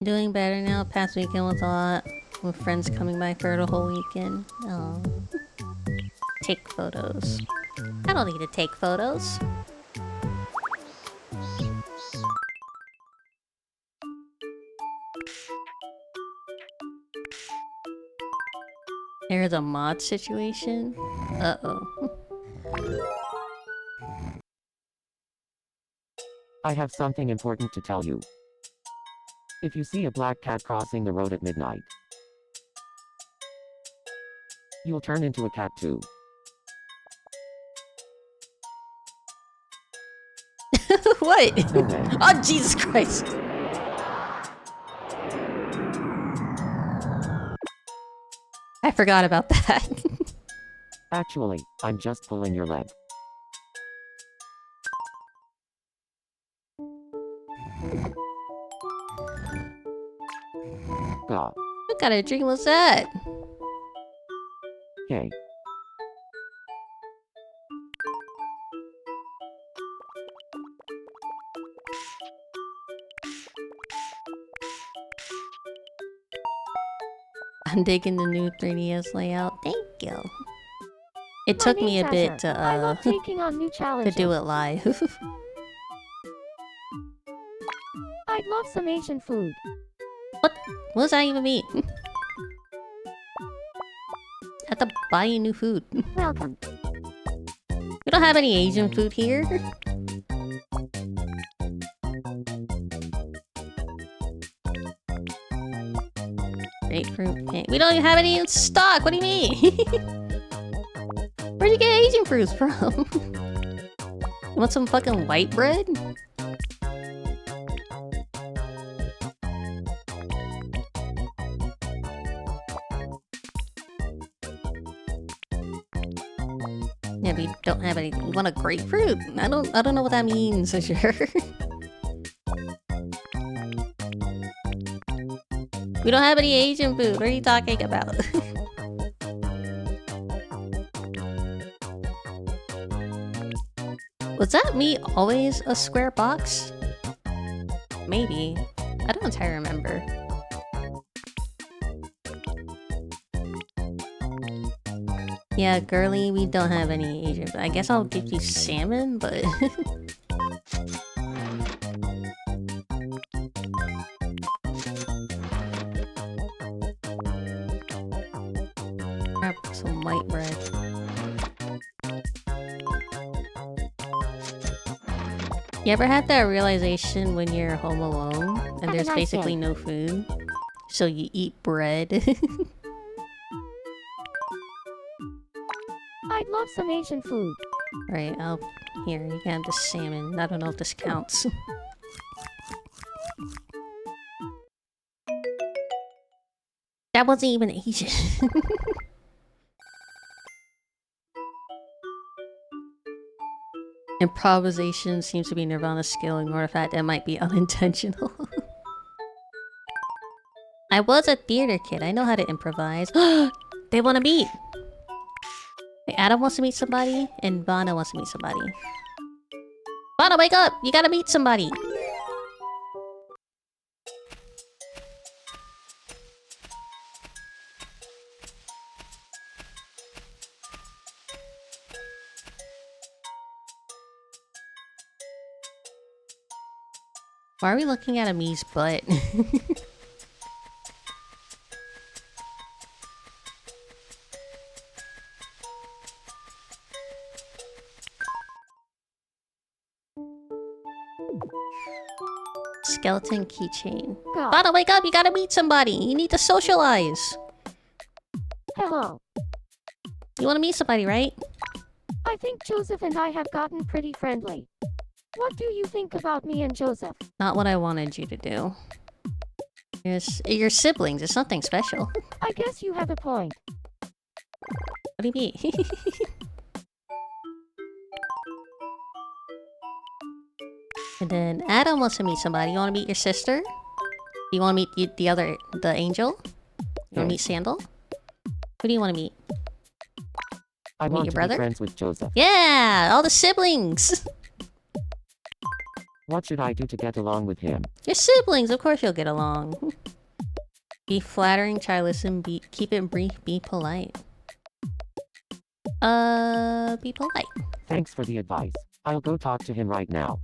Doing better now. Past weekend was a lot. With friends coming by for the whole weekend. Oh. Take photos. I don't need to take photos. There's a mod situation? Uh-oh. I have something important to tell you. If you see a black cat crossing the road at midnight, you'll turn into a cat too. What? No way. Oh, Jesus Christ. I forgot about that. Actually, I'm just pulling your leg. Gah. What kind of dream was that? Hey. I'm digging the new 3DS layout. Thank you. It My took me name's a bit Azure. I love to taking on new to challenges. do it live. I'd love some Asian food. What does that even mean? I have to buy you new food. Welcome. We don't have any Asian food here. Grapefruit paint. We don't even have any in stock. What do you mean? Where'd you get Asian fruits from? You want some fucking white bread? Yeah, we don't have anything. You want a grapefruit? I don't know what that means, sure. We don't have any Asian food. What are you talking about? Was that meat always a square box? Maybe. I don't entirely remember. Yeah, girly, we don't have any Asian food. I guess I'll give you salmon, but... Grab some white bread. You ever had that realization when you're home alone and there's basically no food? So you eat bread? I'd love some Asian food. Right, here, you can have the salmon. I don't know if this counts. That wasn't even Asian. Improvisation seems to be Nirvana's skill, ignore the fact that might be unintentional. I was a theater kid, I know how to improvise. They want to meet! Wait, Adam wants to meet somebody, and Vana wants to meet somebody. Vana, wake up! You gotta meet somebody! Why are we looking at Ami's butt? Skeleton keychain. God. Vana, wake up! You gotta meet somebody! You need to socialize! Hello. You wanna meet somebody, right? I think Joseph and I have gotten pretty friendly. What do you think about me and Joseph? Not what I wanted you to do. You're siblings, it's nothing special. I guess you have a point. What do you mean? And then Adam wants to meet somebody. You want to meet your sister? You want to meet the angel? You want to meet Sandal? Who do you want to meet? I Meet want your to brother? be friends with Joseph. Yeah! All the siblings! What should I do to get along with him? Your siblings! Of course you'll get along. Be flattering, try listen, keep it brief, be polite. Be polite. Thanks for the advice. I'll go talk to him right now.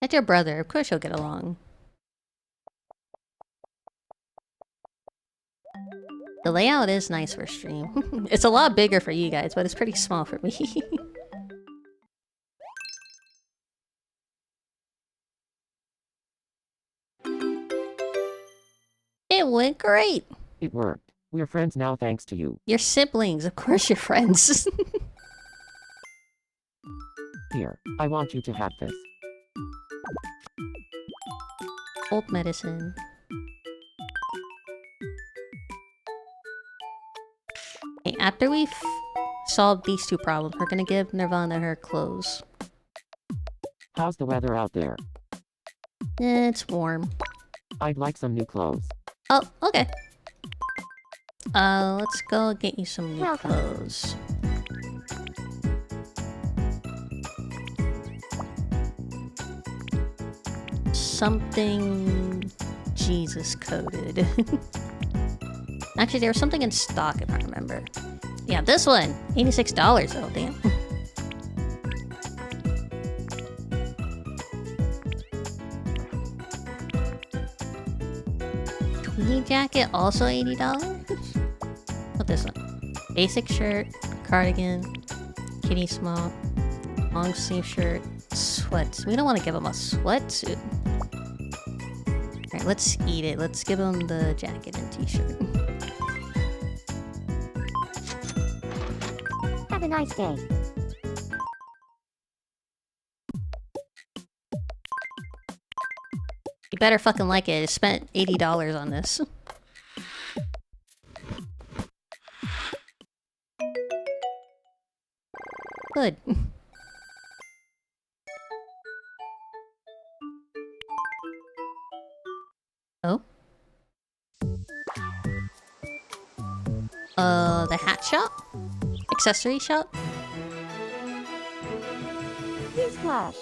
That's your brother, of course you'll get along. The layout is nice for stream. It's a lot bigger for you guys, but it's pretty small for me. It went great. It worked. We're friends now thanks to you. Your siblings, of course you're friends. Here, I want you to have this. Old medicine. Okay, after we've solved these two problems, we're gonna give Nirvana her clothes. How's the weather out there? It's warm. I'd like some new clothes. Oh, okay. Let's go get you some new Welcome. clothes. Something Jesus coded. Actually, there was something in stock if I remember. Yeah, this one. $86 though, damn. Tweed jacket, also $80? What this one? Basic shirt, cardigan, kitty small, long sleeve shirt, sweats. We don't want to give him a sweatsuit. Alright, let's eat it. Let's give him the jacket and t-shirt. Have a nice day. You better fucking like it. I spent $80 on this. Good. Oh? The hat shop? Accessory shop? Newsflash.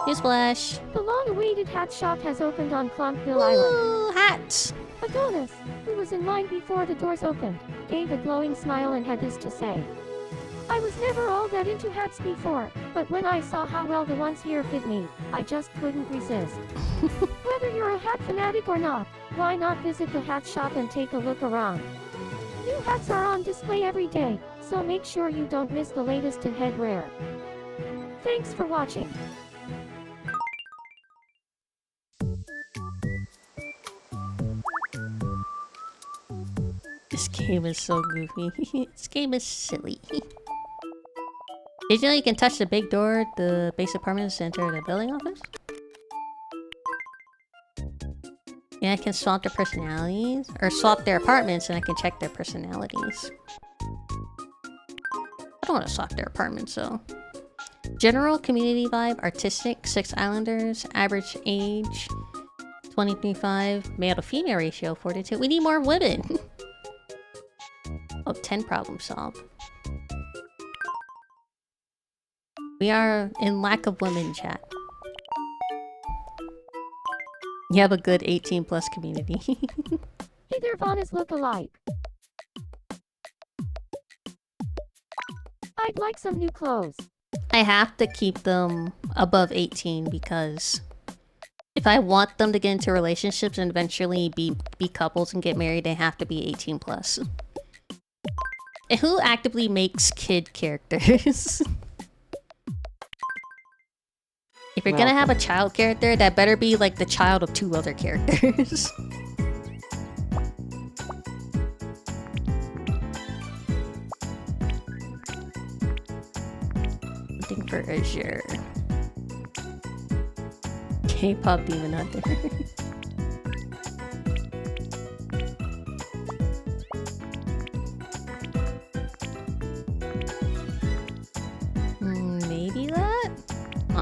Newsflash. The long-awaited hat shop has opened on Clonkville Island. Ooh, hats! Adonis, who was in line before the doors opened, gave a glowing smile and had this to say. I was never all that into hats before, but when I saw how well the ones here fit me, I just couldn't resist. Whether you're a hat fanatic or not, why not visit the hat shop and take a look around? New hats are on display every day, so make sure you don't miss the latest in headwear. Thanks for watching. This game is so goofy. This game is silly. Did you know you can touch the big door at the base apartments to enter the building office? Yeah, I can swap their personalities. Or swap their apartments and I can check their personalities. I don't want to swap their apartments though. General community vibe, artistic, 6 islanders, average age 23.5, male to female ratio 42. We need more women! Oh, 10 problem solved. We are in lack of women, chat. You have a good 18 plus community. Hey there, Vanas look alike. I'd like some new clothes. I have to keep them above 18 because if I want them to get into relationships and eventually be couples and get married, they have to be 18 plus. And who actively makes kid characters? If you're gonna have a child character, that better be like the child of 2 other characters. Looking for Azure. K-pop Demon Hunter. Maybe that?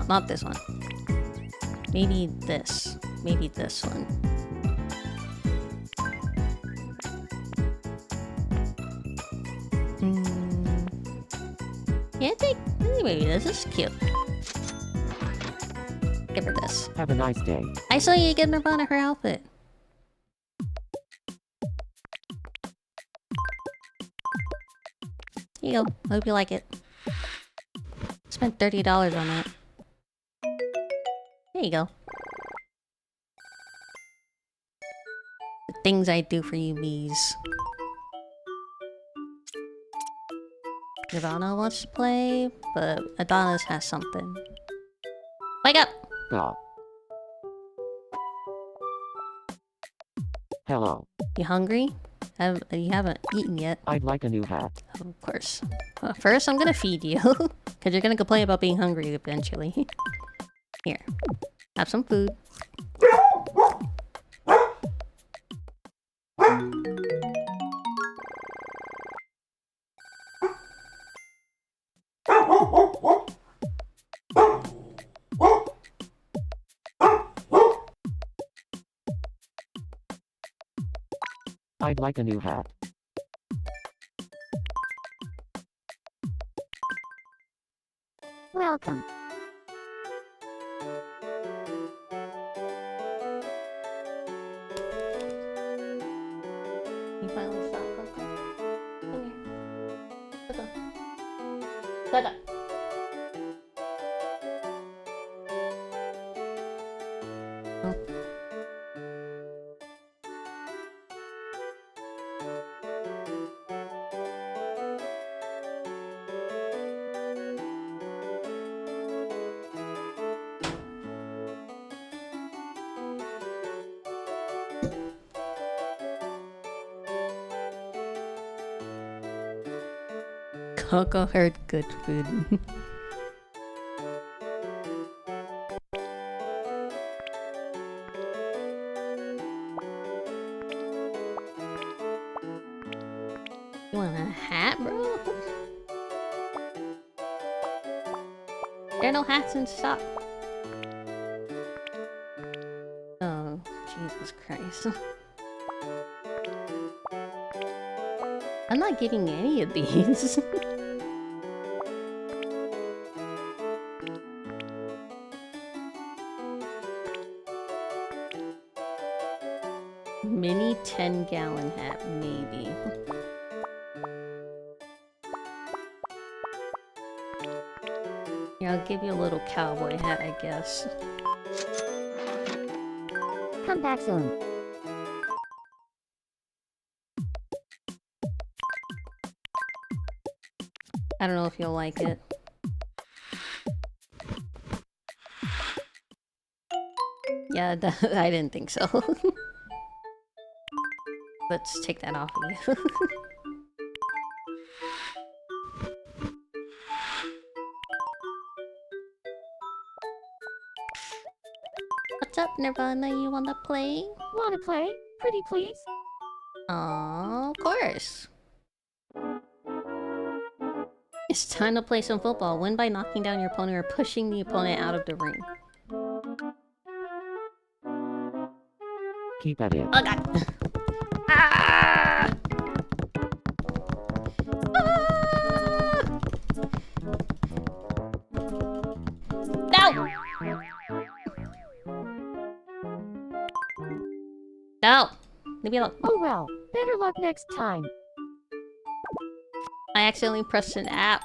Not this one. Maybe this. Maybe this one. Yeah, I think maybe this is cute. Give her this. Have a nice day. I saw you give Nirvana her outfit. Here you go. I hope you like it. Spent $30 on that. There you go. The things I do for you bees. Nirvana wants to play, but Adonis has something. Wake up! Go. Hello. You hungry? You haven't eaten yet. I'd like a new hat. Of course. First, I'm gonna feed you. Because you're gonna complain about being hungry eventually. Here. Have some food. I'd like a new hat. Welcome. You finally stop, Coco? Come here. Coco. Coco. Oh. Coco heard good food. You want a hat, bro? There are no hats in stock. Oh, Jesus Christ. I'm not getting any of these. Mini 10-gallon hat, maybe. Yeah, I'll give you a little cowboy hat, I guess. Come back soon. I don't know if you'll like it. Yeah, I didn't think so. Let's take that off of you. What's up, Nirvana? You wanna play? Wanna play? Pretty please? Of course. It's time to play some football. Win by knocking down your opponent or pushing the opponent out of the ring. Keep at it. Oh god! Ah! No! No! Leave me alone. Oh well, better luck next time. I accidentally pressed an app.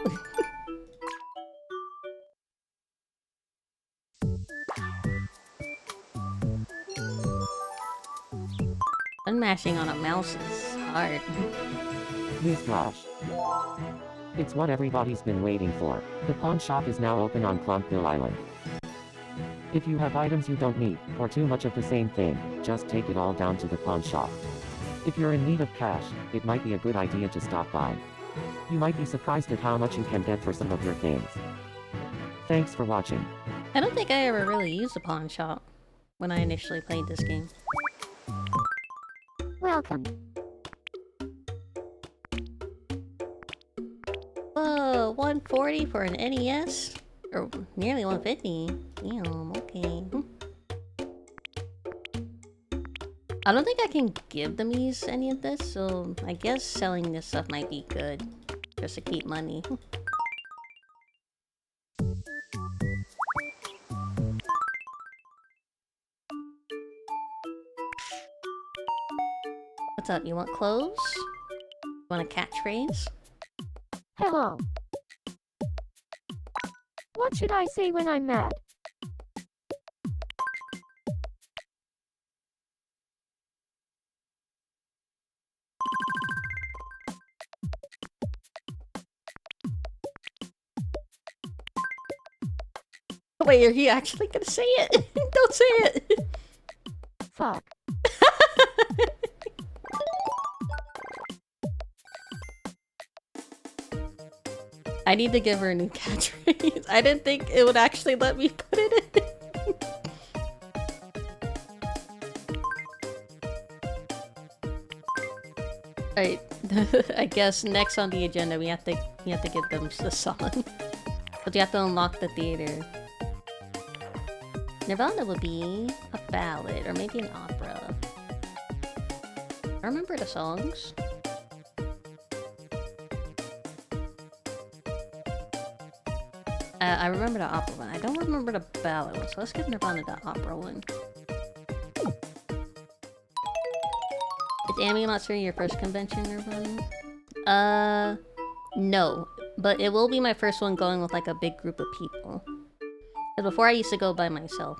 Unmashing on a mouse is hard. Newsflash. It's what everybody's been waiting for. The pawn shop is now open on Clonkville Island. If you have items you don't need, or too much of the same thing, just take it all down to the pawn shop. If you're in need of cash, it might be a good idea to stop by. You might be surprised at how much you can get for some of your things. Thanks for watching. I don't think I ever really used a pawn shop when I initially played this game. Welcome. Whoa, 140 for an NES? Or nearly 150. Damn, okay. I don't think I can give the Miis any of this, so I guess selling this stuff might be good. Just to keep money. What's up? You want clothes? You want a catchphrase? Hello. What should I say when I'm mad? Wait, are you actually gonna say it? Don't say it! Fuck. I need to give her a new catchphrase. I didn't think it would actually let me put it in. Alright, I guess next on the agenda we have to give them the song. But you have to unlock the theater. Nirvana would be a ballad or maybe an opera. I remember the songs. I remember the opera one. I don't remember the ballad one, so let's give Nirvana the opera one. Is AnimeMatsuri your first convention, Nirvana? No. But it will be my first one going with like a big group of people. Because before I used to go by myself.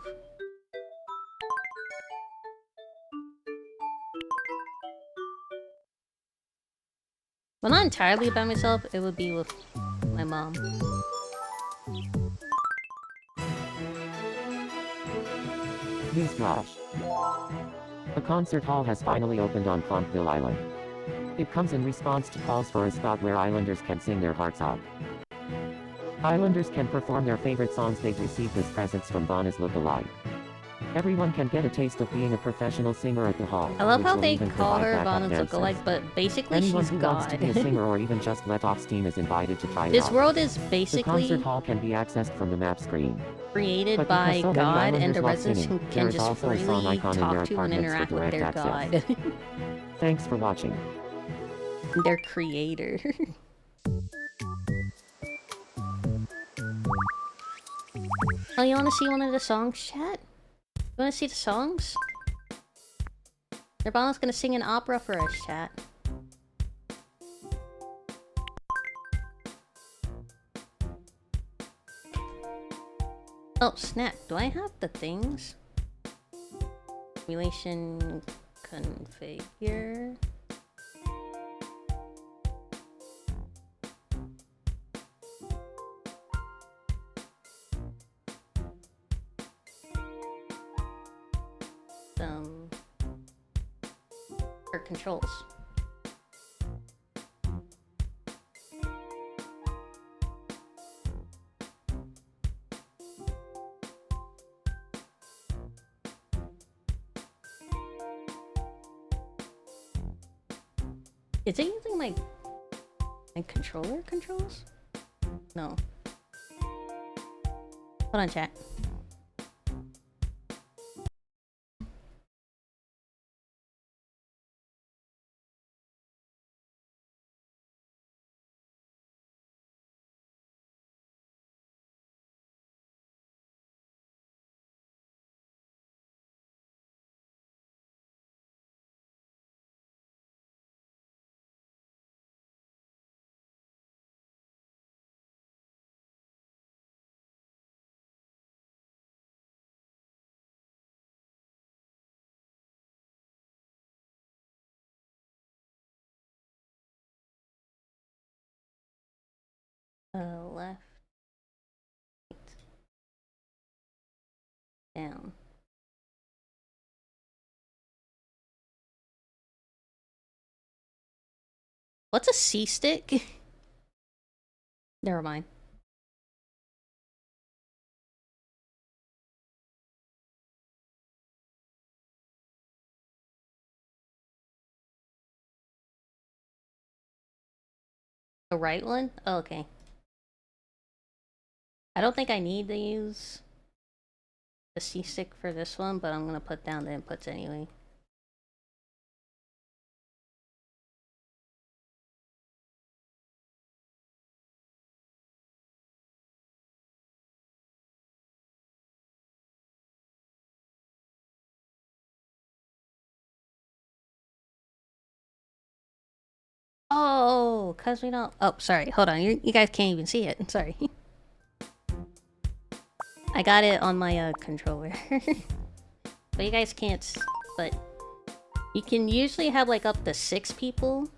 Well, not entirely by myself, it would be with my mom. Newsflash. A concert hall has finally opened on Clonkville Island. It comes in response to calls for a spot where Islanders can sing their hearts out. Islanders can perform their favorite songs they've received as presents from Bonna's lookalike. Everyone can get a taste of being a professional singer at the hall. I love which how will they even call provide her backup Bonna's dancers. lookalike, but basically Anyone she's who wants to be a God. singer or even just let off steam is invited to try it This out. world is The basically concert hall can be accessed from the map screen. created But by because so many God, and Islanders the love residents singing, can there is just also a song freely icon in their talk to and apartments interact for with their direct access. God. Thanks for watching. Their creator. Oh, you wanna see one of the songs, chat? You wanna see the songs? Nirvana's gonna sing an opera for us, chat. Oh, snap. Do I have the things? Simulation configure. Or controls. Is it using my controller controls? No. Hold on, chat. Left. Down. What's a C stick? Never mind. The right one? Oh, okay. I don't think I need to use the C stick for this one, but I'm gonna put down the inputs anyway. Oh, cause we don't. Oh, sorry. Hold on. You guys can't even see it. Sorry. I got it on my controller, but you guys can't. But you can usually have like up to 6 people,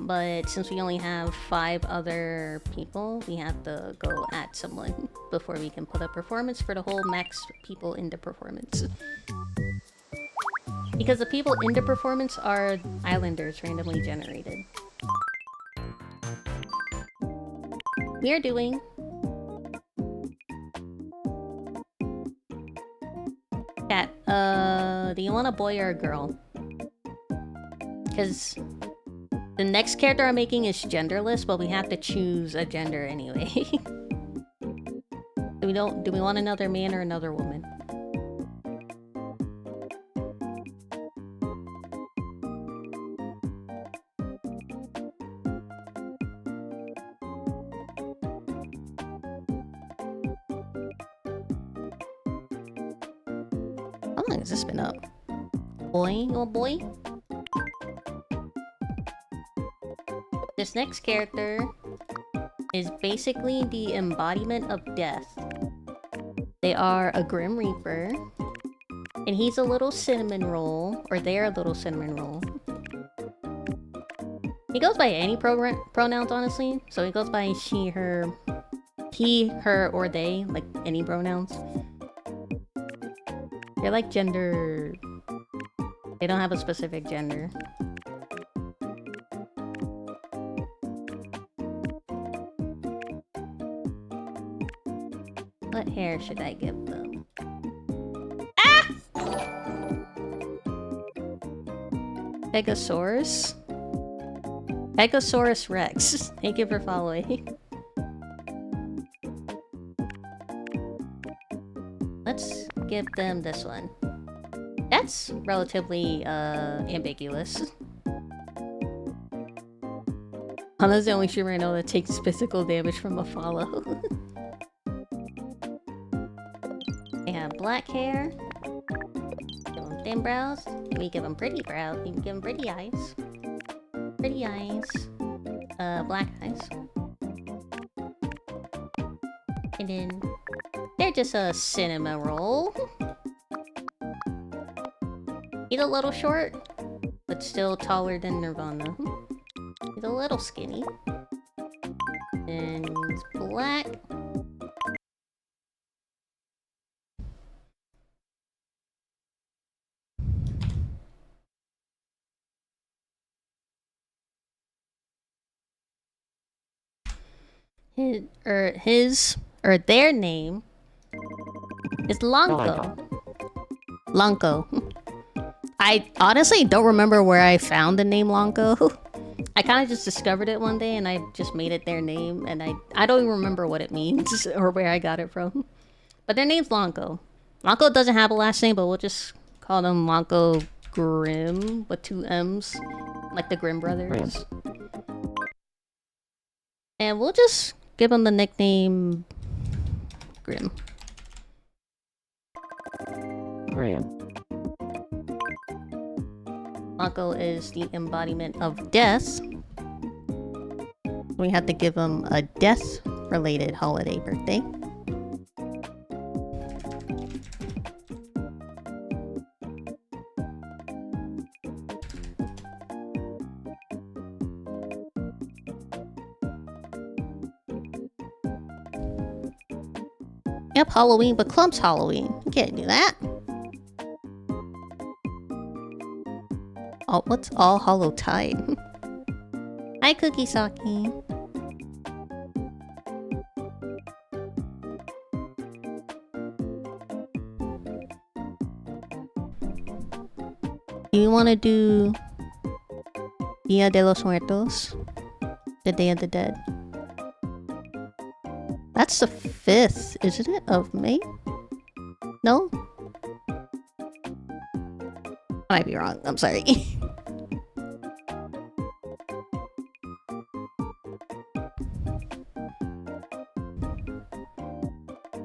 but since we only have 5 other people, we have to go at someone before we can put a performance for the whole max people in the performance. Because the people in the performance are islanders randomly generated. We are doing Cat, do you want a boy or a girl? Because the next character I'm making is genderless, but we have to choose a gender anyway. Do we want another man or another woman? How long has this been up? Boy? You want boy? This next character is basically the embodiment of death. They are a Grim Reaper, and he's a little cinnamon roll, or they're a little cinnamon roll. He goes by any pronouns, honestly. So he goes by she, her, he, her, or they, like any pronouns. They're like gender... They don't have a specific gender. What hair should I give them? Ah! Pegasaurus? Pegasaurus Rex. Thank you for following. Let's give them this one. That's relatively ambiguous. Hana's the only streamer I know that takes physical damage from a follow. They have black hair. Give them thin brows. We give them pretty brows. We can give them pretty eyes. Pretty eyes. Black eyes. And then they're just a cinema roll. He's a little short, but still taller than Nirvana. He's a little skinny. And he's black. Their name is Lanko. Lanko. I honestly don't remember where I found the name Lanko. I kind of just discovered it one day and I just made it their name, and I don't even remember what it means or where I got it from. But their name's Lanko. Lanko doesn't have a last name, but we'll just call them Lanko Grimm with 2 M's, like the Grimm brothers. And we'll just give them the nickname Grimm. Grimm. Lanko is the embodiment of death. We have to give him a death-related holiday birthday. Yep, Halloween, but Clump's Halloween. You can't do that. Oh, what's All Hollow Tide? Hi, Cookie Saki. Do you want to do Dia de los Muertos? The Day of the Dead? That's the 5th, isn't it, of May? No? I might be wrong. I'm sorry.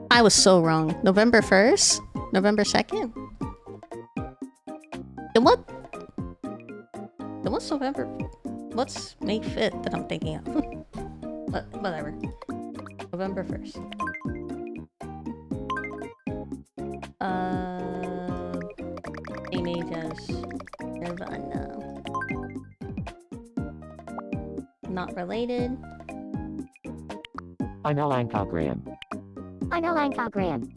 I was so wrong. November 1st? November 2nd? Then what? Then what's November? What's May 5th that I'm thinking of? But whatever. November 1st. Same age as Nirvana. not related. I'm Elanka Graham. I'm Elanka Graham.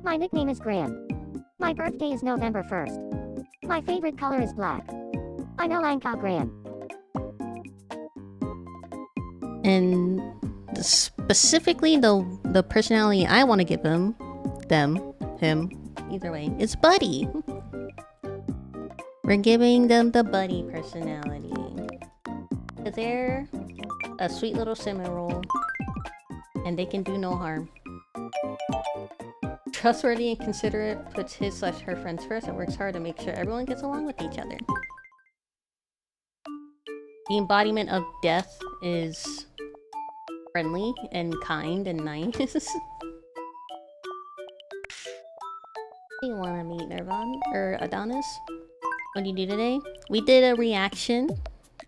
My nickname is Graham. My birthday is November 1st. My favorite color is black. I'm Elanka Graham. And specifically the personality I want to give him, him, either way, is Buddy. We're giving them the Buddy personality. They're a sweet little cinnamon roll, and they can do no harm. Trustworthy and considerate, puts his/her friends first, and works hard to make sure everyone gets along with each other. The embodiment of death is friendly and kind and nice. Do you want to meet Nirvana or Adonis? What do you do today? We did a reaction,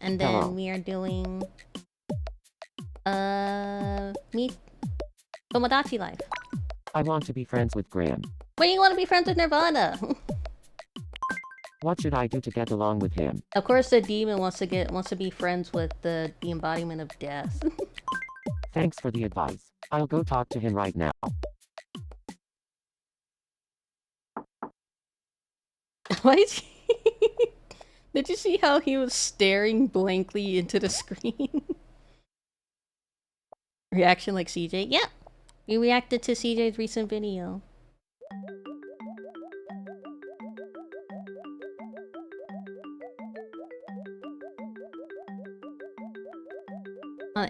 and then Hello. we are doing meet Tomodachi Life. I want to be friends with Graham. When do you want to be friends with Nirvana? What should I do to get along with him? Of course, the demon wants to be friends with the embodiment of death. Thanks for the advice. I'll go talk to him right now. Why did you... Did you see how he was staring blankly into the screen? Reaction like CJ? Yeah! We reacted to CJ's recent video.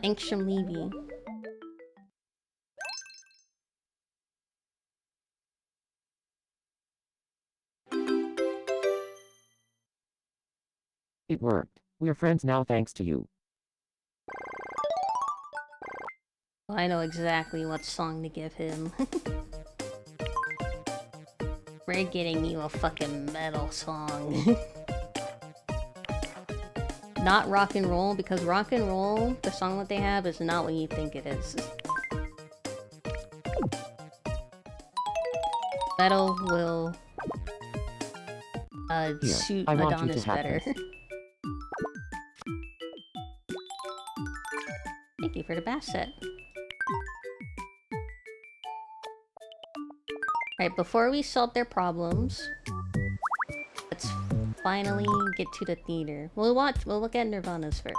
Angstrom Levy. It worked. We're friends now thanks to you. I know exactly what song to give him. We're getting you a fucking metal song. Not rock and roll, because rock and roll, the song that they have, is not what you think it is. Metal will suit I want you Adonis to have better. this. Thank you for the bash set. Alright, before we solve their problems, let's finally get to the theater. We'll look at Nirvana's first.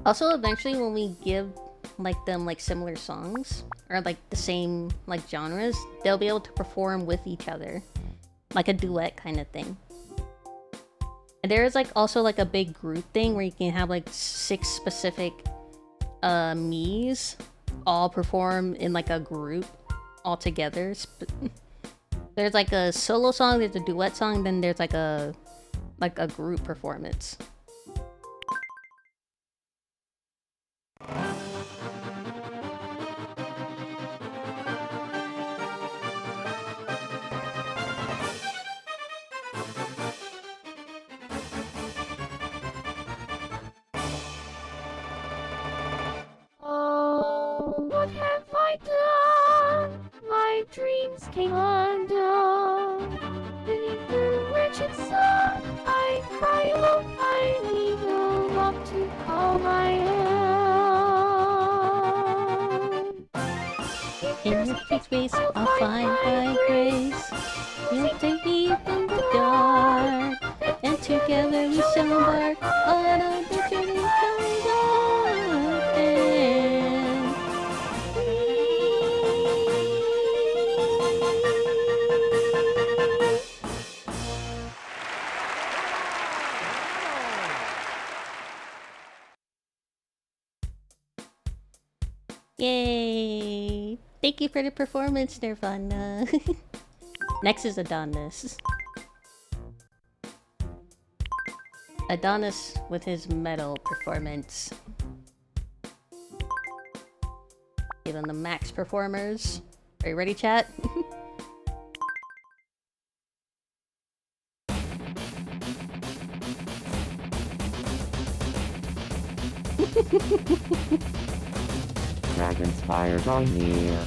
Also, eventually when we give them similar songs, or like the same genres, they'll be able to perform with each other. Like a duet kind of thing. And there is also a big group thing where you can have 6 specific Miis all perform in a group all together. There's a solo song, there's a duet song, then there's a group performance. Oh, what have I done? My dreams came undone. Beneath the wretched sun, I cry alone. I need no love to call my own. In your face, I'll find my grace. You'll take me from the dark, and together we shall embark on a journey comes on. Yay! Thank you for the performance, Nirvana. Next is Adonis. Adonis with his metal performance. Give him the max performers. Are you ready, chat? Dragon's fire drawing near.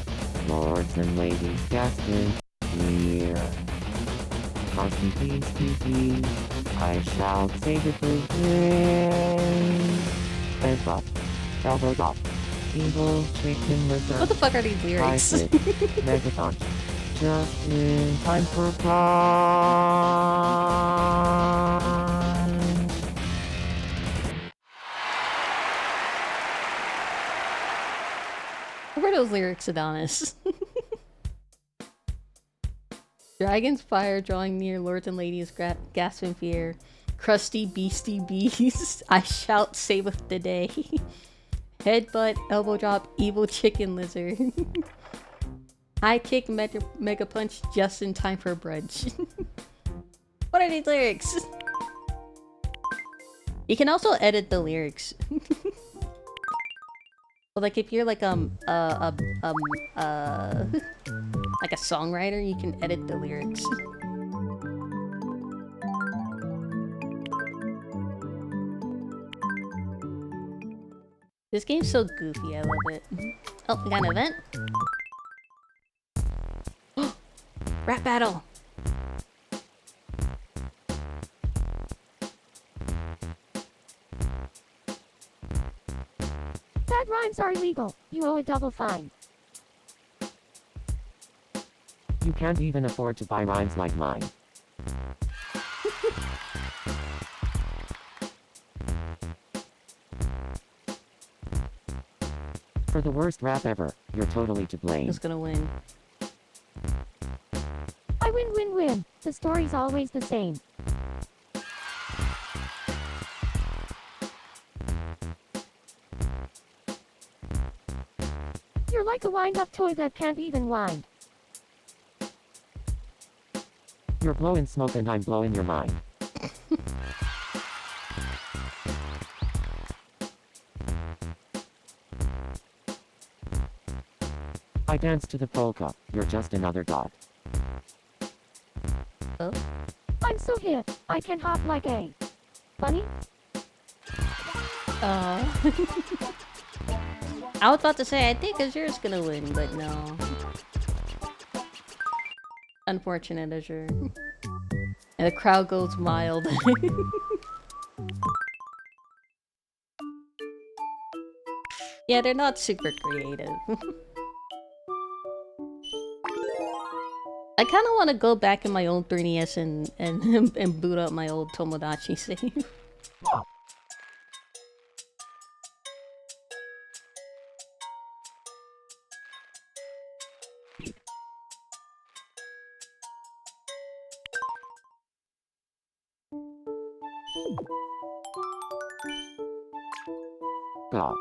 Lords and ladies gasping near. Constant peace, peace, peace. I shall save it with heads up, elbows up, evil chicken lizard. What the fuck are these lyrics? Hit, megaton. Just in time for prime. What were those lyrics, Adonis? Dragons fire drawing near, lords and ladies gasp in fear. Crusty beastie beast, I shout saveth the day. Headbutt, elbow drop, evil chicken lizard. High kick, mega punch, just in time for brunch. What are these lyrics? You can also edit the lyrics. Well, like if you're like like a songwriter, you can edit the lyrics. This game's so goofy, I love it. Oh, we got an event? Rap battle! Bad rhymes are illegal. You owe a double fine. You can't even afford to buy rhymes like mine. For the worst rap ever, you're totally to blame. Who's gonna win? I win, win, win. The story's always the same. You're like a wind-up toy that can't even wind. You're blowing smoke and I'm blowing your mind. I dance to the polka, you're just another god. Oh? I'm so hip, I can hop like a bunny. I was about to say, I think Azure's gonna win, but no. Unfortunate Azure. And the crowd goes wild. Yeah, they're not super creative. I kind of want to go back in my old 3DS and boot up my old Tomodachi save. God.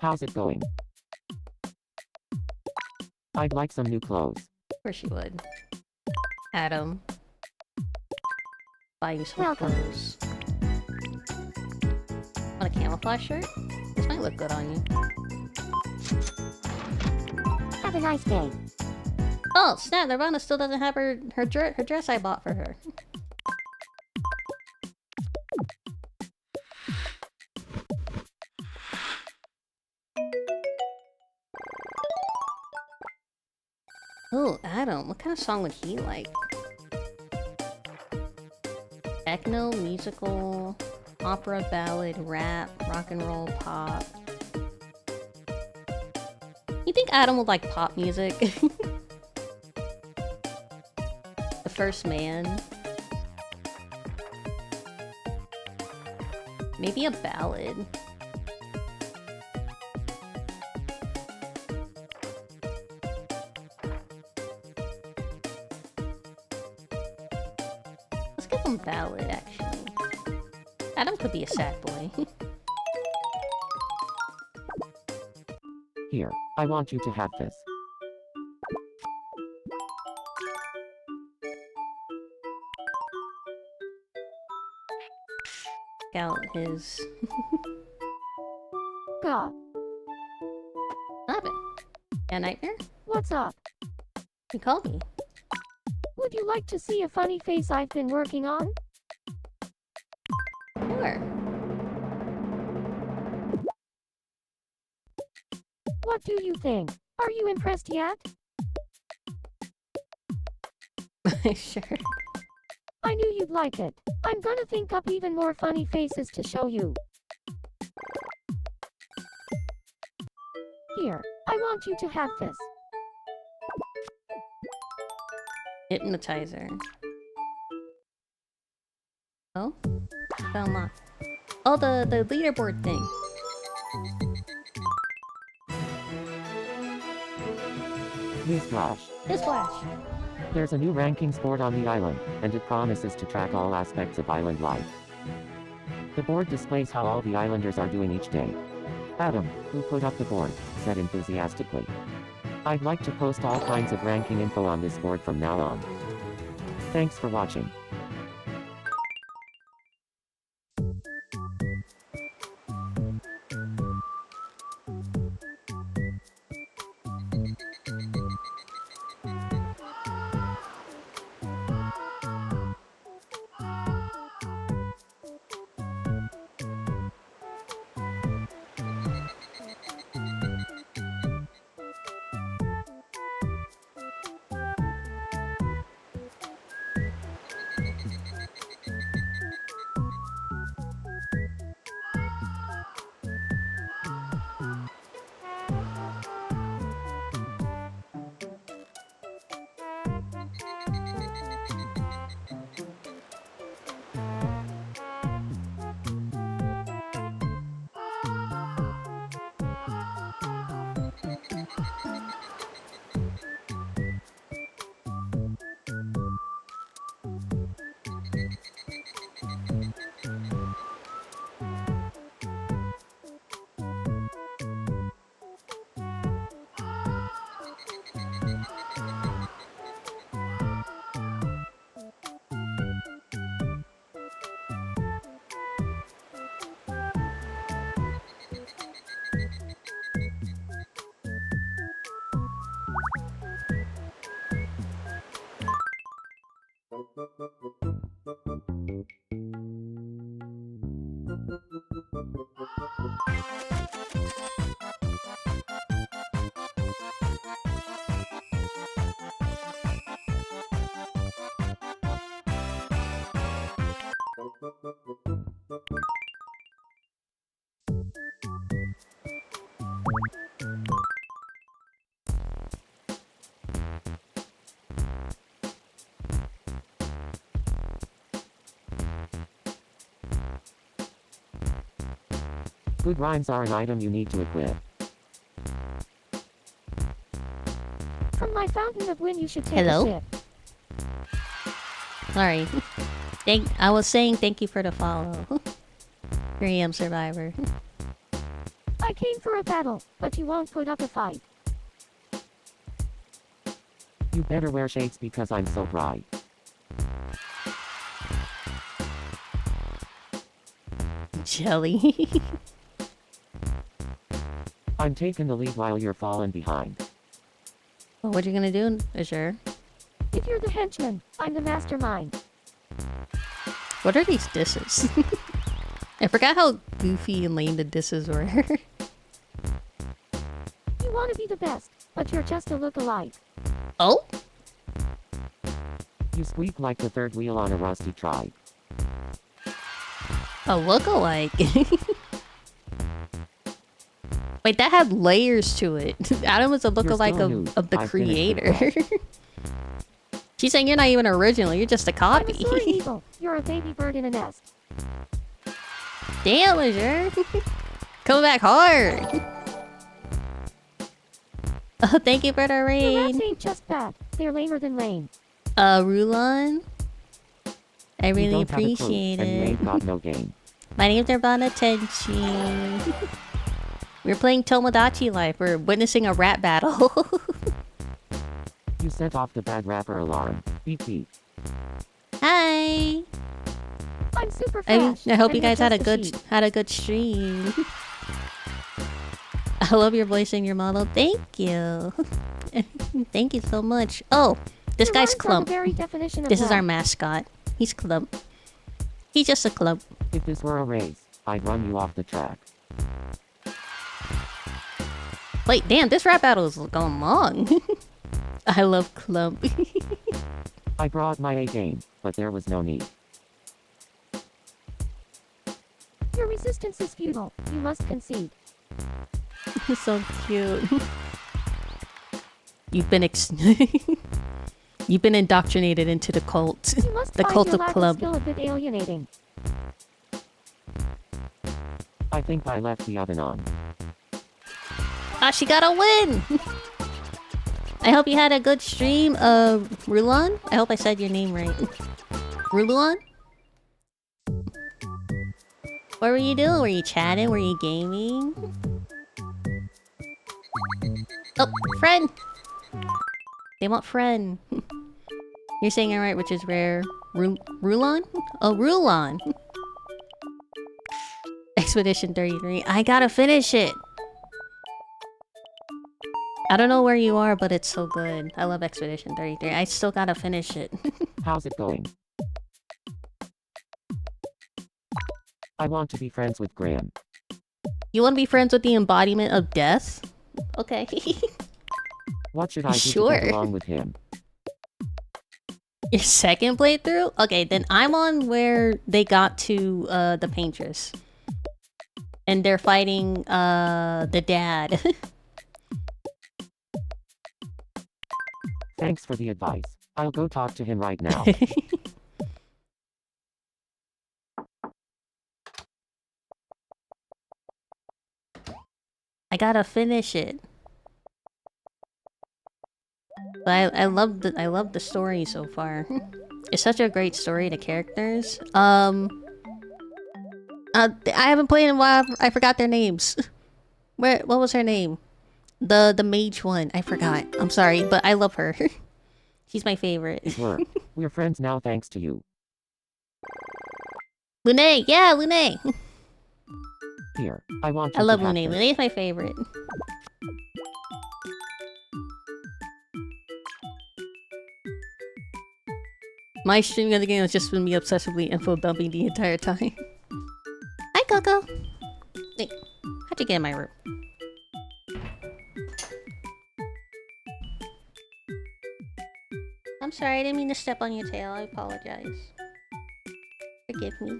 How's it going? I'd like some new clothes. Of course you would. Adam. Buy you some Welcome. clothes. Want a camouflage shirt? This might look good on you. Have a nice day. Oh, snap! Nirvana still doesn't have her dress I bought for her. Oh, Adam, what kind of song would he like? Techno, musical, opera, ballad, rap, rock and roll, pop. You think Adam would like pop music? The First Man. Maybe a ballad. Let's give him ballad, actually. Adam could be a sad boy. Here, I want you to have this. Out his... God, What happened? A nightmare? what's up? He called me. Would you like to see a funny face I've been working on? Sure. What do you think? Are you impressed yet? Sure. I knew you'd like it. I'm gonna think up even more funny faces to show you. Here, I want you to have this. Hypnotizer. Oh? Found lock. Oh, the leaderboard thing. Newsflash. This flash. There's a new rankings board on the island, and it promises to track all aspects of island life. The board displays how all the islanders are doing each day. Adam, who put up the board, said enthusiastically, "I'd like to post all kinds of ranking info on this board from now on. Thanks for watching." Good rhymes are an item you need to equip. From my fountain of wind, you should take Hello? a sip. Sorry. I was saying thank you for the follow. 3am survivor. I came for a battle, but you won't put up a fight. You better wear shades because I'm so bright. Jelly. I'm taking the lead while you're falling behind. Well, what you gonna do, Azure? If you're the henchman, I'm the mastermind. What are these disses? I forgot how goofy and lame the disses were. You want to be the best, but you're just a look-alike. Oh? You squeak like the third wheel on a rusty trike. A look-alike. Wait, that had layers to it. Adam was a look-alike still new. of the I finished the creator. She's saying you're not even original, you're just a I'm a copy. sorry eagle. You're a baby bird in a nest. Damn, Azure. Come back hard. Oh, thank you for the Your raid. rats ain't just bad. They're lamer than lame. Rulon. I You really don't have a clue, appreciate and you it. ain't got no game. My name's Urbana Tenchi. We're playing Tomodachi Life. We're witnessing a rap battle. You set off the bad rapper alarm. Beep beep. Hi. I'm super fast. I hope you and you're guys had a just sheep. good stream. I love your voice and your model. Thank you. Thank you so much. Oh, this Your guy's rhymes are the Clump. very definition of This is our rap. mascot. He's Clump. He's just a Clump. If this were a race, I'd run you off the track. Wait, damn, this rap battle is going long. I love Clump. I brought my A game, but there was no need. Your resistance is futile. You must concede. So cute. You've been you've been indoctrinated into the cult. You must The find cult your of lack club. of skill a bit alienating. I think I left the oven on. Ah, she got a win! I hope you had a good stream, Rulon? I hope I said your name right. Rulon? What were you doing? Were you chatting? Were you gaming? Oh, friend! They want friend. You're saying it right, which is rare. Rulon? Oh, Rulon! Expedition 33. I gotta finish it! I don't know where you are, but it's so good. I love Expedition 33. I still gotta finish it. How's it going? I want to be friends with Graham. You want to be friends with the embodiment of death? Okay. What should I do to Sure. get along with him? Your second playthrough? Okay, then I'm on where they got to the paintress. And they're fighting the dad. Thanks for the advice. I'll go talk to him right now. I gotta finish it. But I love the story so far. It's such a great story, the characters. I haven't played in a while. I forgot their names. What was her name? The mage one. I forgot. I'm sorry, but I love her. She's my favorite. It worked. We're friends now thanks to you. Lune! Yeah, Lune! Here, I want you I love to have Lune. this. Lune's my favorite. My streaming of the game has just been me obsessively info dumping the entire time. Hi, Coco! Wait, how'd you get in my room? I'm sorry, I didn't mean to step on your tail. I apologize. Forgive me.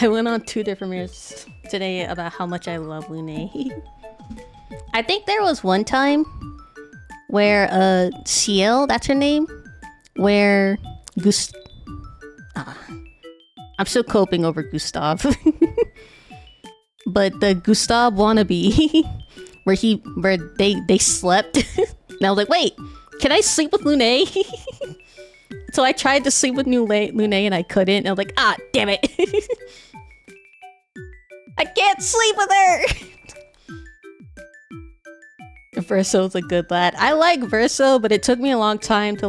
I went on 2 different mirrors today about how much I love Lune. I think there was one time where Ciel, that's her name, where I'm still coping over Gustav. But the Gustav wannabe where they slept and I was like, wait, can I sleep with Lune? So I tried to sleep with Lune and I couldn't, and I was like, ah, damn it. I can't sleep with her. Verso's a good lad. I like Verso, but it took me a long time to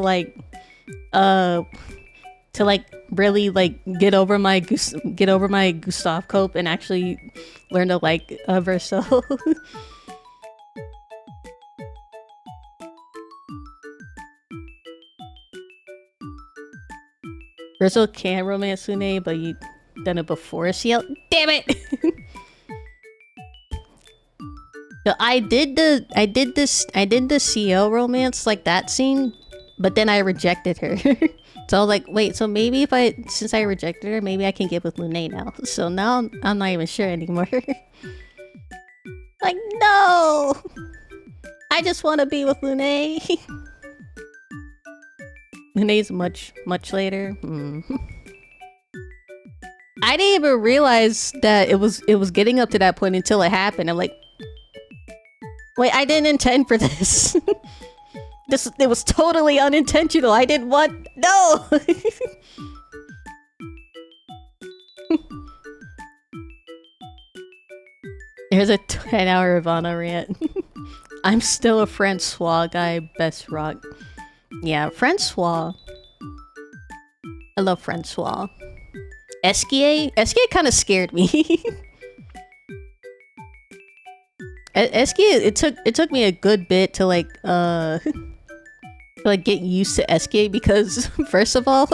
really get over my Gustav cope and actually learn to like Verso. Verso can romance Lune, but you done it before Ciel. Damn it! So I did the Ciel romance, like that scene, but then I rejected her. So I was like, wait, so maybe since I rejected her, maybe I can get with Lune now. So now I'm not even sure anymore. Like, no! I just want to be with Lune. Lune's much later. I didn't even realize that it was getting up to that point until it happened. I'm like, wait, I didn't intend for this. It was totally unintentional. I didn't want... No! Here's a 10-hour Ivana rant. I'm still a Francois guy, best rock. Yeah, Francois. I love Francois. Esquier kind of scared me. Esquier, it took me a good bit to get used to Esquier because first of all,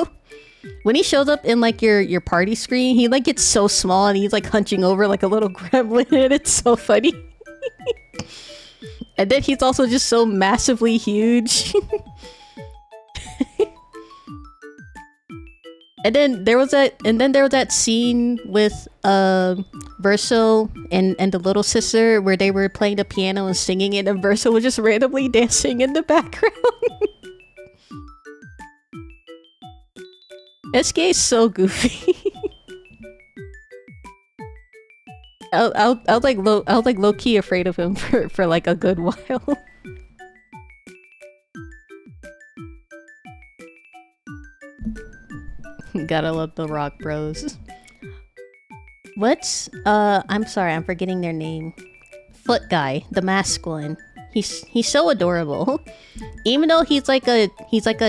when he shows up in like your party screen, he like gets so small and he's like hunching over like a little gremlin, and it's so funny. And then he's also just so massively huge. And then there was that scene with Verso and the little sister where they were playing the piano and singing it, and Verso was just randomly dancing in the background. SK is so goofy. I was like low key afraid of him for like a good while. Gotta love the Rock Bros. What's I'm sorry, I'm forgetting their name. Foot guy, the masked one. He's so adorable. Even though he's like a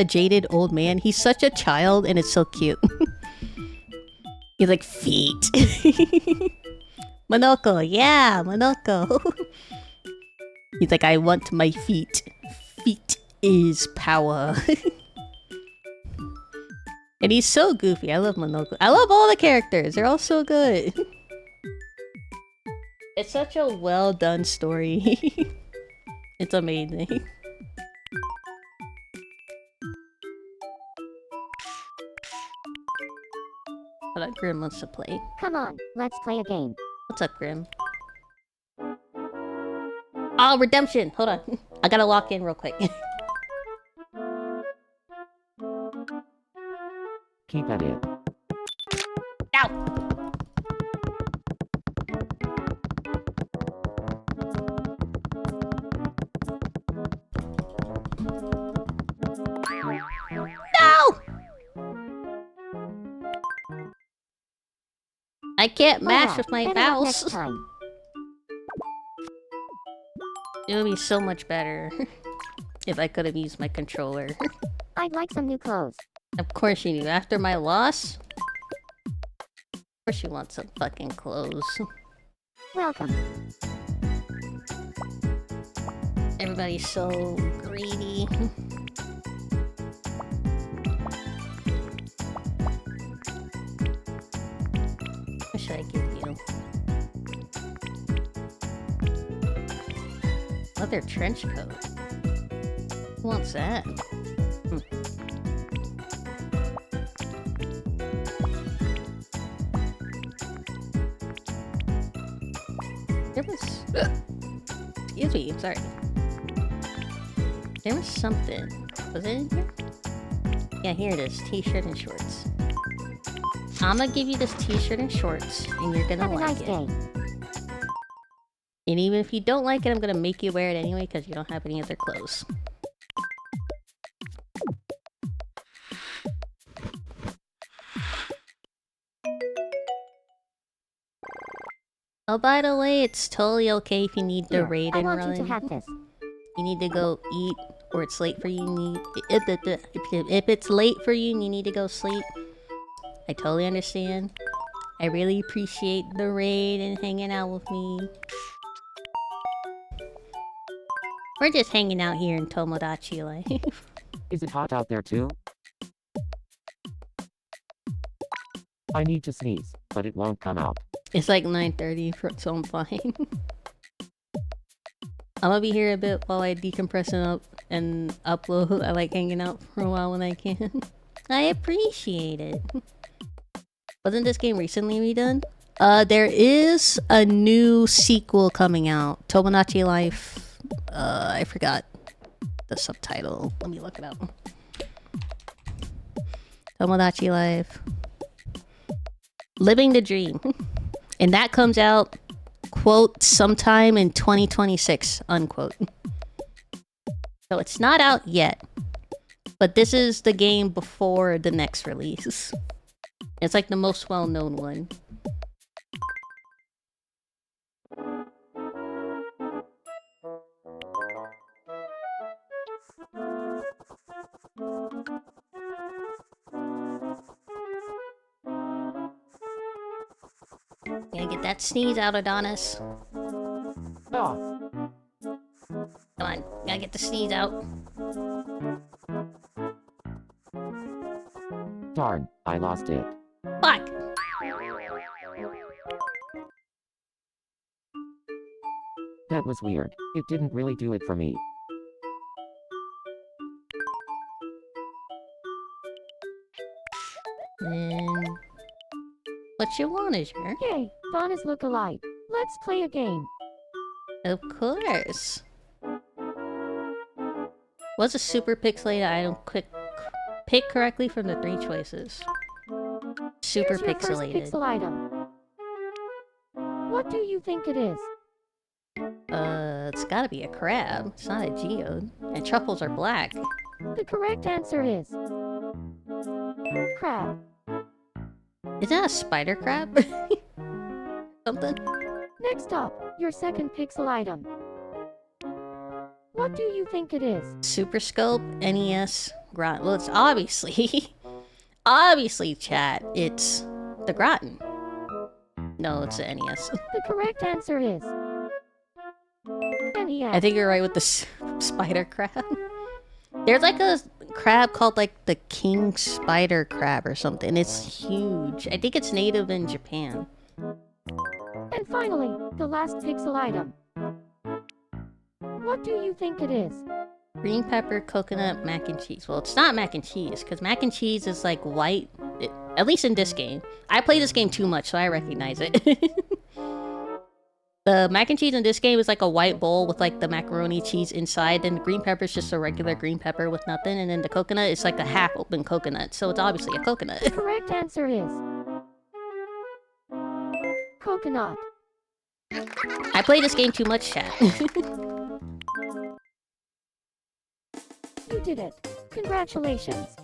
jaded old man, he's such a child and it's so cute. He's like, feet. Monoko, yeah, Monoko. He's like, I want my feet. Feet is power. And he's so goofy. I love Monoko. I love all the characters. They're all so good. It's such a well done story. It's amazing. Hold on, Grim wants to play. Come on, let's play a game. What's up, Grim? Oh, redemption! Hold on. I gotta lock in real quick. Keep at it. Ow! No! I can't mash with my better luck mouse. next time. It would be so much better if I could have used my controller. I'd like some new clothes. Of course you do. After my loss? Of course you want some fucking clothes. Welcome. Everybody's so greedy. What should I give you? Leather trench coat. Who wants that? There was... Excuse me, I'm sorry. There was something. Was it in here? Yeah, here it is. T-shirt and shorts. I'm gonna give you this t-shirt and shorts, and you're gonna Have a like nice it. day. And even if you don't like it, I'm gonna make you wear it anyway because you don't have any other clothes. Oh, by the way, it's totally okay if you need the Here, raid I and want run. you to have this. You need to go eat, or it's late for you. If it's late for you and you need to go sleep, I totally understand. I really appreciate the raid and hanging out with me. We're just hanging out here in Tomodachi life. Is it hot out there too? I need to sneeze, but it won't come out. It's like 9:30, so I'm fine. I'm gonna be here a bit while I decompress and upload. I like hanging out for a while when I can. I appreciate it. Wasn't this game recently redone? There is a new sequel coming out. Tomodachi Life. I forgot the subtitle. Let me look it up. Tomodachi Life. Living the Dream. And that comes out, quote, sometime in 2026, unquote. So it's not out yet. But this is the game before the next release. It's like the most well-known one. Gonna get that sneeze out, Adonis. Oh, Come on, gotta get the sneeze out. Darn, I lost it. Fuck! That was weird. It didn't really do it for me. Then... What you want is your... Yay, Donna's look alike. Let's play a game. Of course. What's a super pixelated item? Pick correctly from the 3 choices. Super Here's your first pixelated. pixel item. What do you think it is? It's gotta be a crab. It's not a geode. And truffles are black. The correct answer is crab. Is that a spider crab? Something? Next up, your second pixel item. What do you think it is? Super Scope, NES, Groton. Well, it's obviously... obviously, chat. It's the Groton. No, it's the NES. The correct answer is NES. I think you're right with the spider crab. There's like a crab called like the king spider crab or something. It's huge. I think it's native in Japan. And finally, the last pixel item. What do you think it is? Green pepper, coconut, mac and cheese. Well, it's not mac and cheese because mac and cheese is like white. At least in this game. I play this game too much, so I recognize it. The mac and cheese in this game is like a white bowl with like the macaroni cheese inside. Then the green pepper is just a regular green pepper with nothing. And then the coconut is like a half open coconut. So it's obviously a coconut. The correct answer is coconut. I play this game too much, chat. You did it. Congratulations.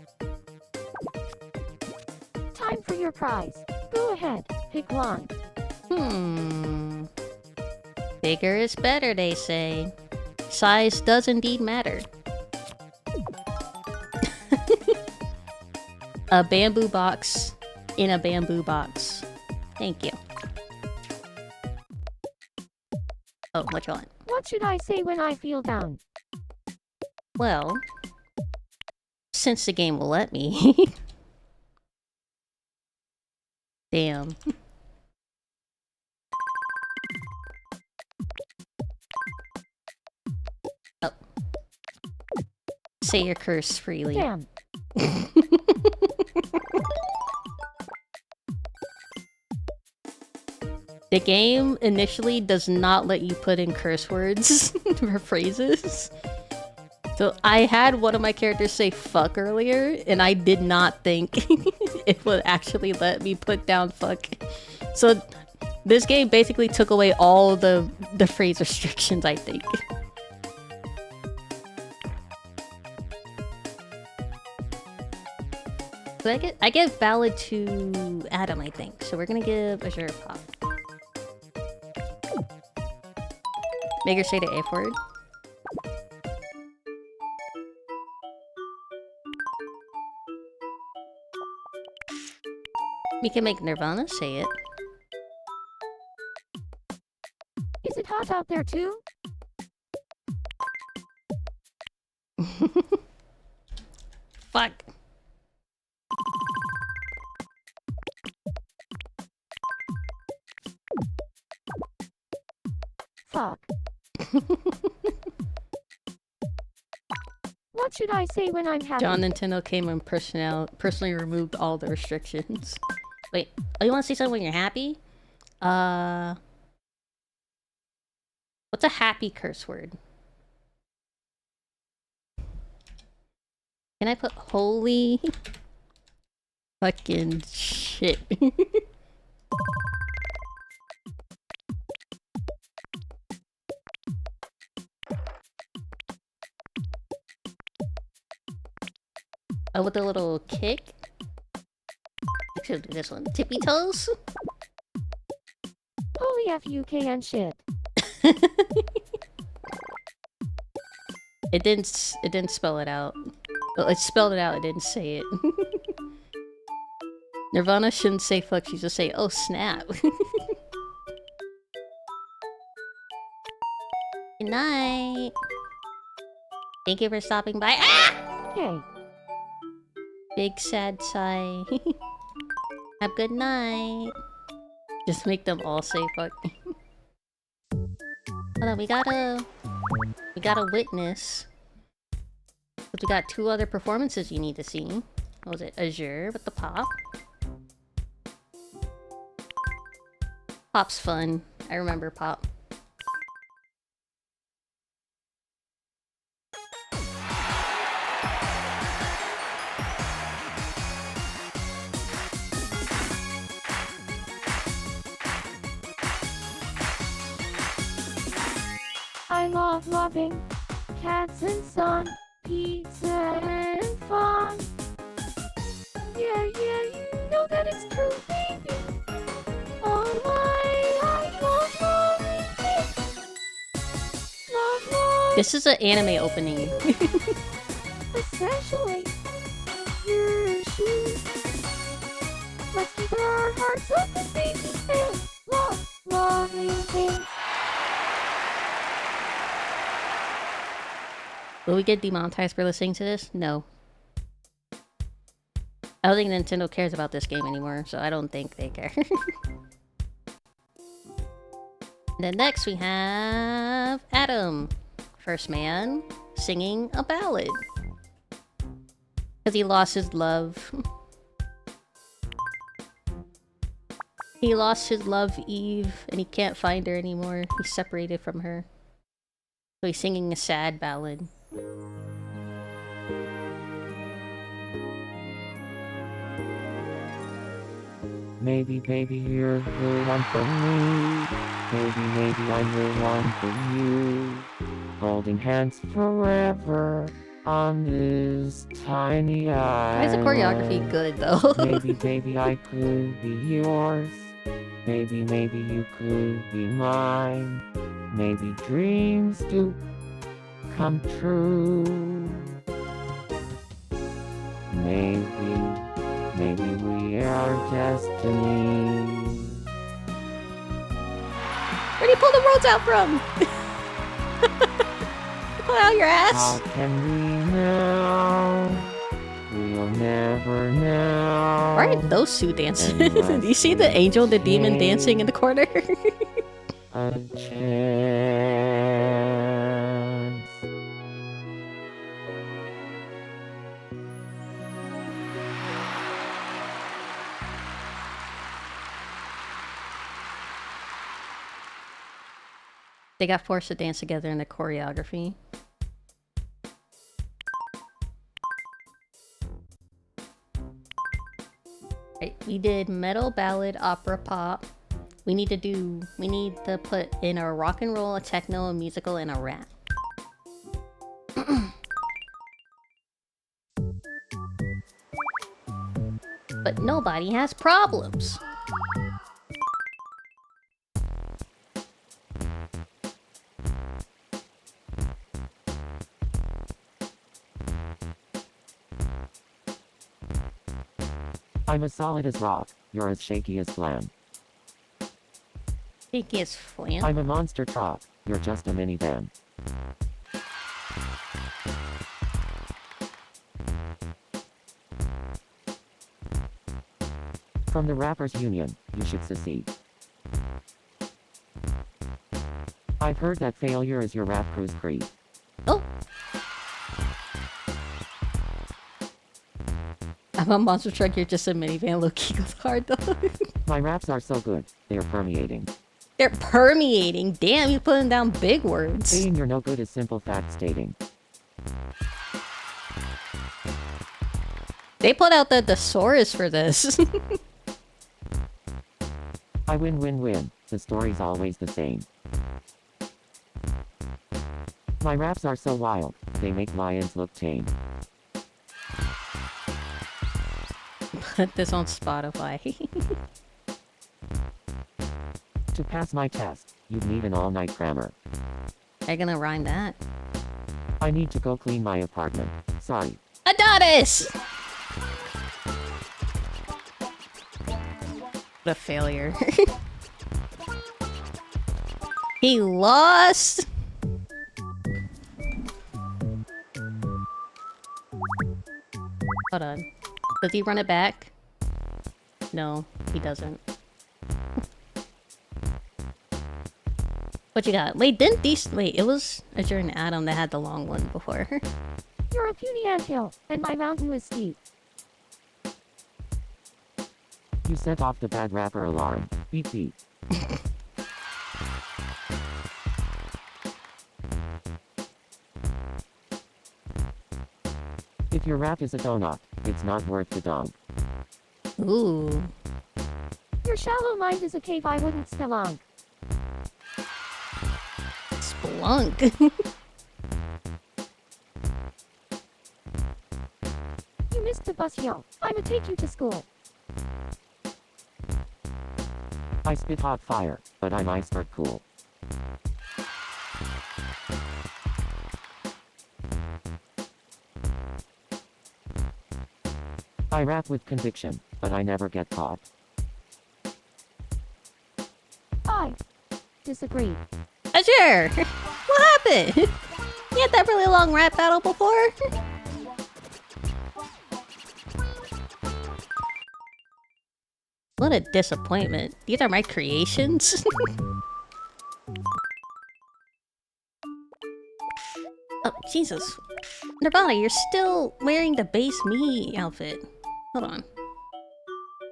Time for your prize. Go ahead, pick one. Bigger is better, they say. Size does indeed matter. A bamboo box in a bamboo box. Thank you. Oh, what you want? What should I say when I feel down? Well, since the game will let me. Damn. Oh. Say your curse freely. Damn. The game initially does not let you put in curse words or phrases. So I had one of my characters say fuck earlier, and I did not think it would actually let me put down fuck. So this game basically took away all the phrase restrictions, I think. So I get valid to Adam, I think. So we're gonna give Azure a pop. Make her say the F word. We can make Nirvana say it. Is it hot out there too? Fuck. Fuck. What should I say when I'm happy? John Nintendo came and personally removed all the restrictions. Wait, oh, you want to say something when you're happy? What's a happy curse word? Can I put holy fucking shit? Oh, with a little kick? I should do this one. Tippy toes? Holy F-U-K and shit. It didn't spell it out. Well, it spelled it out, it didn't say it. Nirvana shouldn't say fuck, she should say, oh snap. Good night. Thank you for stopping by. Ah! Hey. Big sad sigh. Have a good night. Just make them all say fuck. Hold on, we gotta witness. But we got 2 other performances you need to see. What was it? Azure with the pop. Pop's fun. I remember Pop. I love loving cats and sun, pizza and fun. Yeah, you know that it's true, baby. Oh my, I love loving it. Love. This is an anime opening. Especially your shoes. Let's keep our hearts open, baby, and loving things. Will we get demonetized for listening to this? No. I don't think Nintendo cares about this game anymore, so I don't think they care. Then next we have Adam. First man singing a ballad. Because he lost his love. He lost his love, Eve, and he can't find her anymore. He's separated from her. So he's singing a sad ballad. Maybe, baby, you're the one for me. Maybe I'm the one for you. Holding hands forever on this tiny island. Why is the choreography good, though? Maybe, baby, I could be yours. Maybe you could be mine. Maybe dreams do come true. Maybe we are destiny. Where'd you pull the worlds out from? Pull out your ass? How can we know? We'll never know. Why are those 2 dancing? Do you see the angel and the demon dancing in the corner? A chance. They got forced to dance together in the choreography. Right, we did metal, ballad, opera, pop. We need to put in a rock and roll, a techno, a musical, and a rap. But nobody has problems. I'm as solid as rock. You're as shaky as flan. Shaky as flan. I'm a monster truck. You're just a minivan. From the Rappers Union, you should secede. I've heard that failure is your rap crew's creed. Oh! I'm a monster truck, you're just a minivan. Low-key goes hard though. My raps are so good, they are permeating. They're permeating. Damn, you're putting down big words. Saying you're no good is simple fact stating. They put out the thesaurus for this. I win. The story's always the same. My raps are so wild, they make lions look tame. Put this on Spotify. To pass my test, you'd need an all-night grammar. I'm gonna rhyme that. I need to go clean my apartment. Sorry. Adonis! What a failure. He lost! Hold on. Does he run it back? No, he doesn't. What you got? Wait, didn't these... Wait, it was Azure and Adam that had the long one before. You're a puny anthill, and my mountain was steep. You set off the bad rapper alarm. Beep beep. If your rap is a donut, it's not worth the dunk. Ooh. Your shallow mind is a cave I wouldn't spelunk. Splunk. You missed the bus, yo. I'ma take you to school. I spit hot fire, but I'm iceberg cool. I rap with conviction, but I never get caught. I disagree. Azure! What happened? You had that really long rap battle before? What a disappointment. These are my creations. Oh, Jesus. Nirvana, you're still wearing the base me outfit. Hold on.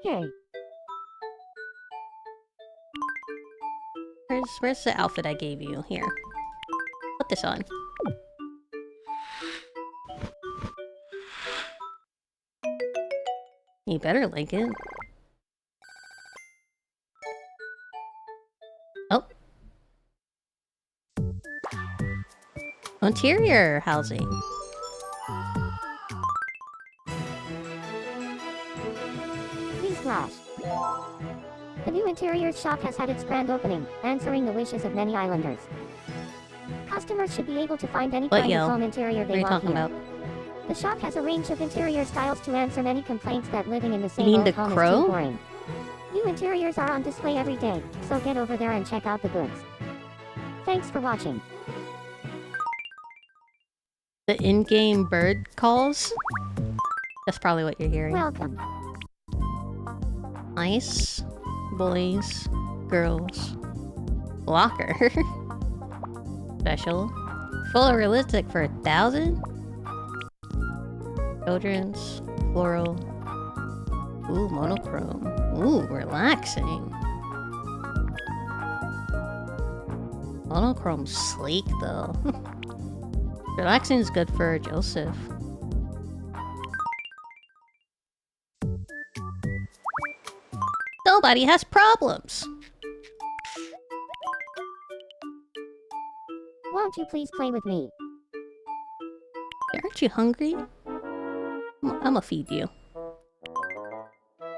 Hey, Where's the outfit I gave you? Here. Put this on. You better like it. Oh. Interior housing. newsflash. The new interiors shop has had its grand opening, answering the wishes of many islanders. Customers should be able to find any What, kind yo? of home interior What are they you want talking here. about? The shop has a range of interior styles to answer many complaints that living in the You same mean old the home is crow? too boring. New interiors are on display every day, so get over there and check out the goods. Thanks for watching. The in-game bird calls? That's probably what you're hearing. Welcome. Nice. Boys. Girls. Locker. Special. Full realistic for 1,000? Children's. Floral. Ooh, monochrome. Ooh, relaxing. Monochrome's sleek though. Relaxing is good for Joseph. Nobody has problems. Won't you please play with me? Aren't you hungry? I'ma feed you.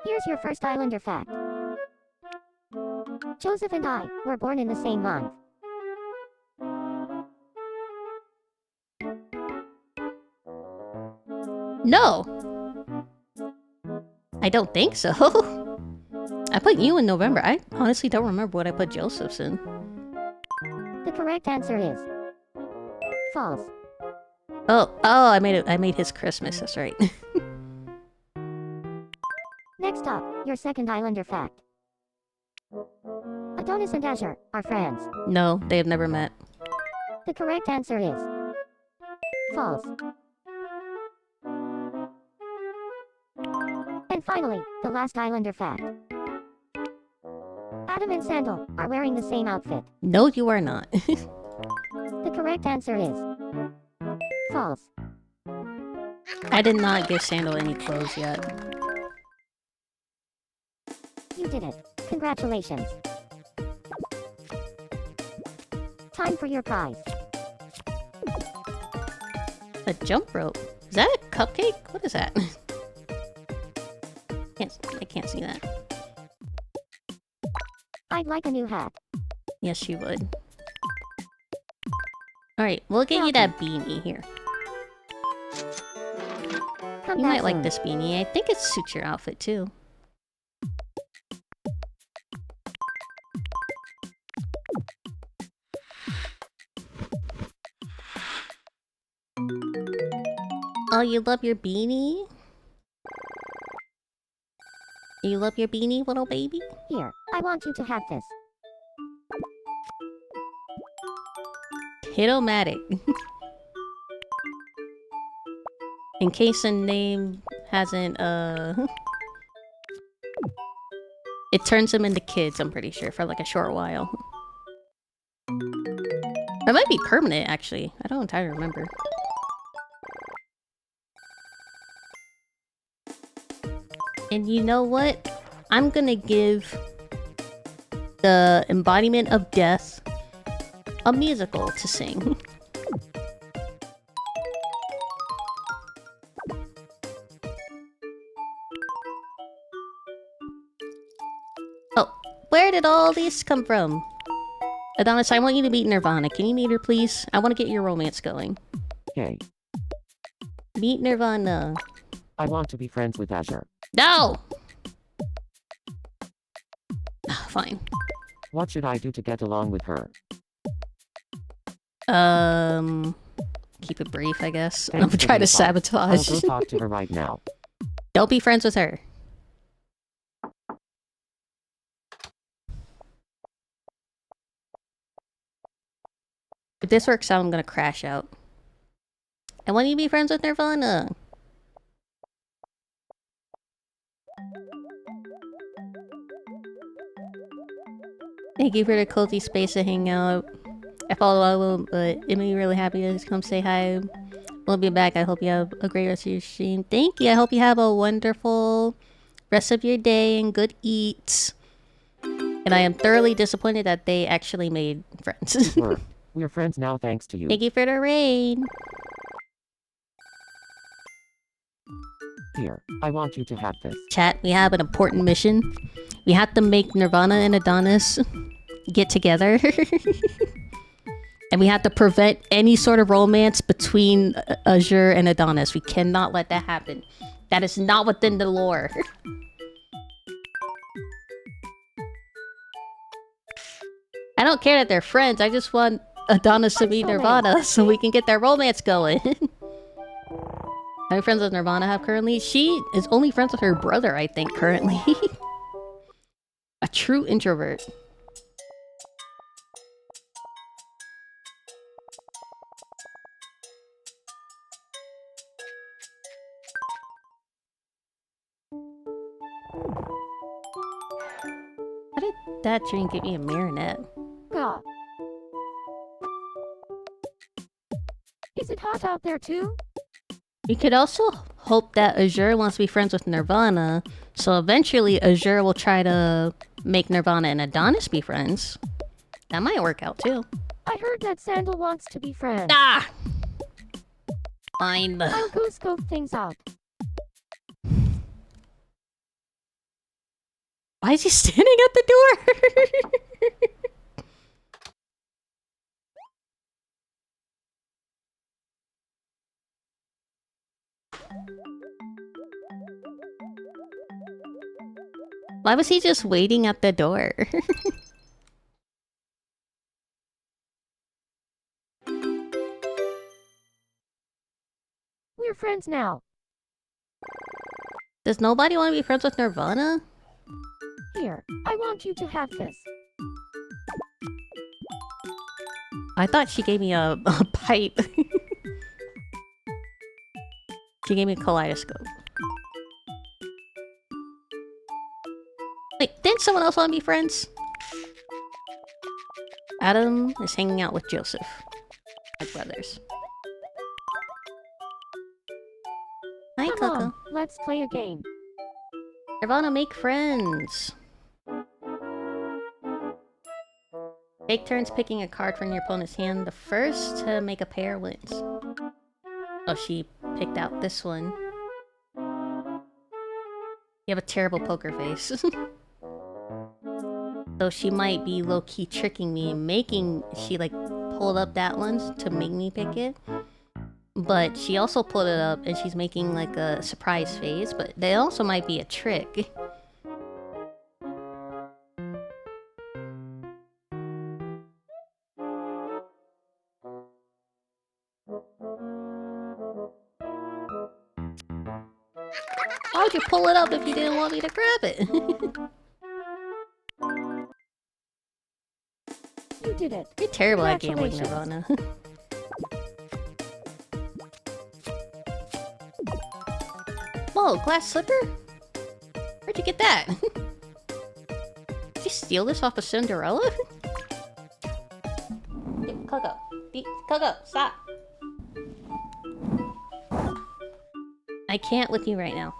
Here's your first Islander fact. Joseph and I were born in the same month. No! I don't think so. I put you in November. I honestly don't remember what I put Joseph's in. The correct answer is false. Oh, I made his Christmas, that's right. Next up, your second Islander fact. Adonis and Azure are friends. No, they have never met. The correct answer is false. And finally, the last Islander fact. Adam and Sandal are wearing the same outfit. No, you are not. The correct answer is false. I did not give Sandal any clothes yet. You did it. Congratulations. Time for your prize. A jump rope. Is that a cupcake? What is that? I can't see that. I'd like a new hat. Yes, you would. Alright, we'll get you that beanie here. Come You back might like soon. this beanie. I think it suits your outfit too. Oh, you love your beanie? You love your beanie, little baby? Here, I want you to have this. Hit-o-matic. In case the name hasn't, it turns them into kids, I'm pretty sure, for like a short while. It might be permanent, actually. I don't entirely remember. And you know what? I'm gonna give the embodiment of death a musical to sing. Oh, where did all these come from? Adonis, I want you to meet Nirvana. Can you meet her, please? I want to get your romance going. Okay. Meet Nirvana. I want to be friends with Azure. No! Fine. What should I do to get along with her? Keep it brief, I guess. Thanks I'm for trying the to advice. I'll sabotage. go talk to her right now. Don't be friends with her. If this works out, I'm gonna crash out. I want you to be friends with Nirvana. Thank you for the cozy space to hang out. I follow, but it made me really happy to just come say hi. We'll be back. I hope you have a great rest of your stream. Thank you. I hope you have a wonderful rest of your day and good eats. And I am thoroughly disappointed that they actually made friends. We're friends now thanks to you. Thank you for the raid. Here, I want you to have this. Chat, we have an important mission. We have to make Nirvana and Adonis get together. And we have to prevent any sort of romance between Azure and Adonis. We cannot let that happen. That is not within the lore. I don't care that they're friends. I just want Adonis to meet Nirvana so we can get their romance going. How many friends does Nirvana have currently? She is only friends with her brother, I think, currently. A true introvert. How did that dream get me a marionette? God. Is it hot out there too? We could also hope that Azure wants to be friends with Nirvana, so eventually Azure will try to make Nirvana and Adonis be friends. That might work out too. I heard that Sandal wants to be friends. Ah! Fine. I'll go scope things out. Why is he standing at the door? Why was he just waiting at the door? We're friends now. Does nobody want to be friends with Nirvana? Here, I want you to have this. I thought she gave me a pipe. She gave me a kaleidoscope. Wait, didn't someone else want to be friends? Adam is hanging out with Joseph. My brothers. Hi, Come Coco. on, let's play a game. Nirvana, make friends. Take turns picking a card from your opponent's hand. The first to make a pair wins. Oh, she picked out this one. You have a terrible poker face. So she might be low-key tricking me, making... She, like, pulled up that one to make me pick it. But she also pulled it up and she's making, like, a surprise face. But they also might be a trick. Why'd you pull it up if you didn't want me to grab it? You did it. You're terrible at gambling, Congratulations. Nirvana. Whoa, glass slipper? Where'd you get that? Did you steal this off of Cinderella? Coco. Coco, stop. I can't with you right now.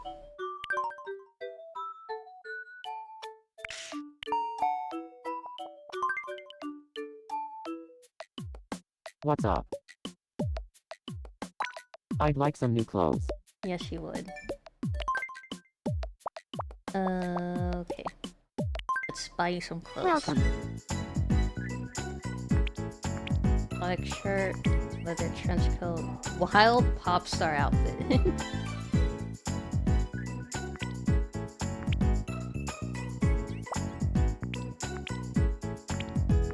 What's up? I'd like some new clothes. Yes, you would. Okay. Let's buy you some clothes. Welcome. Black shirt, leather trench coat, wild pop star outfit.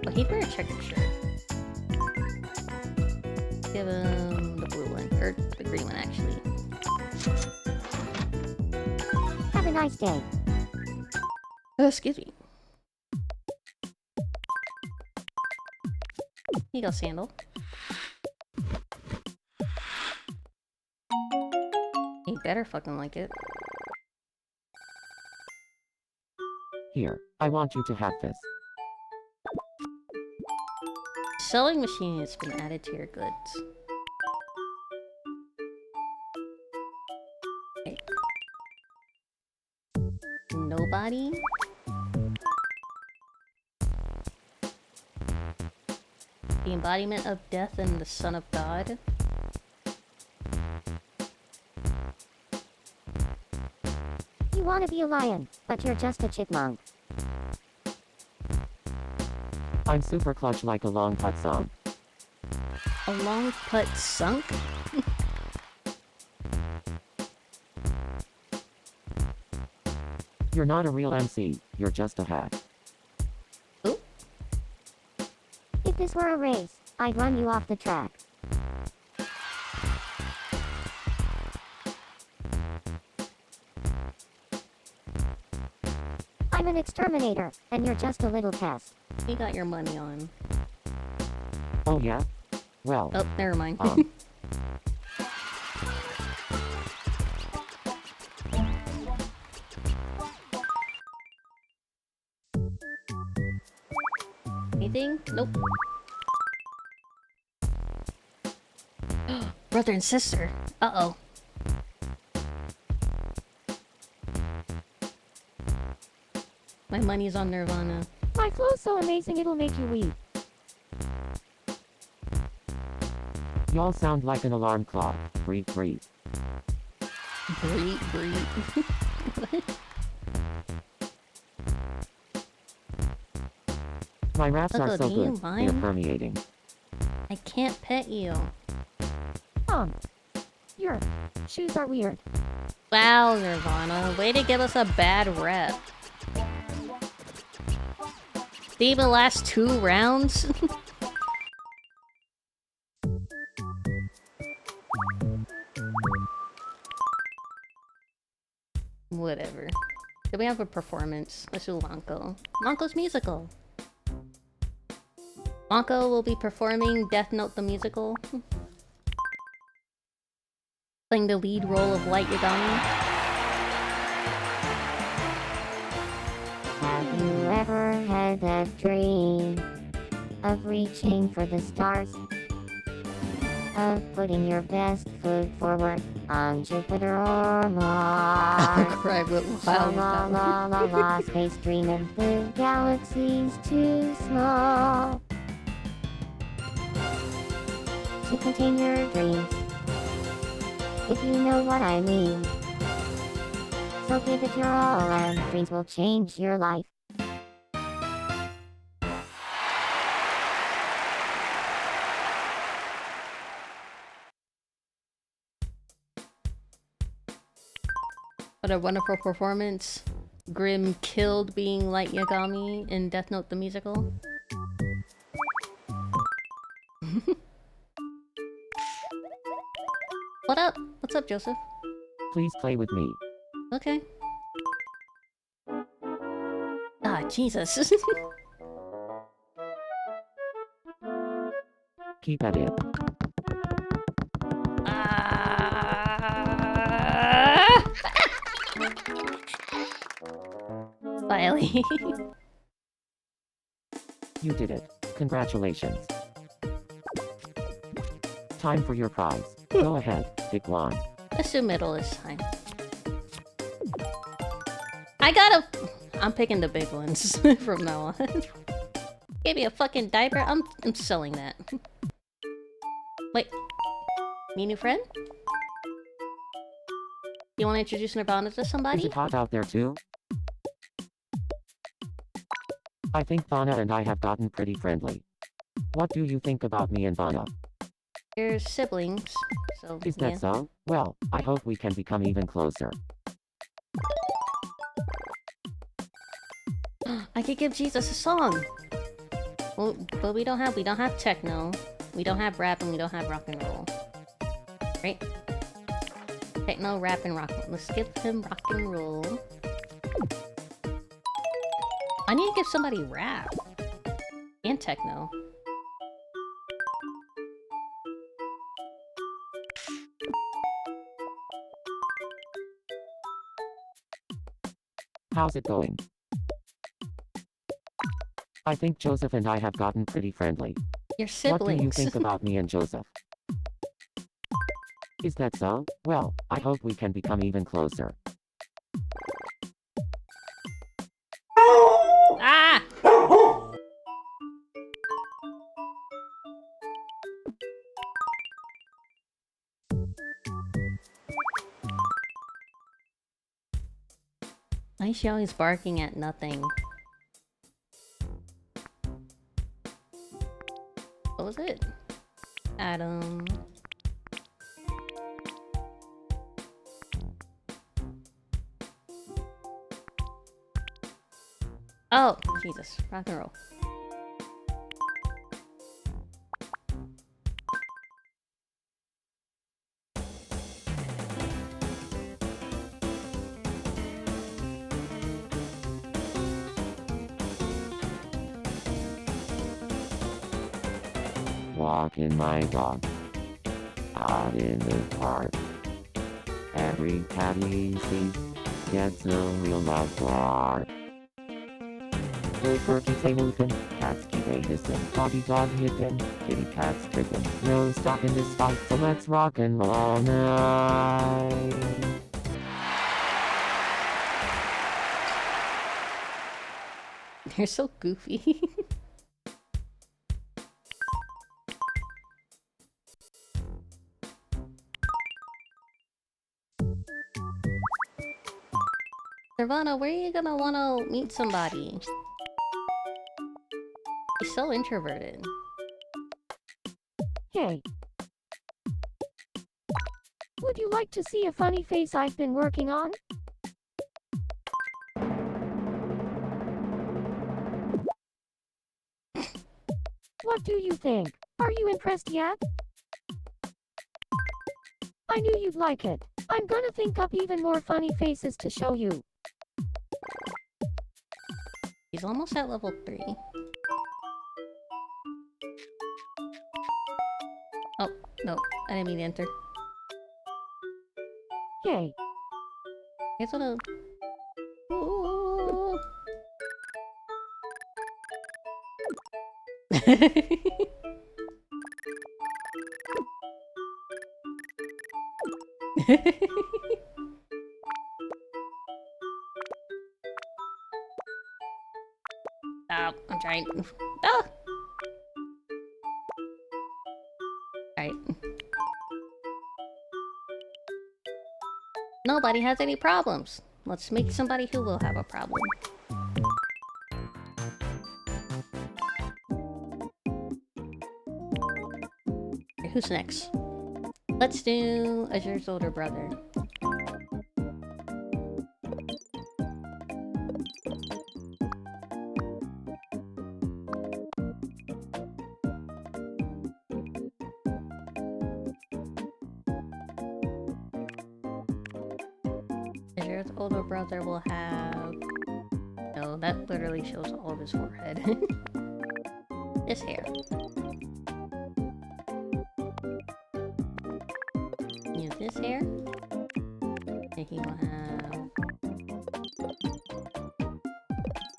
Well, he'd wear a checkered shirt. Give him the blue one, or the green one, actually. Have a nice day. Excuse me. Here you go, Sandal. You better fucking like it. Here, I want you to have this. Sewing machine has been added to your goods. Okay. Nobody? The embodiment of death and the son of God? You want to be a lion, but you're just a chipmunk. I'm super clutch like a long putt song. A long putt sunk? You're not a real MC, you're just a hack. Ooh. If this were a race, I'd run you off the track. I'm an exterminator, and you're just a little pest. You got your money on. Oh yeah? Well, Oh, never mind. Anything? Nope. Brother and sister. Uh-oh. My money's on Nirvana. My flow's so amazing it'll make you weep. y'all sound like an alarm clock. Breathe, breathe. Breed. My raps are Coco, so do you good, they're mind? permeating. I can't pet you. Your shoes are weird. Wow, Nirvana. Way to give us a bad rep. Did even last 2 rounds? Whatever. Then we have a performance. Let's do Lanko. Lanko's musical. Lanko will be performing Death Note the musical. Playing the lead role of Light Yagami. Have you ever had that dream of reaching for the stars? Of putting your best foot forward on Jupiter or Mars? Cried with La wild la la la la, space dreaming, the galaxy's too small to contain your dreams, if you know what I mean. So give it your all and dreams will change your life. What a wonderful performance. Grim killed being Light Yagami in Death Note the musical. What up? What's up, Joseph? Please play with me. Okay. Ah, Jesus. Keep at it. Finally. You did it. Congratulations. Time for your prize. Go ahead, pick one. Let's do middle this time. I'm picking the big ones from now on. Give me a fucking diaper. I'm selling that. Wait. Me new friend? You want to introduce Nirvana to Is somebody? it hot out there too? I think Vana and I have gotten pretty friendly. What do you think about me and Vana? You're siblings, so Is that so? Well, I hope we can become even closer. I could give Jesus a song. Well, but we don't have techno, we don't have rap, and we don't have rock and roll. Right? Techno, rap, and rock. Let's give him rock and roll. I need to give somebody rap and techno. How's it going? I think Joseph and I have gotten pretty friendly. Your siblings. What do you think about me and Joseph? Is that so? Well, I hope we can become even closer. Ah! Why is she always barking at nothing? What was it? Adam. Oh, Jesus. Rock and roll. Walking my dog out in the park. Every cat he sees gets a real love bark. The turkeys they whoopin', cats keep a hissin', doggy dog yippin', kitty cat's trippin'. No stopping this fight, so let's rock and roll all night. They're so goofy. Nirvana, where are you gonna wanna meet somebody? He's so introverted. Hey. Would you like to see a funny face I've been working on? What do you think? Are you impressed yet? I knew you'd like it. I'm gonna think up even more funny faces to show you. He's almost at level 3. Oh, no. I didn't mean to enter. Yay. I guess wanna... Ooh. Oh, I'm trying. Ah! Alright. Nobody has any problems. Let's make somebody who will have a problem. Okay, who's next? Let's do Azure's older brother. Azur's older brother will have... No, that literally shows all of his forehead. His hair. Use his hair. And he will have...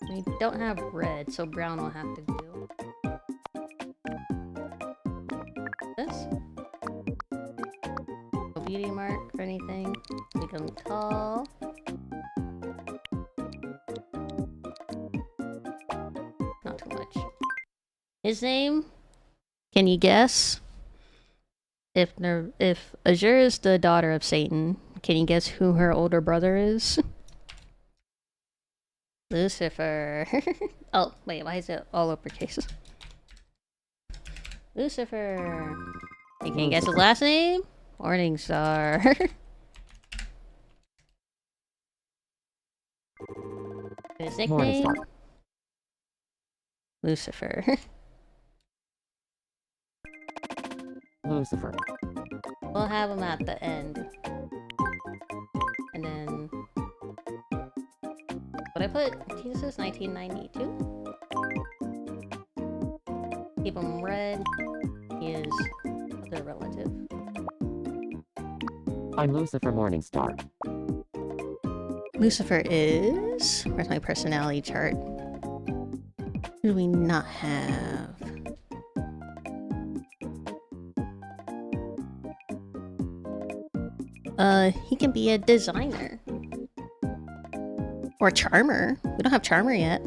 We don't have red, so brown will have to do. This? No beauty mark or anything. Make him tall. Not too much. His name? Can you guess? If Azure is the daughter of Satan, can you guess who her older brother is? Lucifer. Oh, wait, why is it all uppercase? Lucifer. Hey, can you guess his last name? Morningstar. His nickname? Morningstar. Lucifer. Lucifer. We'll have him at the end. And then... What I put? Jesus, 1992? Keep him red. He is the relative. I'm Lucifer Morningstar. Lucifer is... Where's my personality chart? Who do we not have? He can be a designer. Or charmer. We don't have charmer yet.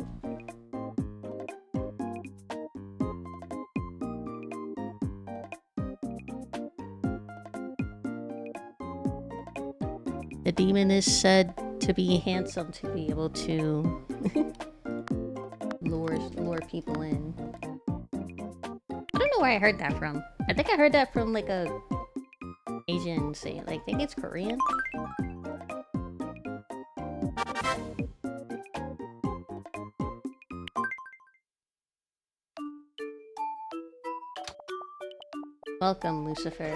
The demon is said to be handsome to be able to lure people in. I don't know where I heard that from. I think I heard that from like a Asian saying, like, I think it's Korean. Welcome, Lucifer.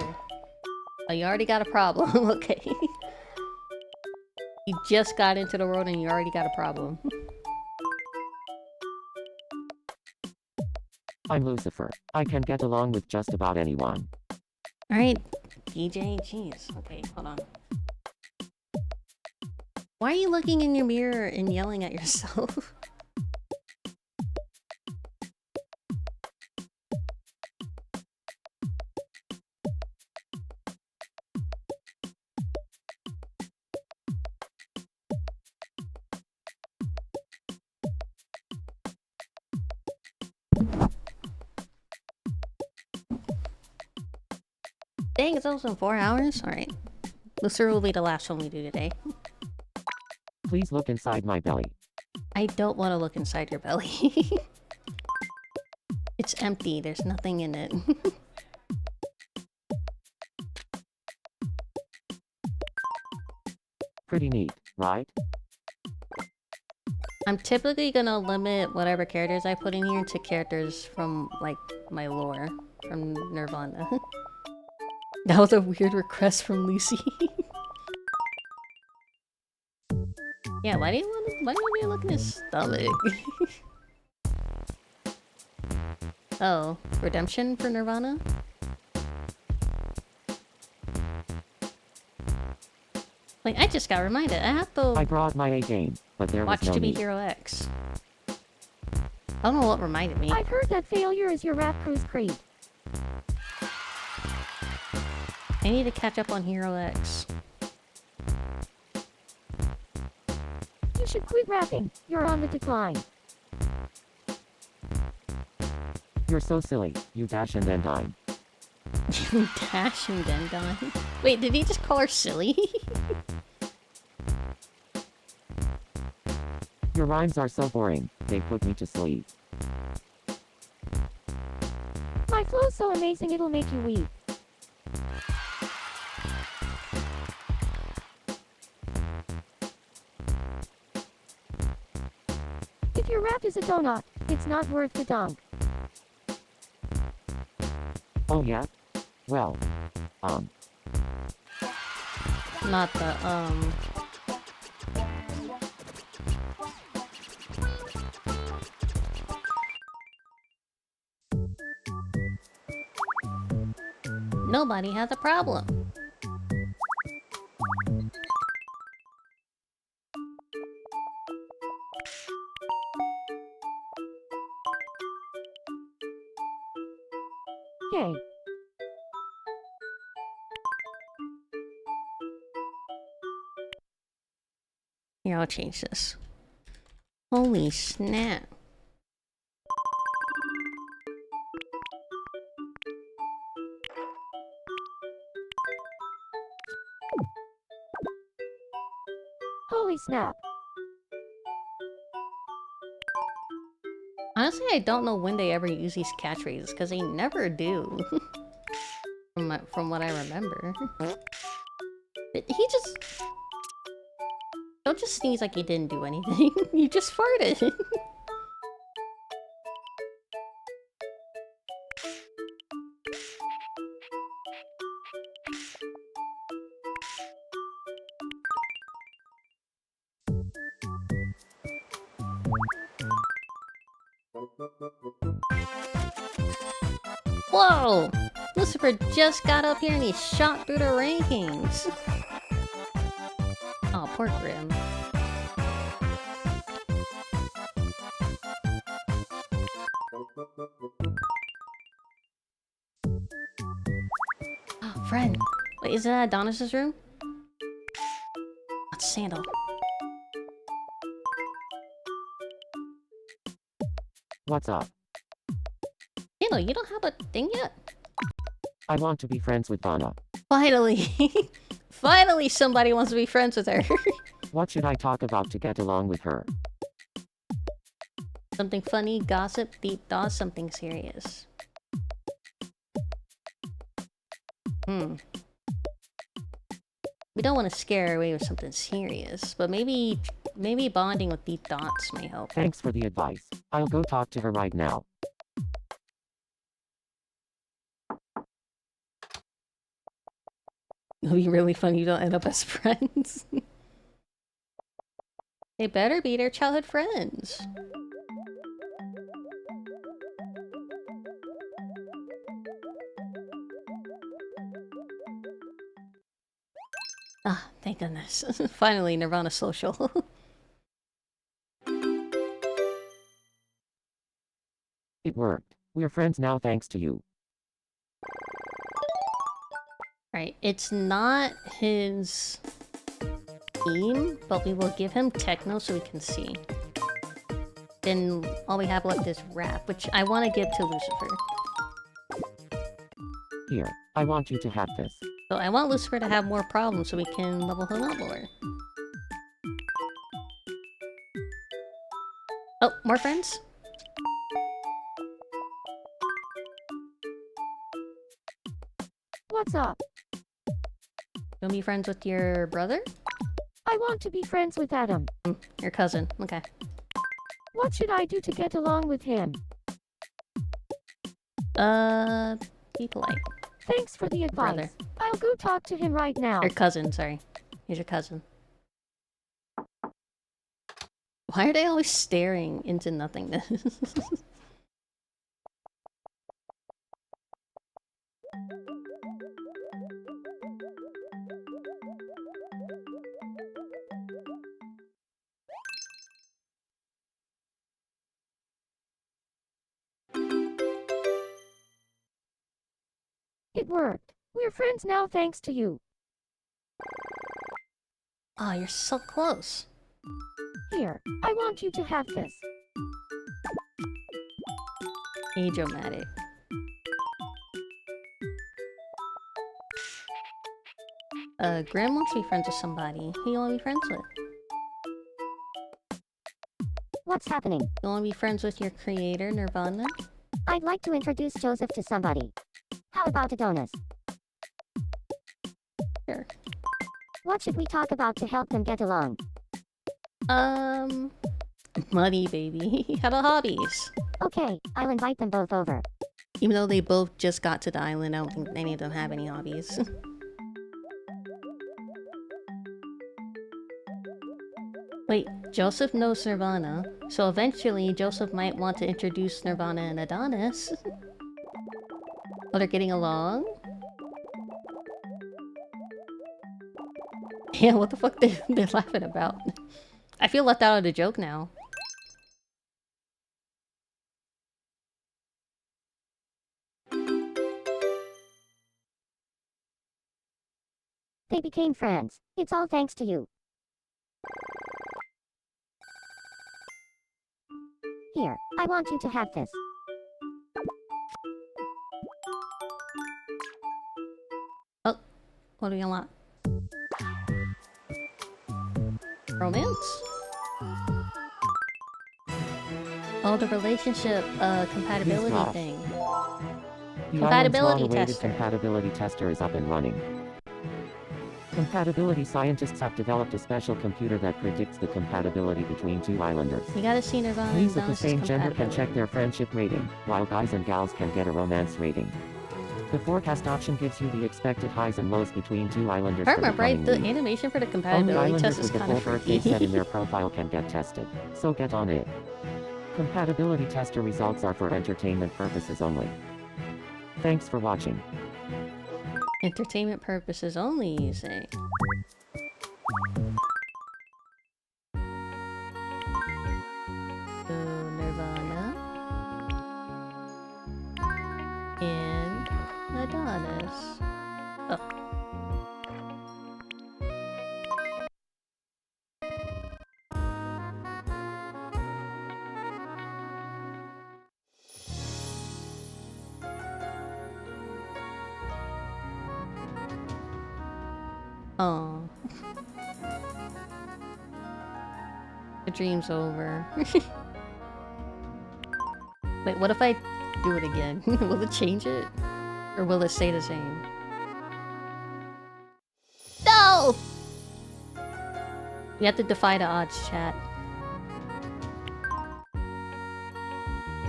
Oh, you already got a problem. Okay. You just got into the world and you already got a problem. I'm Lucifer. I can get along with just about anyone. Alright, DJ, jeez. Okay, hold on. Why are you looking in your mirror and yelling at yourself? Dang, it's almost in 4 hours? Alright. Lucifer will be the last one we do today. Please look inside my belly. I don't want to look inside your belly. It's empty. There's nothing in it. Pretty neat, right? I'm typically gonna limit whatever characters I put in here to characters from, like, my lore. From Nirvana. That was a weird request from Lucy. Yeah, why do you want me to look in his stomach? Oh, redemption for Nirvana? Like, I just got reminded. I have to I brought my A game, but there watch was no To Be need. Hero X. I don't know what reminded me. I've heard that failure is your rap crew's creed. I need to catch up on Hero X. You should quit rapping. You're on the decline. You're so silly. You dash and then dime. Dash and then die. Wait, did he just call her silly? Your rhymes are so boring. They put me to sleep. My flow's so amazing it'll make you weep. If your rap is a donut, it's not worth the dunk. Oh yeah? Well, Not the, nobody has a problem. Yay. Here, I'll change this. Holy snap. Holy snap. Honestly, I don't know when they ever use these catchphrases, because they never do. From what I remember. He just... Don't just sneeze like you didn't do anything. You just farted. Whoa! Lucifer just got up here and he shot through the rankings. Oh, poor Grim. Oh, friend. Wait, is that Adonis's room? That's Sandal. What's up? Sandal, you don't have a thing yet? I want to be friends with Donna. Finally! Finally somebody wants to be friends with her. What should I talk about to get along with her? Something funny, gossip, deep thoughts, something serious. We don't want to scare her away with something serious, but maybe bonding with deep thoughts may help. Thanks for the advice. I'll go talk to her right now. It'll be really fun you don't end up as friends. They better be their childhood friends. Ah, thank goodness. Finally, Nirvana social. It worked. We're friends now thanks to you. Right, it's not his theme, but we will give him techno so we can see. Then all we have left is rap, which I want to give to Lucifer. Here, I want you to have this. So I want Lucifer to have more problems so we can level him up more. Oh, more friends? What's up? You wanna be friends with your brother? I want to be friends with Adam. Your cousin, okay. What should I do to get along with him? Be polite. Thanks for the advice. Brother. I'll go talk to him right now. Your cousin, sorry. He's your cousin. Why are they always staring into nothingness? It worked. We're friends now thanks to you. Oh, you're so close. Here, I want you to have this. Age-o-matic. Grim wants to be friends with somebody. Who you want to be friends with? What's happening? You want to be friends with your creator, Nirvana? I'd like to introduce Joseph to somebody. How about Adonis? Sure. What should we talk about to help them get along? Money, baby. How about hobbies? Okay, I'll invite them both over. Even though they both just got to the island, I don't think any of them have any hobbies. Wait, Joseph knows Nirvana, so eventually Joseph might want to introduce Nirvana and Adonis. Oh, they're getting along? Yeah, what the fuck they're laughing about? I feel left out of the joke now. They became friends. It's all thanks to you. Here, I want you to have this. Oh, what do we unlock? Romance? Oh, the relationship compatibility Newsflash. thing. The Compatibility island's long-awaited tester. compatibility tester is up and running. Compatibility scientists have developed a special computer that predicts the compatibility between two islanders. You gotta see Nirvana and Queens of the Dallas's same gender can check compatibility. their friendship rating, while guys and gals can get a romance rating. The forecast option gives you the expected highs and lows between two islanders If I for the remember right, coming the week. animation for the Only compatibility islanders test is with the kind full of birthday freaky. set in their profile can get tested, so get on it. Compatibility tester results are for entertainment purposes only. Thanks for watching. Entertainment purposes only, you say? So, Nirvana. And Adonis. Oh. Oh. The dream's over. Wait, what if I do it again? Will it change it? Or will it stay the same? No! You have to defy the odds, chat.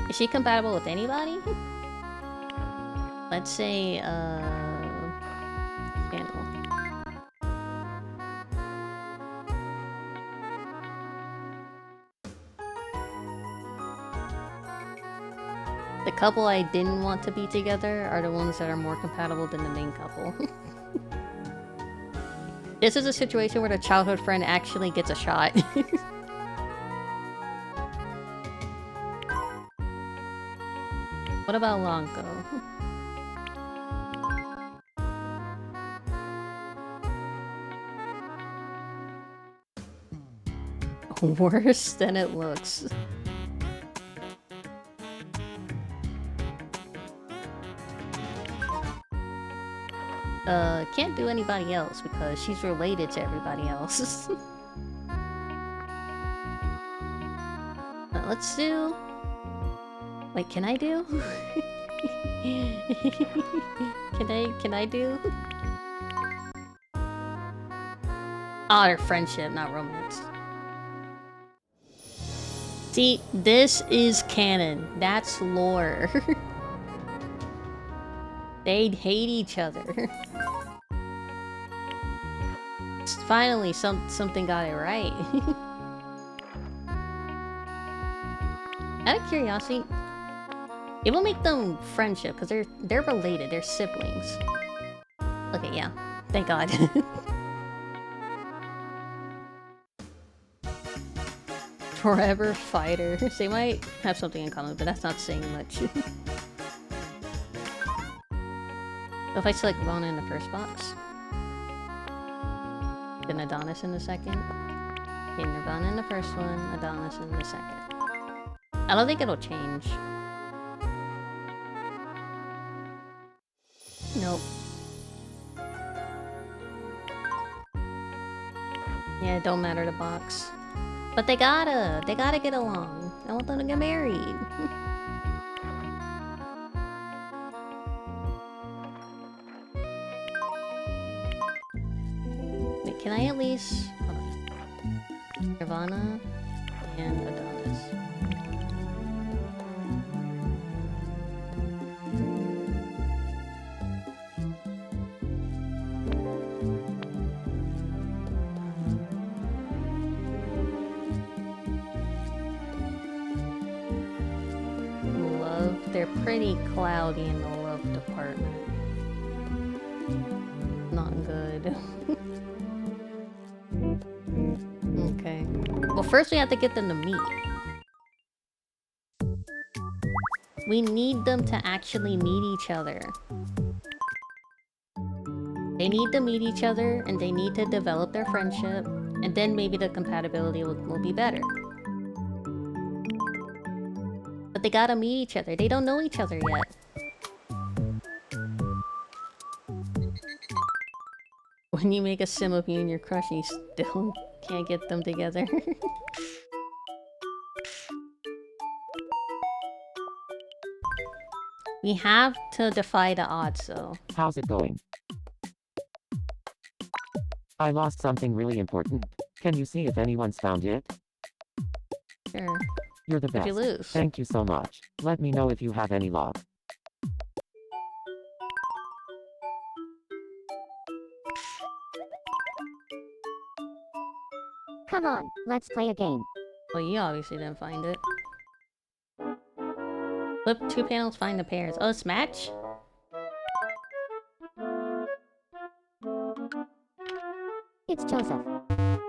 Is she compatible with anybody? Let's say, Candle. The couple I didn't want to be together are the ones that are more compatible than the main couple. This is a situation where the childhood friend actually gets a shot. What about Lonko? Worse than it looks. Can't do anybody else because she's related to everybody else. Let's do... Wait, can I do? Can I do? Oh, their friendship, not romance. See, this is canon. That's lore. They'd hate each other. Finally, something got it right. Out of curiosity, it will make them friendship because they're related. They're siblings. Okay, yeah. Thank God. Forever fighters. They might have something in common, but that's not saying much. So if I select Vona in the first box, then Adonis in the second, okay, Nirvana in the first one, Adonis in the second. I don't think it'll change. Nope. Yeah, it don't matter the box. But they gotta get along. I want them to get married. Wait, can I at least... Hold on. Nirvana and Adonis. Love. They're pretty cloudy in the love department. Not good. first we have to get them to meet. We need them to actually meet each other. They need to meet each other, and they need to develop their friendship, and then maybe the compatibility will be better. But they gotta meet each other. They don't know each other yet. When you make a sim of you and your crush, you still can't get them together. We have to defy the odds, though. How's it going? I lost something really important. Can you see if anyone's found it? Sure. You're the If best. you lose. Thank you so much. Let me know if you have any luck. Come on, let's play a game. Well, you obviously didn't find it. Flip 2 panels, find the pairs. Oh, it's match? It's Joseph.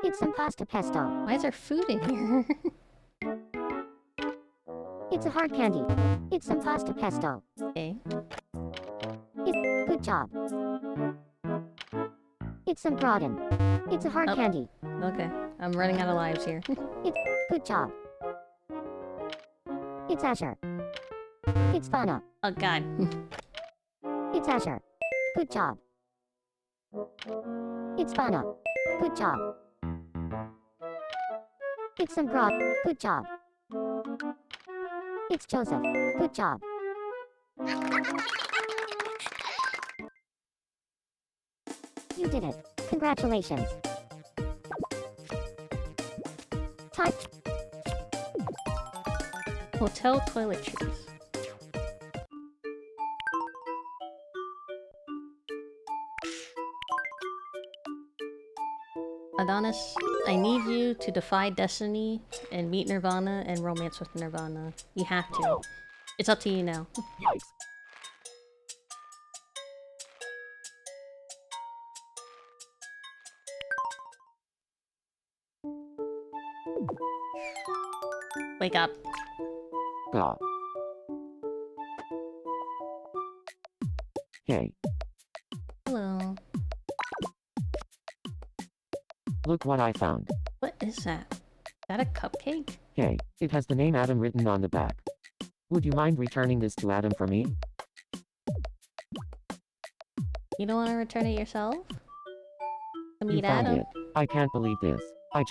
It's some pasta pesto. Why is there food in here? It's a hard candy. It's some pasta pesto. Okay. Good job. It's some Broden. It's a hard Oh. candy. Okay. I'm running out of lives here. Good job. It's Asher. It's Fana. Oh god. It's Asher. Good job. It's Fana. Good job. It's some broad. Good job. It's Joseph. Good job. You did it. Congratulations. Time. Hotel toiletries. Adonis, I need you to defy destiny and meet Nirvana and romance with Nirvana. You have to. It's up to you now. Yikes. Wake up. God. Hey, Hello. look what I found. What is that? Is that a cupcake? Hey, it has the name Adam written on the back. Would you mind returning this to Adam for me? You don't want to return it yourself? To You meet found Adam? it. I can't believe this. I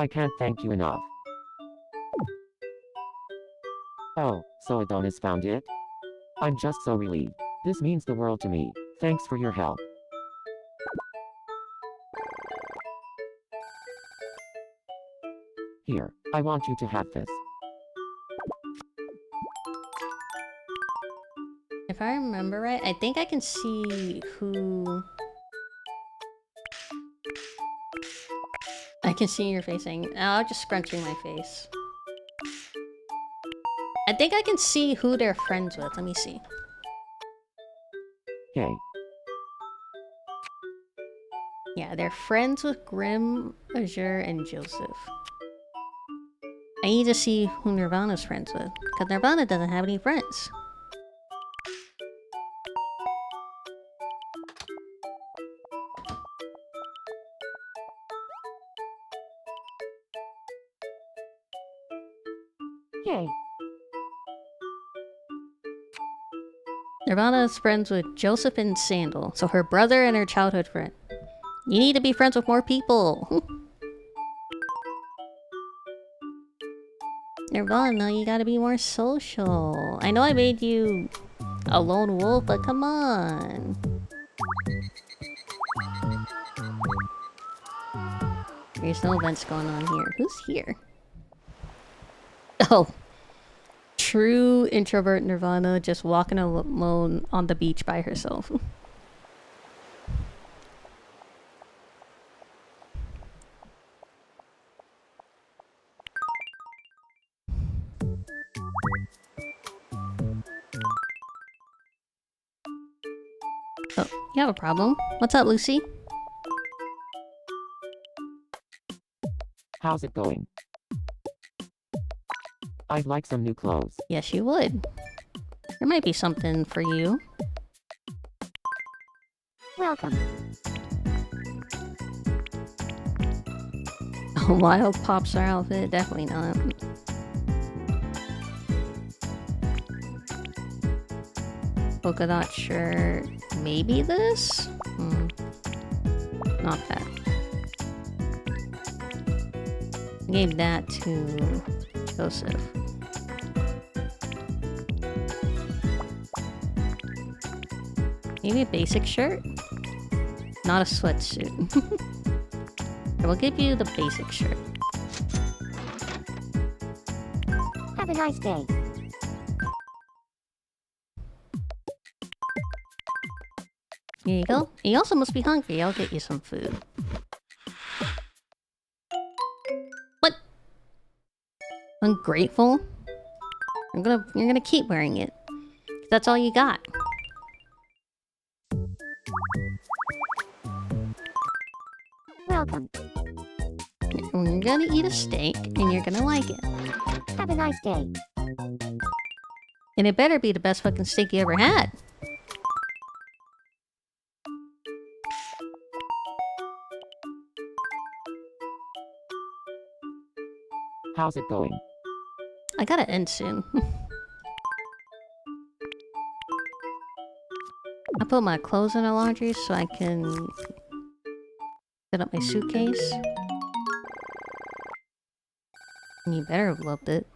can't thank you enough. Oh, so Adonis found it? I'm just so relieved. This means the world to me. Thanks for your help. Here, I want you to have this. If I remember right, I think I can see who... I can see your facing. Oh, I'm just scrunching my face. I think I can see who they're friends with. Let me see. Hey, Yeah, they're friends with Grim, Azure, and Joseph. I need to see who Nirvana's friends with, because Nirvana doesn't have any friends. Yay. Nirvana's friends with Joseph and Sandal, so her brother and her childhood friend. You need to be friends with more people. Nirvana, you gotta be more social. I know I made you a lone wolf, but come on. There's no events going on here. Who's here? Oh. True introvert Nirvana just walking alone on the beach by herself. Oh, you have a problem? What's up, Lucy? how's it going? I'd like some new clothes. Yes, you would. There might be something for you. Welcome. A wild pop star outfit? Definitely not. Polka dot shirt. Maybe this? Not that. I gave that to Joseph. Maybe a basic shirt? Not a sweatsuit. I will give you the basic shirt. Have a nice day. Here you go. You also must be hungry. I'll get you some food. What? Ungrateful? You're gonna keep wearing it. 'Cause that's all you got. Welcome. You're gonna eat a steak, and you're gonna like it. Have a nice day. And it better be the best fucking steak you ever had. How's it going? I gotta end soon. I put my clothes in the laundry so I can set up my suitcase. And you better have loved it.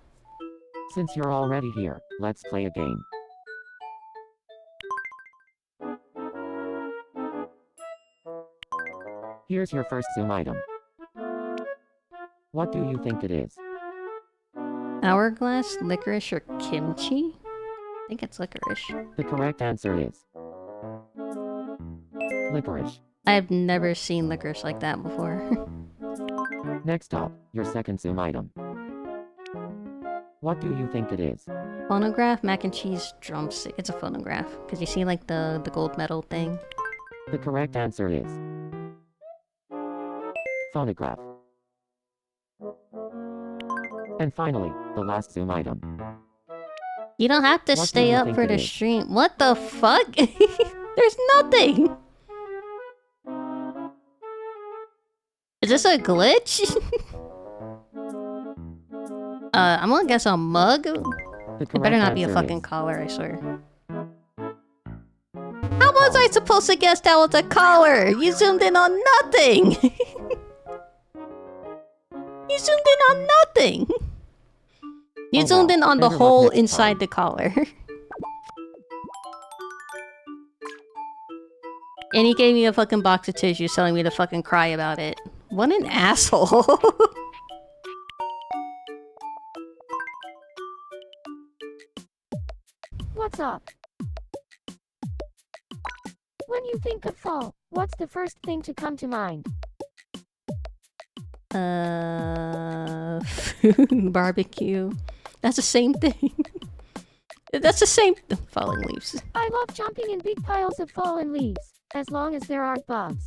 Since you're already here, let's play a game. Here's your first Zoom item. What do you think it is? Hourglass, licorice, or kimchi? I think it's licorice. The correct answer is licorice. I've never seen licorice like that before. Next up, your second Zoom item. What do you think it is? Phonograph, mac and cheese, drumstick. It's a phonograph. Because you see like the gold medal thing. The correct answer is phonograph. And finally, the last Zoom item. You don't have to What do stay you up think for it the is? stream. What the fuck? There's nothing! Is this a glitch? I'm gonna guess a mug? The It correct better not be a answer fucking is collar, I swear. How was I supposed to guess that was a collar? You zoomed in on nothing! You zoomed in on nothing! You Oh, zoomed well. in on the Better luck hole next inside time. the collar. And he gave me a fucking box of tissues telling me to fucking cry about it. What an asshole. What's up? When you think of fall, what's the first thing to come to mind? Barbecue. That's the same thing. That's the same falling leaves. I love jumping in big piles of fallen leaves, as long as there aren't bugs.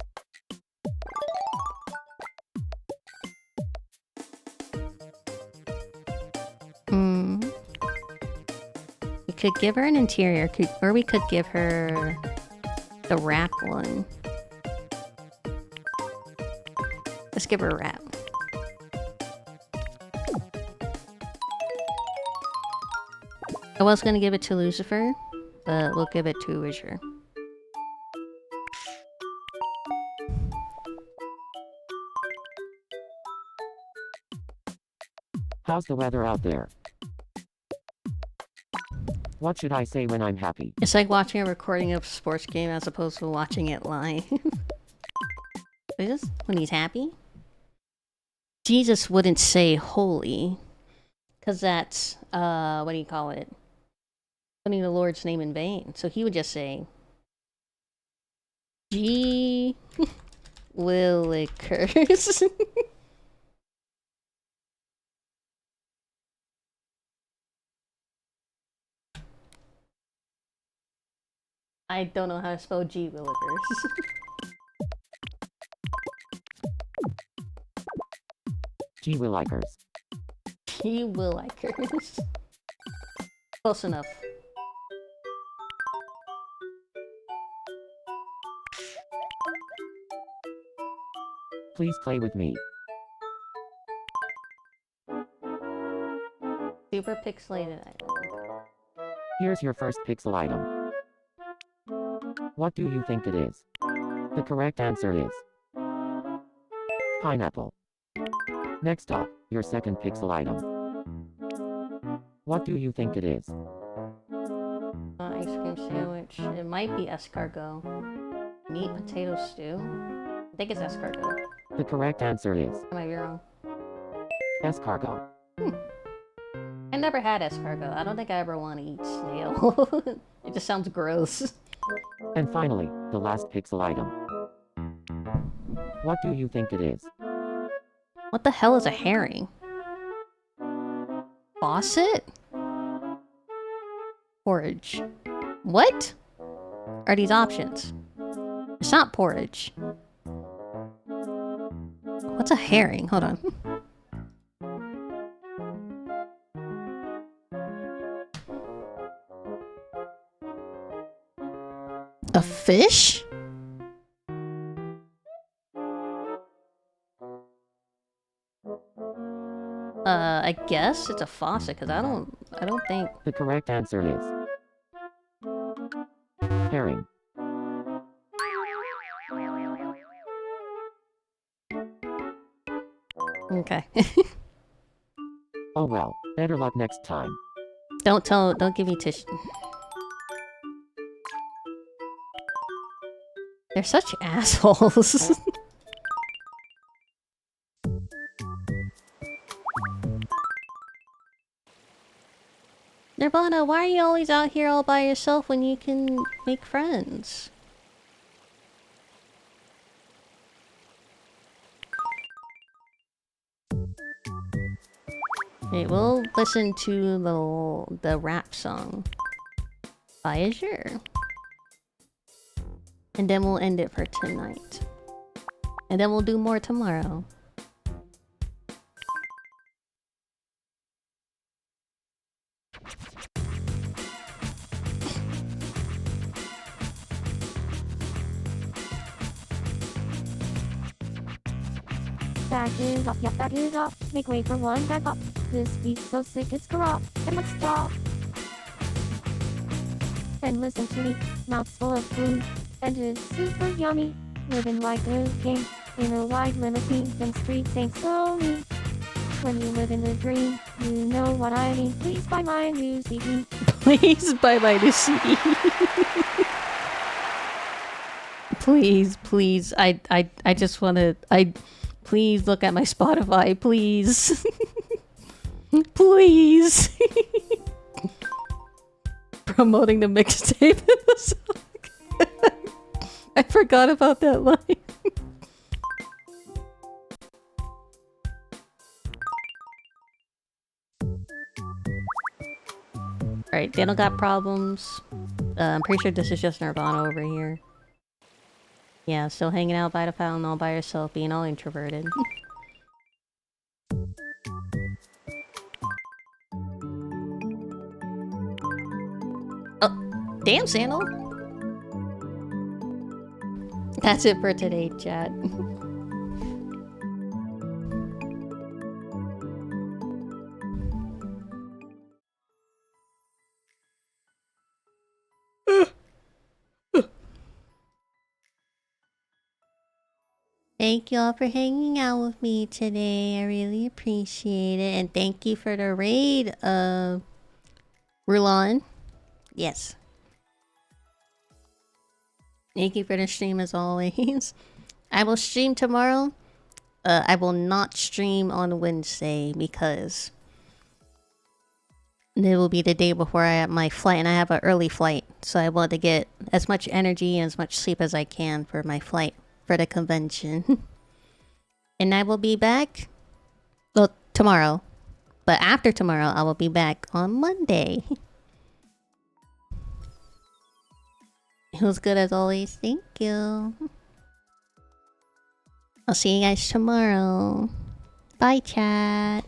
We could give her an interior, or we could give her the wrap one. Let's give her a wrap. I was gonna give it to Lucifer, but we'll give it to Azure. How's the weather out there? What should I say when I'm happy? It's like watching a recording of a sports game as opposed to watching it live. Is this when he's happy? Jesus wouldn't say holy, because that's, what do you call it? Putting the Lord's name in vain. So he would just say, G. Willikers. I don't know how to spell G. Willikers. Gee willikers. You will like hers. Close enough. Please play with me. Super pixelated island. Here's your first pixel item. What do you think it is? The correct answer is pineapple. Next up, your second pixel item. What do you think it is? Ice cream sandwich. It might be escargot. Meat potato stew. I think it's escargot. The correct answer is I might be wrong. escargot. I never had escargot. I don't think I ever want to eat snail. It just sounds gross. And finally, the last pixel item. What do you think it is? What the hell is a herring? Faucet? Porridge. What are these options? It's not porridge. What's a herring? Hold on. A fish? I guess it's a faucet because I don't think. The correct answer is herring. Okay. Oh well, better luck next time. Don't give me tissue. They're such assholes. Nirvana, why are you always out here all by yourself when you can make friends? Okay, we'll listen to the rap song by Azure. And then we'll end it for tonight. And then we'll do more tomorrow. Back it up, yeah, back it up. Make way for one, back up. This beat's so sick it's corrupt. And let's stop. And listen to me, mouth's full of food. And it's super yummy. Living like a king. In a white limousine, them streets ain't so mean. When you live in the dream, you know what I mean. Please buy my new CD. Please buy my new CD. Please. I just wanna please look at my Spotify, please. Please. Promoting the mixtape in the song. I forgot about that line. Alright, they don't got problems. I'm pretty sure this is just Nirvana over here. Yeah, still hanging out by the fountain all by herself, being all introverted. Oh, damn, Sandal! That's it for today, chat. Thank you all for hanging out with me today. I really appreciate it. And thank you for the raid, Rulon. Yes. Thank you for the stream as always. I will stream tomorrow. I will not stream on Wednesday because it will be the day before I have my flight, and I have an early flight. So I want to get as much energy and as much sleep as I can for my flight for the convention. And I will be back, well, tomorrow. But after tomorrow, I will be back on Monday. It was good as always. Thank you. I'll see you guys tomorrow. Bye, chat.